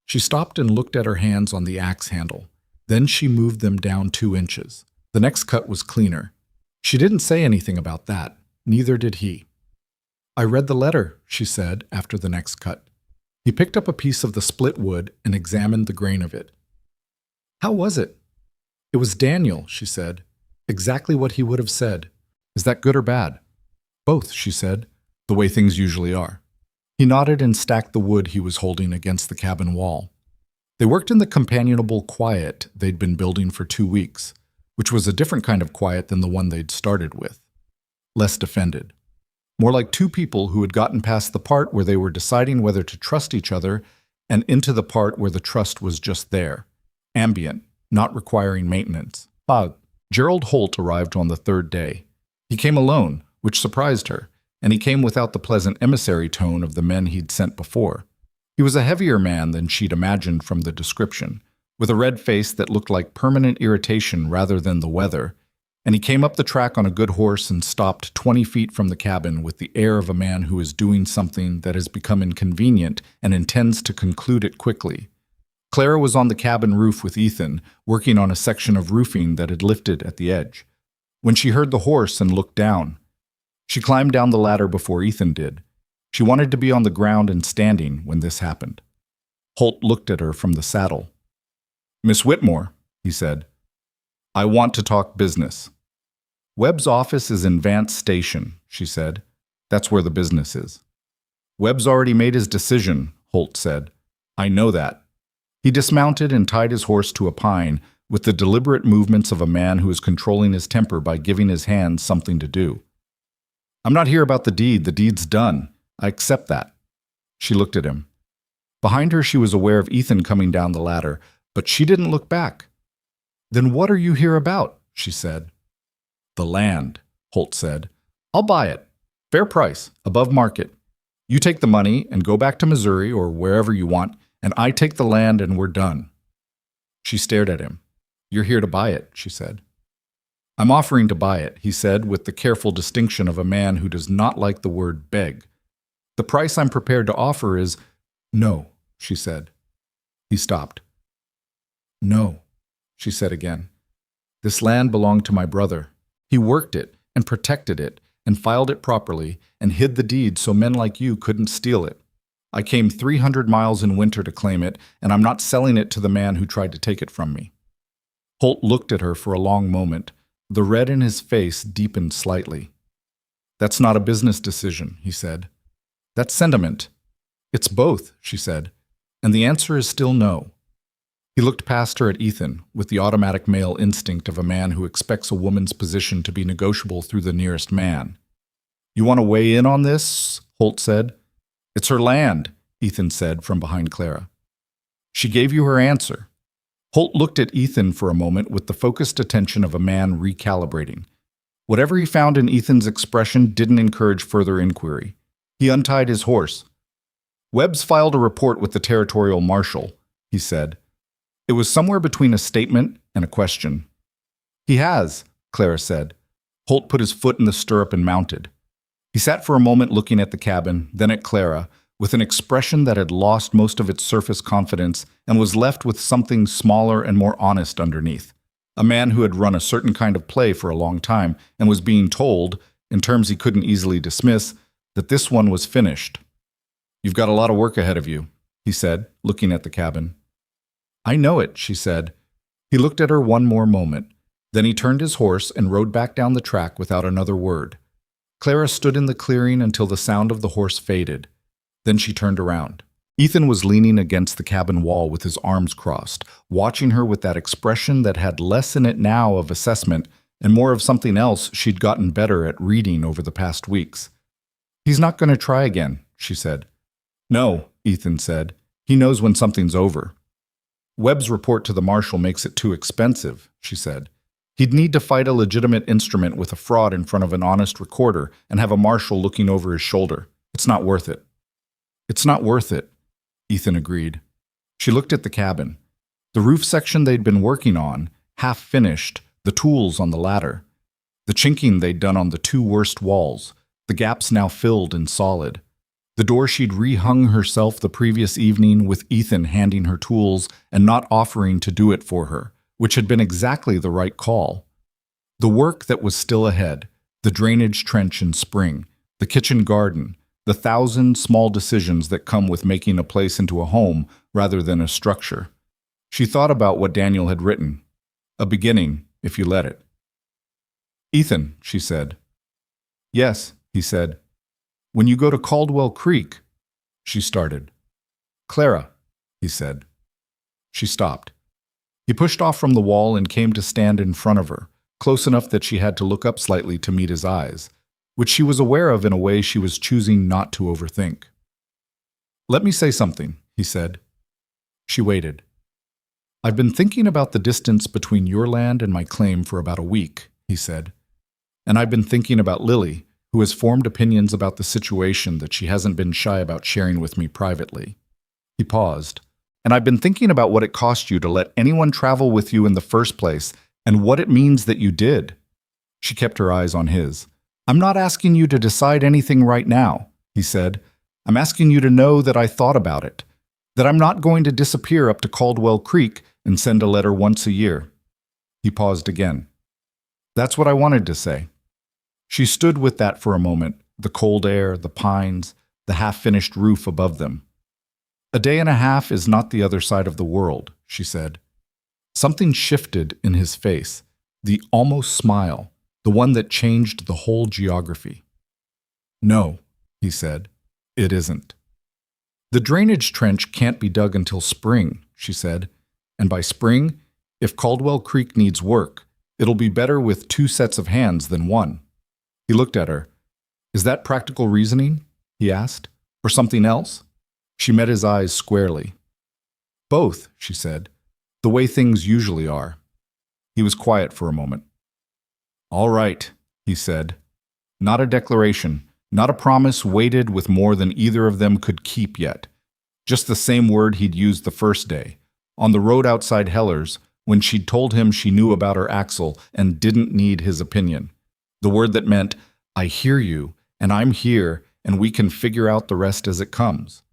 She stopped and looked at her hands on the axe handle. Then she moved them down 2 inches. The next cut was cleaner. She didn't say anything about that. Neither did he. "I read the letter," she said after the next cut. He picked up a piece of the split wood and examined the grain of it. "How was it?" "It was Daniel," she said. "Exactly what he would have said." "Is that good or bad?" "Both," she said, "The way things usually are." He nodded and stacked the wood he was holding against the cabin wall. They worked in the companionable quiet they'd been building for 2 weeks, which was a different kind of quiet than the one they'd started with. Less defended. More like 2 people who had gotten past the part where they were deciding whether to trust each other and into the part where the trust was just there, ambient, not requiring maintenance. Gerald Holt arrived on the 3rd day. He came alone, which surprised her, and he came without the pleasant emissary tone of the men he'd sent before. He was a heavier man than she'd imagined from the description, with a red face that looked like permanent irritation rather than the weather, and he came up the track on a good horse and stopped 20 feet from the cabin with the air of a man who is doing something that has become inconvenient and intends to conclude it quickly. Clara was on the cabin roof with Ethan, working on a section of roofing that had lifted at the edge. When she heard the horse and looked down, she climbed down the ladder before Ethan did. She wanted to be on the ground and standing when this happened. Holt looked at her from the saddle. "Miss Whitmore," he said, "I want to talk business." "Webb's office is in Vance Station," she said. "That's where the business is." "Webb's already made his decision," Holt said. "I know that." He dismounted and tied his horse to a pine with the deliberate movements of a man who is controlling his temper by giving his hands something to do. "I'm not here about the deed. The deed's done. I accept that." She looked at him. Behind her she was aware of Ethan coming down the ladder, but she didn't look back. "Then what are you here about?" she said. "The land," Holt said. "I'll buy it. Fair price, above market. You take the money and go back to Missouri or wherever you want, and I take the land and we're done." She stared at him. "You're here to buy it," she said. "I'm offering to buy it," he said with the careful distinction of a man who does not like the word beg. "The price I'm prepared to offer is—" "No," she said. He stopped. "No," she said again. "This land belonged to my brother. He worked it and protected it and filed it properly and hid the deed so men like you couldn't steal it. I came 300 miles in winter to claim it, and I'm not selling it to the man who tried to take it from me." Holt looked at her for a long moment. The red in his face deepened slightly. "That's not a business decision," he said. "That's sentiment." "It's both," she said, "and the answer is still no." He looked past her at Ethan, with the automatic male instinct of a man who expects a woman's position to be negotiable through the nearest man. "You want to weigh in on this?" Holt said. "It's her land," Ethan said from behind Clara. "She gave you her answer." Holt looked at Ethan for a moment with the focused attention of a man recalibrating. Whatever he found in Ethan's expression didn't encourage further inquiry. He untied his horse. "Webb's filed a report with the territorial marshal," he said. It was somewhere between a statement and a question. "He has," Clara said. Holt put his foot in the stirrup and mounted. He sat for a moment looking at the cabin, then at Clara, with an expression that had lost most of its surface confidence and was left with something smaller and more honest underneath. A man who had run a certain kind of play for a long time and was being told, in terms he couldn't easily dismiss, that this one was finished. "You've got a lot of work ahead of you," he said, looking at the cabin. "I know it," she said, He looked at her one more moment. Then he turned his horse and rode back down the track without another word. Clara stood in the clearing until the sound of the horse faded. Then she turned around. Ethan was leaning against the cabin wall with his arms crossed, watching her with that expression that had less in it now of assessment and more of something else she'd gotten better at reading over the past weeks. "He's not going to try again," she said. "No," Ethan said. "He knows when something's over." "Webb's report to the marshal makes it too expensive," she said. "He'd need to fight a legitimate instrument with a fraud in front of an honest recorder and have a marshal looking over his shoulder. It's not worth it." "It's not worth it," Ethan agreed. She looked at the cabin. The roof section they'd been working on, half finished, the tools on the ladder. The chinking they'd done on the two worst walls, the gaps now filled and solid. The door she'd rehung herself the previous evening with Ethan handing her tools and not offering to do it for her, which had been exactly the right call. The work that was still ahead, the drainage trench in spring, the kitchen garden, the 1,000 small decisions that come with making a place into a home rather than a structure. She thought about what Daniel had written. A beginning, if you let it. "Ethan," she said. "Yes," he said. "When you go to Caldwell Creek," she started. "Clara," he said. She stopped. He pushed off from the wall and came to stand in front of her, close enough that she had to look up slightly to meet his eyes, which she was aware of in a way she was choosing not to overthink. "Let me say something," he said. She waited. "I've been thinking about the distance between your land and my claim for about a week," he said. "And I've been thinking about Lily, who has formed opinions about the situation that she hasn't been shy about sharing with me privately." He paused. "And I've been thinking about what it cost you to let anyone travel with you in the first place and what it means that you did." She kept her eyes on his. "I'm not asking you to decide anything right now," he said. "I'm asking you to know that I thought about it, that I'm not going to disappear up to Caldwell Creek and send a letter once a year." He paused again. "That's what I wanted to say." She stood with that for a moment, the cold air, the pines, the half-finished roof above them. "A day and a half is not the other side of the world," she said. Something shifted in his face, the almost smile, the one that changed the whole geography. "No," he said, "it isn't." "The drainage trench can't be dug until spring," she said. "And by spring, if Caldwell Creek needs work, it'll be better with 2 sets of hands than 1. He looked at her. "Is that practical reasoning?" he asked. "Or something else?" She met his eyes squarely. "Both," she said. "The way things usually are." He was quiet for a moment. "All right," he said. Not a declaration, not a promise weighted with more than either of them could keep yet. Just the same word he'd used the first day, on the road outside Heller's, when she'd told him she knew about her Axel and didn't need his opinion. The word that meant, "I hear you, and I'm here, and we can figure out the rest as it comes."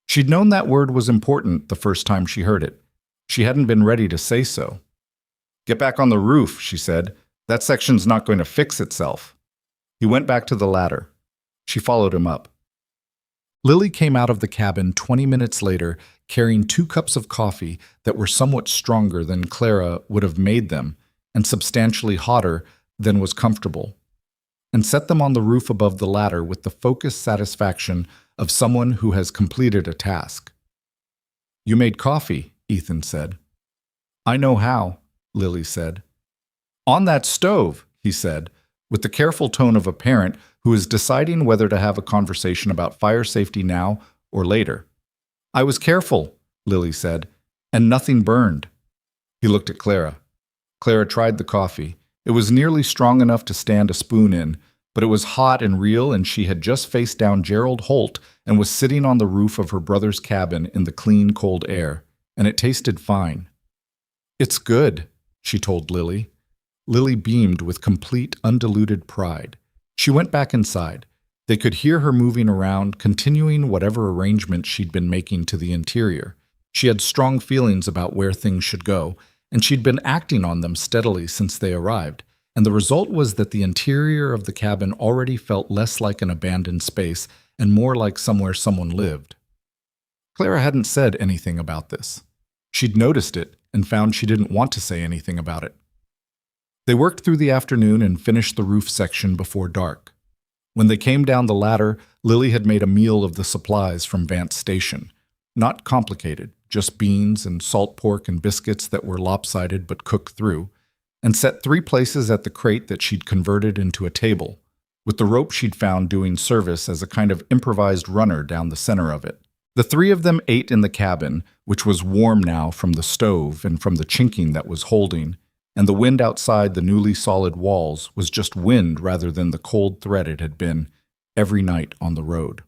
She'd known that word was important the first time she heard it. She hadn't been ready to say so. "Get back on the roof," she said. "That section's not going to fix itself." He went back to the ladder. She followed him up. Lily came out of the cabin 20 minutes later, carrying 2 cups of coffee that were somewhat stronger than Clara would have made them, and substantially hotter than was comfortable, and set them on the roof above the ladder with the focused satisfaction of someone who has completed a task. "You made coffee," Ethan said. "I know how," Lily said. "On that stove," he said, with the careful tone of a parent who is deciding whether to have a conversation about fire safety now or later. "I was careful," Lily said, "and nothing burned." He looked at Clara. Clara tried the coffee. It was nearly strong enough to stand a spoon in, but it was hot and real, and she had just faced down Gerald Holt and was sitting on the roof of her brother's cabin in the clean, cold air, and it tasted fine. "It's good," she told Lily. Lily beamed with complete, undiluted pride. She went back inside. They could hear her moving around, continuing whatever arrangements she'd been making to the interior. She had strong feelings about where things should go, and she'd been acting on them steadily since they arrived, and the result was that the interior of the cabin already felt less like an abandoned space and more like somewhere someone lived. Clara hadn't said anything about this. She'd noticed it, and found she didn't want to say anything about it. They worked through the afternoon and finished the roof section before dark. When they came down the ladder, Lily had made a meal of the supplies from Vance Station. Not complicated, just beans and salt pork and biscuits that were lopsided but cooked through, and set 3 places at the crate that she'd converted into a table, with the rope she'd found doing service as a kind of improvised runner down the center of it. The 3 of them ate in the cabin, which was warm now from the stove and from the chinking that was holding, and the wind outside the newly solid walls was just wind rather than the cold threat it had been every night on the road.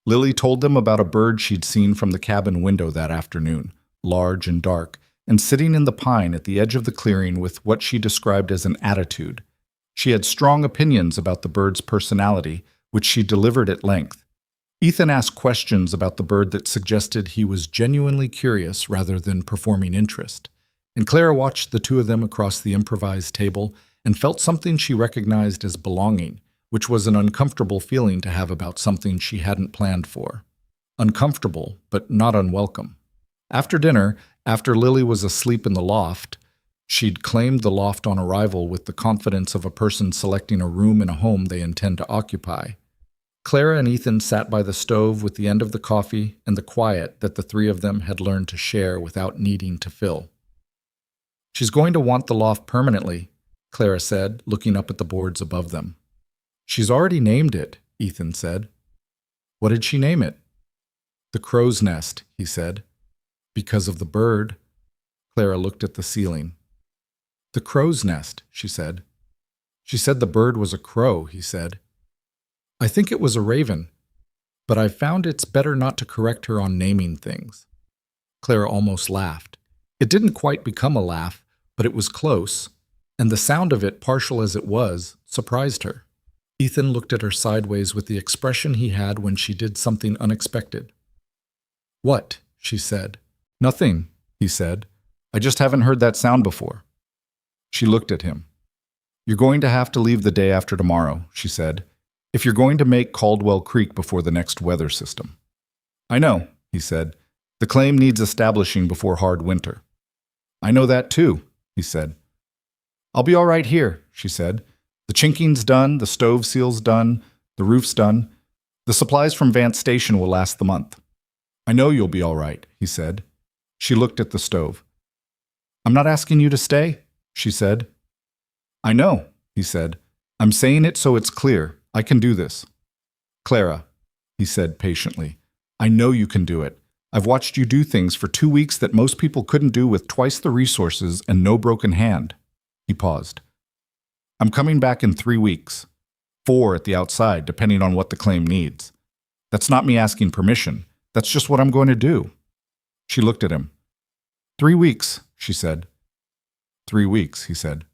Lily told them about a bird she'd seen from the cabin window that afternoon, large and dark, and sitting in the pine at the edge of the clearing with what she described as an attitude. She had strong opinions about the bird's personality, which she delivered at length. Ethan asked questions about the bird that suggested he was genuinely curious rather than performing interest, and Clara watched the 2 of them across the improvised table and felt something she recognized as belonging, which was an uncomfortable feeling to have about something she hadn't planned for. Uncomfortable, but not unwelcome. After dinner, after Lily was asleep in the loft, she'd claimed the loft on arrival with the confidence of a person selecting a room in a home they intend to occupy. Clara and Ethan sat by the stove with the end of the coffee and the quiet that the 3 of them had learned to share without needing to fill. "She's going to want the loft permanently," Clara said, looking up at the boards above them. "She's already named it," Ethan said. "What did she name it?" "The Crow's Nest," he said. "Because of the bird." Clara looked at the ceiling. "The Crow's Nest," she said. "She said the bird was a crow," he said. "I think it was a raven, but I've found it's better not to correct her on naming things." Clara almost laughed. It didn't quite become a laugh, but it was close, and the sound of it, partial as it was, surprised her. Ethan looked at her sideways with the expression he had when she did something unexpected. "What?" she said. "Nothing," he said. "I just haven't heard that sound before." She looked at him. "You're going to have to leave the day after tomorrow," she said, "if you're going to make Caldwell Creek before the next weather system." "I know," he said. "The claim needs establishing before hard winter." "I know that too," he said. "I'll be all right here," she said. "The chinking's done, the stove seal's done, the roof's done. The supplies from Vance Station will last the month." "I know you'll be all right," he said. She looked at the stove. "I'm not asking you to stay," she said. "I know," he said. "I'm saying it so it's clear. I can do this." "Clara," he said patiently, "I know you can do it. I've watched you do things for 2 weeks that most people couldn't do with twice the resources and no broken hand." He paused. "I'm coming back in 3 weeks. 4 at the outside, depending on what the claim needs. That's not me asking permission. That's just what I'm going to do." She looked at him. 3 weeks, she said. 3 weeks, he said.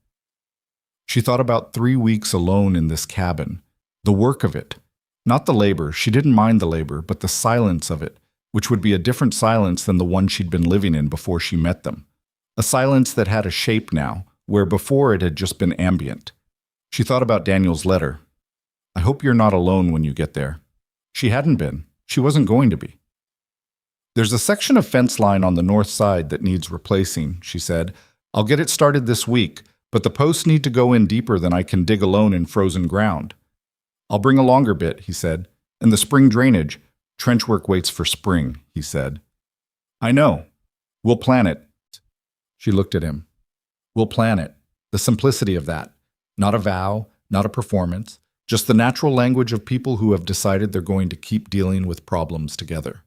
She thought about 3 weeks alone in this cabin. The work of it. Not the labor, she didn't mind the labor, but the silence of it, which would be a different silence than the one she'd been living in before she met them. A silence that had a shape now, where before it had just been ambient. She thought about Daniel's letter. "I hope you're not alone when you get there." She hadn't been. She wasn't going to be. "There's a section of fence line on the north side that needs replacing," she said. "I'll get it started this week, but the posts need to go in deeper than I can dig alone in frozen ground." "I'll bring a longer bit," he said. "And the spring drainage. Trench work waits for spring," he said. "I know. We'll plan it." She looked at him. "We'll plan it. The simplicity of that. Not a vow, not a performance, just the natural language of people who have decided they're going to keep dealing with problems together."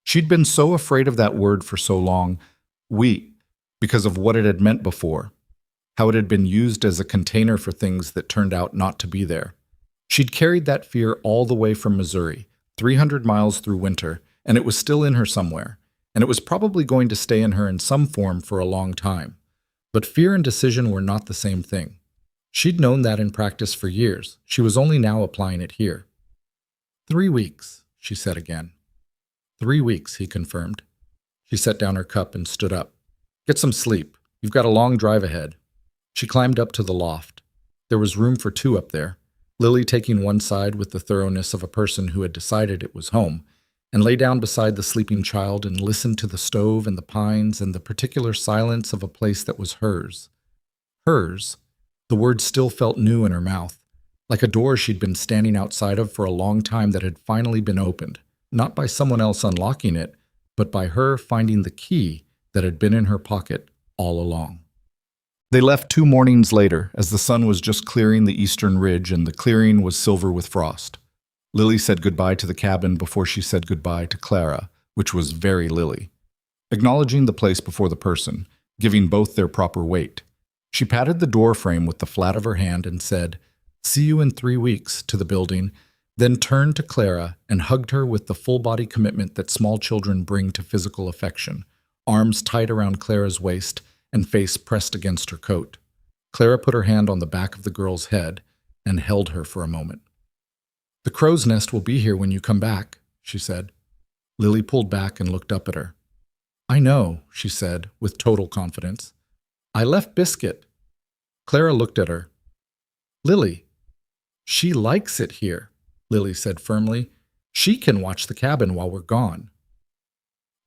She'd been so afraid of that word for so long, because of what it had meant before, how it had been used as a container for things that turned out not to be there. She'd carried that fear all the way from Missouri, 300 miles through winter, and it was still in her somewhere, and it was probably going to stay in her in some form for a long time. But fear and decision were not the same thing. She'd known that in practice for years. She was only now applying it here. 3 weeks, she said again. 3 weeks, he confirmed. She set down her cup and stood up. "Get some sleep. You've got a long drive ahead." She climbed up to the loft. There was room for 2 up there, Lily taking one side with the thoroughness of a person who had decided it was home, and lay down beside the sleeping child and listen to the stove and the pines and the particular silence of a place that was hers. Hers. The word still felt new in her mouth, like a door she'd been standing outside of for a long time that had finally been opened, not by someone else unlocking it, but by her finding the key that had been in her pocket all along. They left 2 mornings later, as the sun was just clearing the eastern ridge and the clearing was silver with frost. Lily said goodbye to the cabin before she said goodbye to Clara, which was very Lily. Acknowledging the place before the person, giving both their proper weight. She patted the door frame with the flat of her hand and said, "See you in 3 weeks," to the building, then turned to Clara and hugged her with the full-body commitment that small children bring to physical affection, arms tight around Clara's waist and face pressed against her coat. Clara put her hand on the back of the girl's head and held her for a moment. "The crow's nest will be here when you come back," she said. Lily pulled back and looked up at her. "I know," she said, with total confidence. "I left Biscuit." Clara looked at her. "Lily." "She likes it here," Lily said firmly. "She can watch the cabin while we're gone."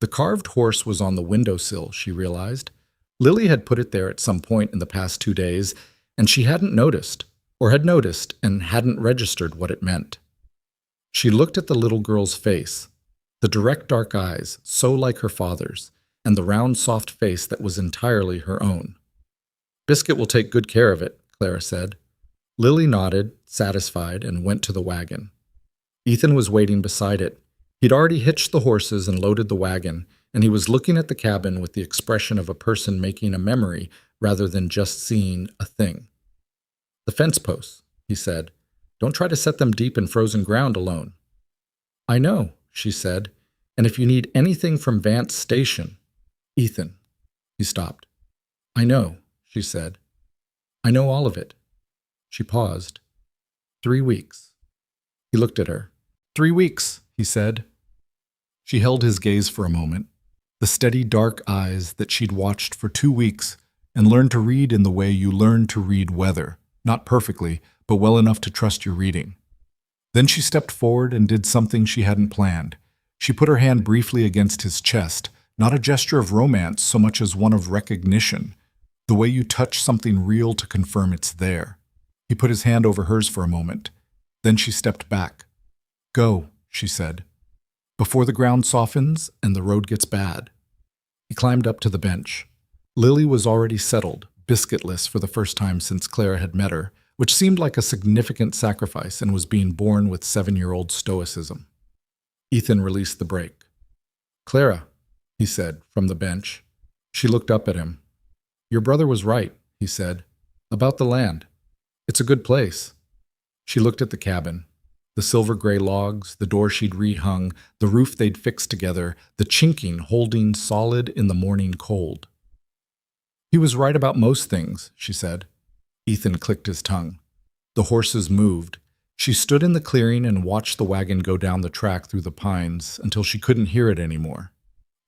The carved horse was on the windowsill, she realized. Lily had put it there at some point in the past 2 days, and she hadn't noticed, or had noticed and hadn't registered what it meant. She looked at the little girl's face, the direct dark eyes, so like her father's, and the round soft face that was entirely her own. "Biscuit will take good care of it," Clara said. Lily nodded, satisfied, and went to the wagon. Ethan was waiting beside it. He'd already hitched the horses and loaded the wagon, and he was looking at the cabin with the expression of a person making a memory rather than just seeing a thing. "The fence posts," he said. "Don't try to set them deep in frozen ground alone." "I know," she said, "and if you need anything from Vance Station—" "Ethan." He stopped. "I know," she said. "I know all of it." She paused. 3 weeks. He looked at her. 3 weeks, he said. She held his gaze for a moment, the steady dark eyes that she'd watched for 2 weeks and learned to read in the way you learn to read weather, not perfectly, but well enough to trust your reading. Then she stepped forward and did something she hadn't planned. She put her hand briefly against his chest, not a gesture of romance so much as one of recognition, the way you touch something real to confirm it's there. He put his hand over hers for a moment. Then she stepped back. "Go," she said, "before the ground softens and the road gets bad." He climbed up to the bench. Lily was already settled, biscuitless for the first time since Clara had met her, which seemed like a significant sacrifice and was being borne with 7-year-old stoicism. Ethan released the brake. "Clara," he said, from the bench. She looked up at him. "Your brother was right," he said, "about the land. It's a good place." She looked at the cabin. The silver-gray logs, the door she'd rehung, the roof they'd fixed together, the chinking holding solid in the morning cold. "He was right about most things," she said. Ethan clicked his tongue. The horses moved. She stood in the clearing and watched the wagon go down the track through the pines until she couldn't hear it anymore.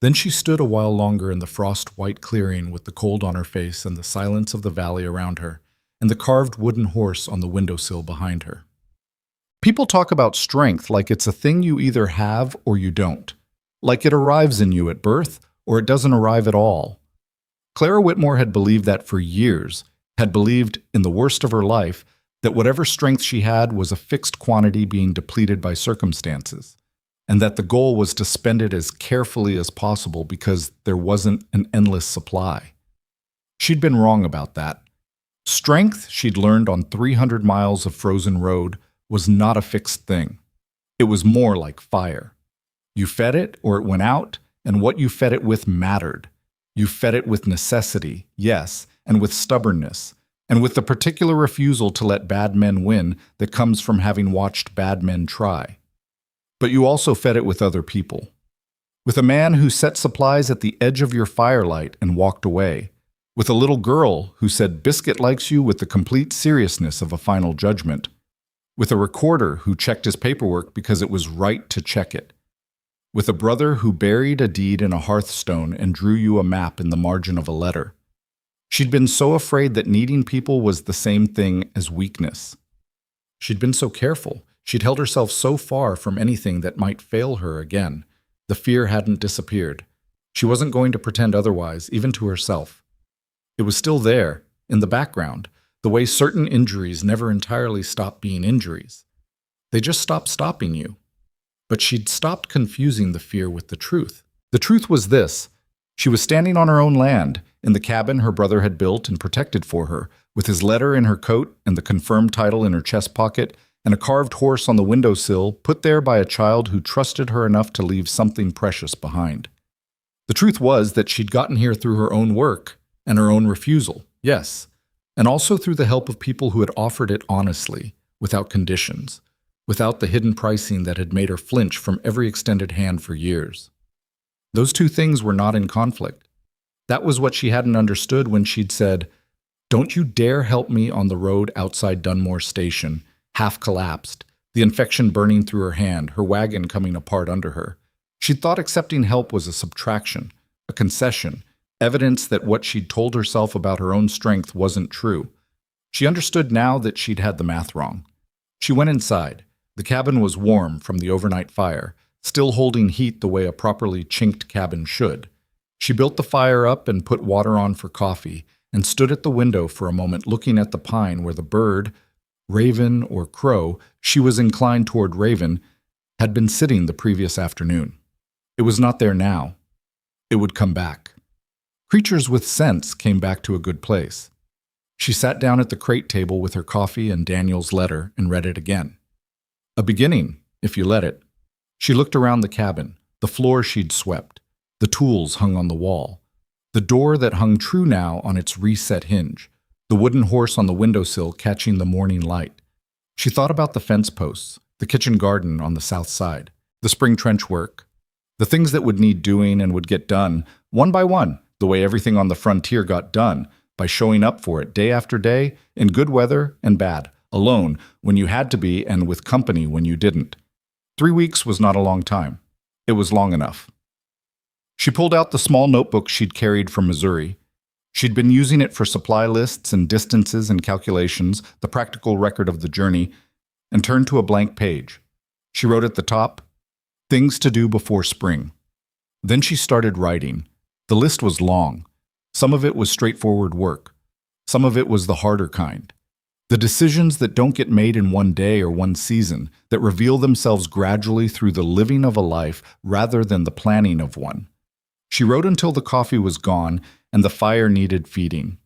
Then she stood a while longer in the frost-white clearing with the cold on her face and the silence of the valley around her, and the carved wooden horse on the windowsill behind her. People talk about strength like it's a thing you either have or you don't, like it arrives in you at birth or it doesn't arrive at all. Clara Whitmore had believed that for years, had believed, in the worst of her life, that whatever strength she had was a fixed quantity being depleted by circumstances, and that the goal was to spend it as carefully as possible because there wasn't an endless supply. She'd been wrong about that. Strength, she'd learned on 300 miles of frozen road, was not a fixed thing. It was more like fire. You fed it or it went out, and what you fed it with mattered. You fed it with necessity, yes, and with stubbornness, and with the particular refusal to let bad men win that comes from having watched bad men try. But you also fed it with other people. With a man who set supplies at the edge of your firelight and walked away. With a little girl who said Biscuit likes you with the complete seriousness of a final judgment. With a recorder who checked his paperwork because it was right to check it. With a brother who buried a deed in a hearthstone and drew you a map in the margin of a letter. She'd been so afraid that needing people was the same thing as weakness. She'd been so careful. She'd held herself so far from anything that might fail her again. The fear hadn't disappeared. She wasn't going to pretend otherwise, even to herself. It was still there, in the background, the way certain injuries never entirely stop being injuries. They just stop stopping you. But she'd stopped confusing the fear with the truth. The truth was this. She was standing on her own land, in the cabin her brother had built and protected for her, with his letter in her coat and the confirmed title in her chest pocket, and a carved horse on the windowsill, put there by a child who trusted her enough to leave something precious behind. The truth was that she'd gotten here through her own work and her own refusal, yes, and also through the help of people who had offered it honestly, without conditions, without the hidden pricing that had made her flinch from every extended hand for years. Those two things were not in conflict. That was what she hadn't understood when she'd said, "Don't you dare help me on the road outside Dunmore Station," half collapsed, the infection burning through her hand, her wagon coming apart under her. She'd thought accepting help was a subtraction, a concession, evidence that what she'd told herself about her own strength wasn't true. She understood now that she'd had the math wrong. She went inside. The cabin was warm from the overnight fire, still holding heat the way a properly chinked cabin should. She built the fire up and put water on for coffee, and stood at the window for a moment looking at the pine where the bird, raven or crow, she was inclined toward raven, had been sitting the previous afternoon. It was not there now. It would come back. Creatures with sense came back to a good place. She sat down at the crate table with her coffee and Daniel's letter and read it again. A beginning, if you let it. She looked around the cabin, the floor she'd swept, the tools hung on the wall, the door that hung true now on its reset hinge, the wooden horse on the windowsill catching the morning light. She thought about the fence posts, the kitchen garden on the south side, the spring trench work, the things that would need doing and would get done, one by one, the way everything on the frontier got done, by showing up for it day after day, in good weather and bad, alone when you had to be and with company when you didn't. 3 weeks was not a long time. It was long enough. She pulled out the small notebook she'd carried from Missouri. She'd been using it for supply lists and distances and calculations, the practical record of the journey, and turned to a blank page. She wrote at the top, "Things to do before spring." Then she started writing. The list was long. Some of it was straightforward work. Some of it was the harder kind. The decisions that don't get made in one day or one season, that reveal themselves gradually through the living of a life rather than the planning of one. She wrote until the coffee was gone and the fire needed feeding.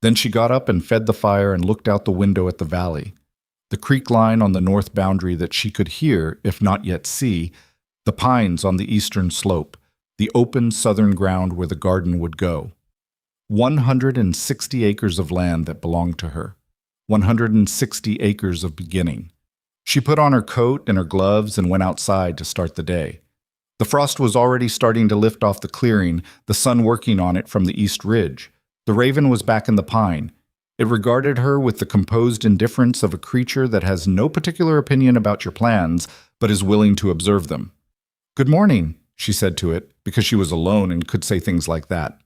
Then she got up and fed the fire and looked out the window at the valley, the creek line on the north boundary that she could hear, if not yet see, the pines on the eastern slope, the open southern ground where the garden would go. 160 acres of land that belonged to her. 160 acres of beginning. She put on her coat and her gloves and went outside to start the day. The frost was already starting to lift off the clearing, the sun working on it from the east ridge. The raven was back in the pine. It regarded her with the composed indifference of a creature that has no particular opinion about your plans, but is willing to observe them. "Good morning," she said to it, because she was alone and could say things like that.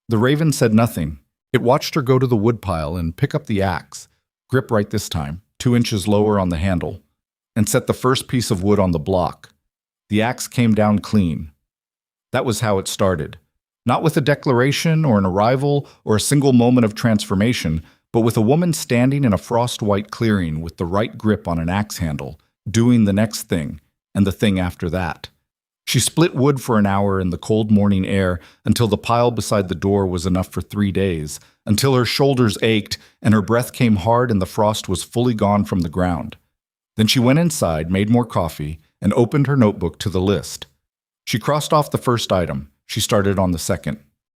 The raven said nothing. It watched her go to the woodpile and pick up the axe, grip right this time, 2 inches lower on the handle, and set the first piece of wood on the block. The axe came down clean. That was how it started. Not with a declaration or an arrival or a single moment of transformation, but with a woman standing in a frost-white clearing with the right grip on an axe handle, doing the next thing, and the thing after that. She split wood for an hour in the cold morning air until the pile beside the door was enough for 3 days, until her shoulders ached and her breath came hard and the frost was fully gone from the ground. Then she went inside, made more coffee, and opened her notebook to the list. She crossed off the first item. She started on the second.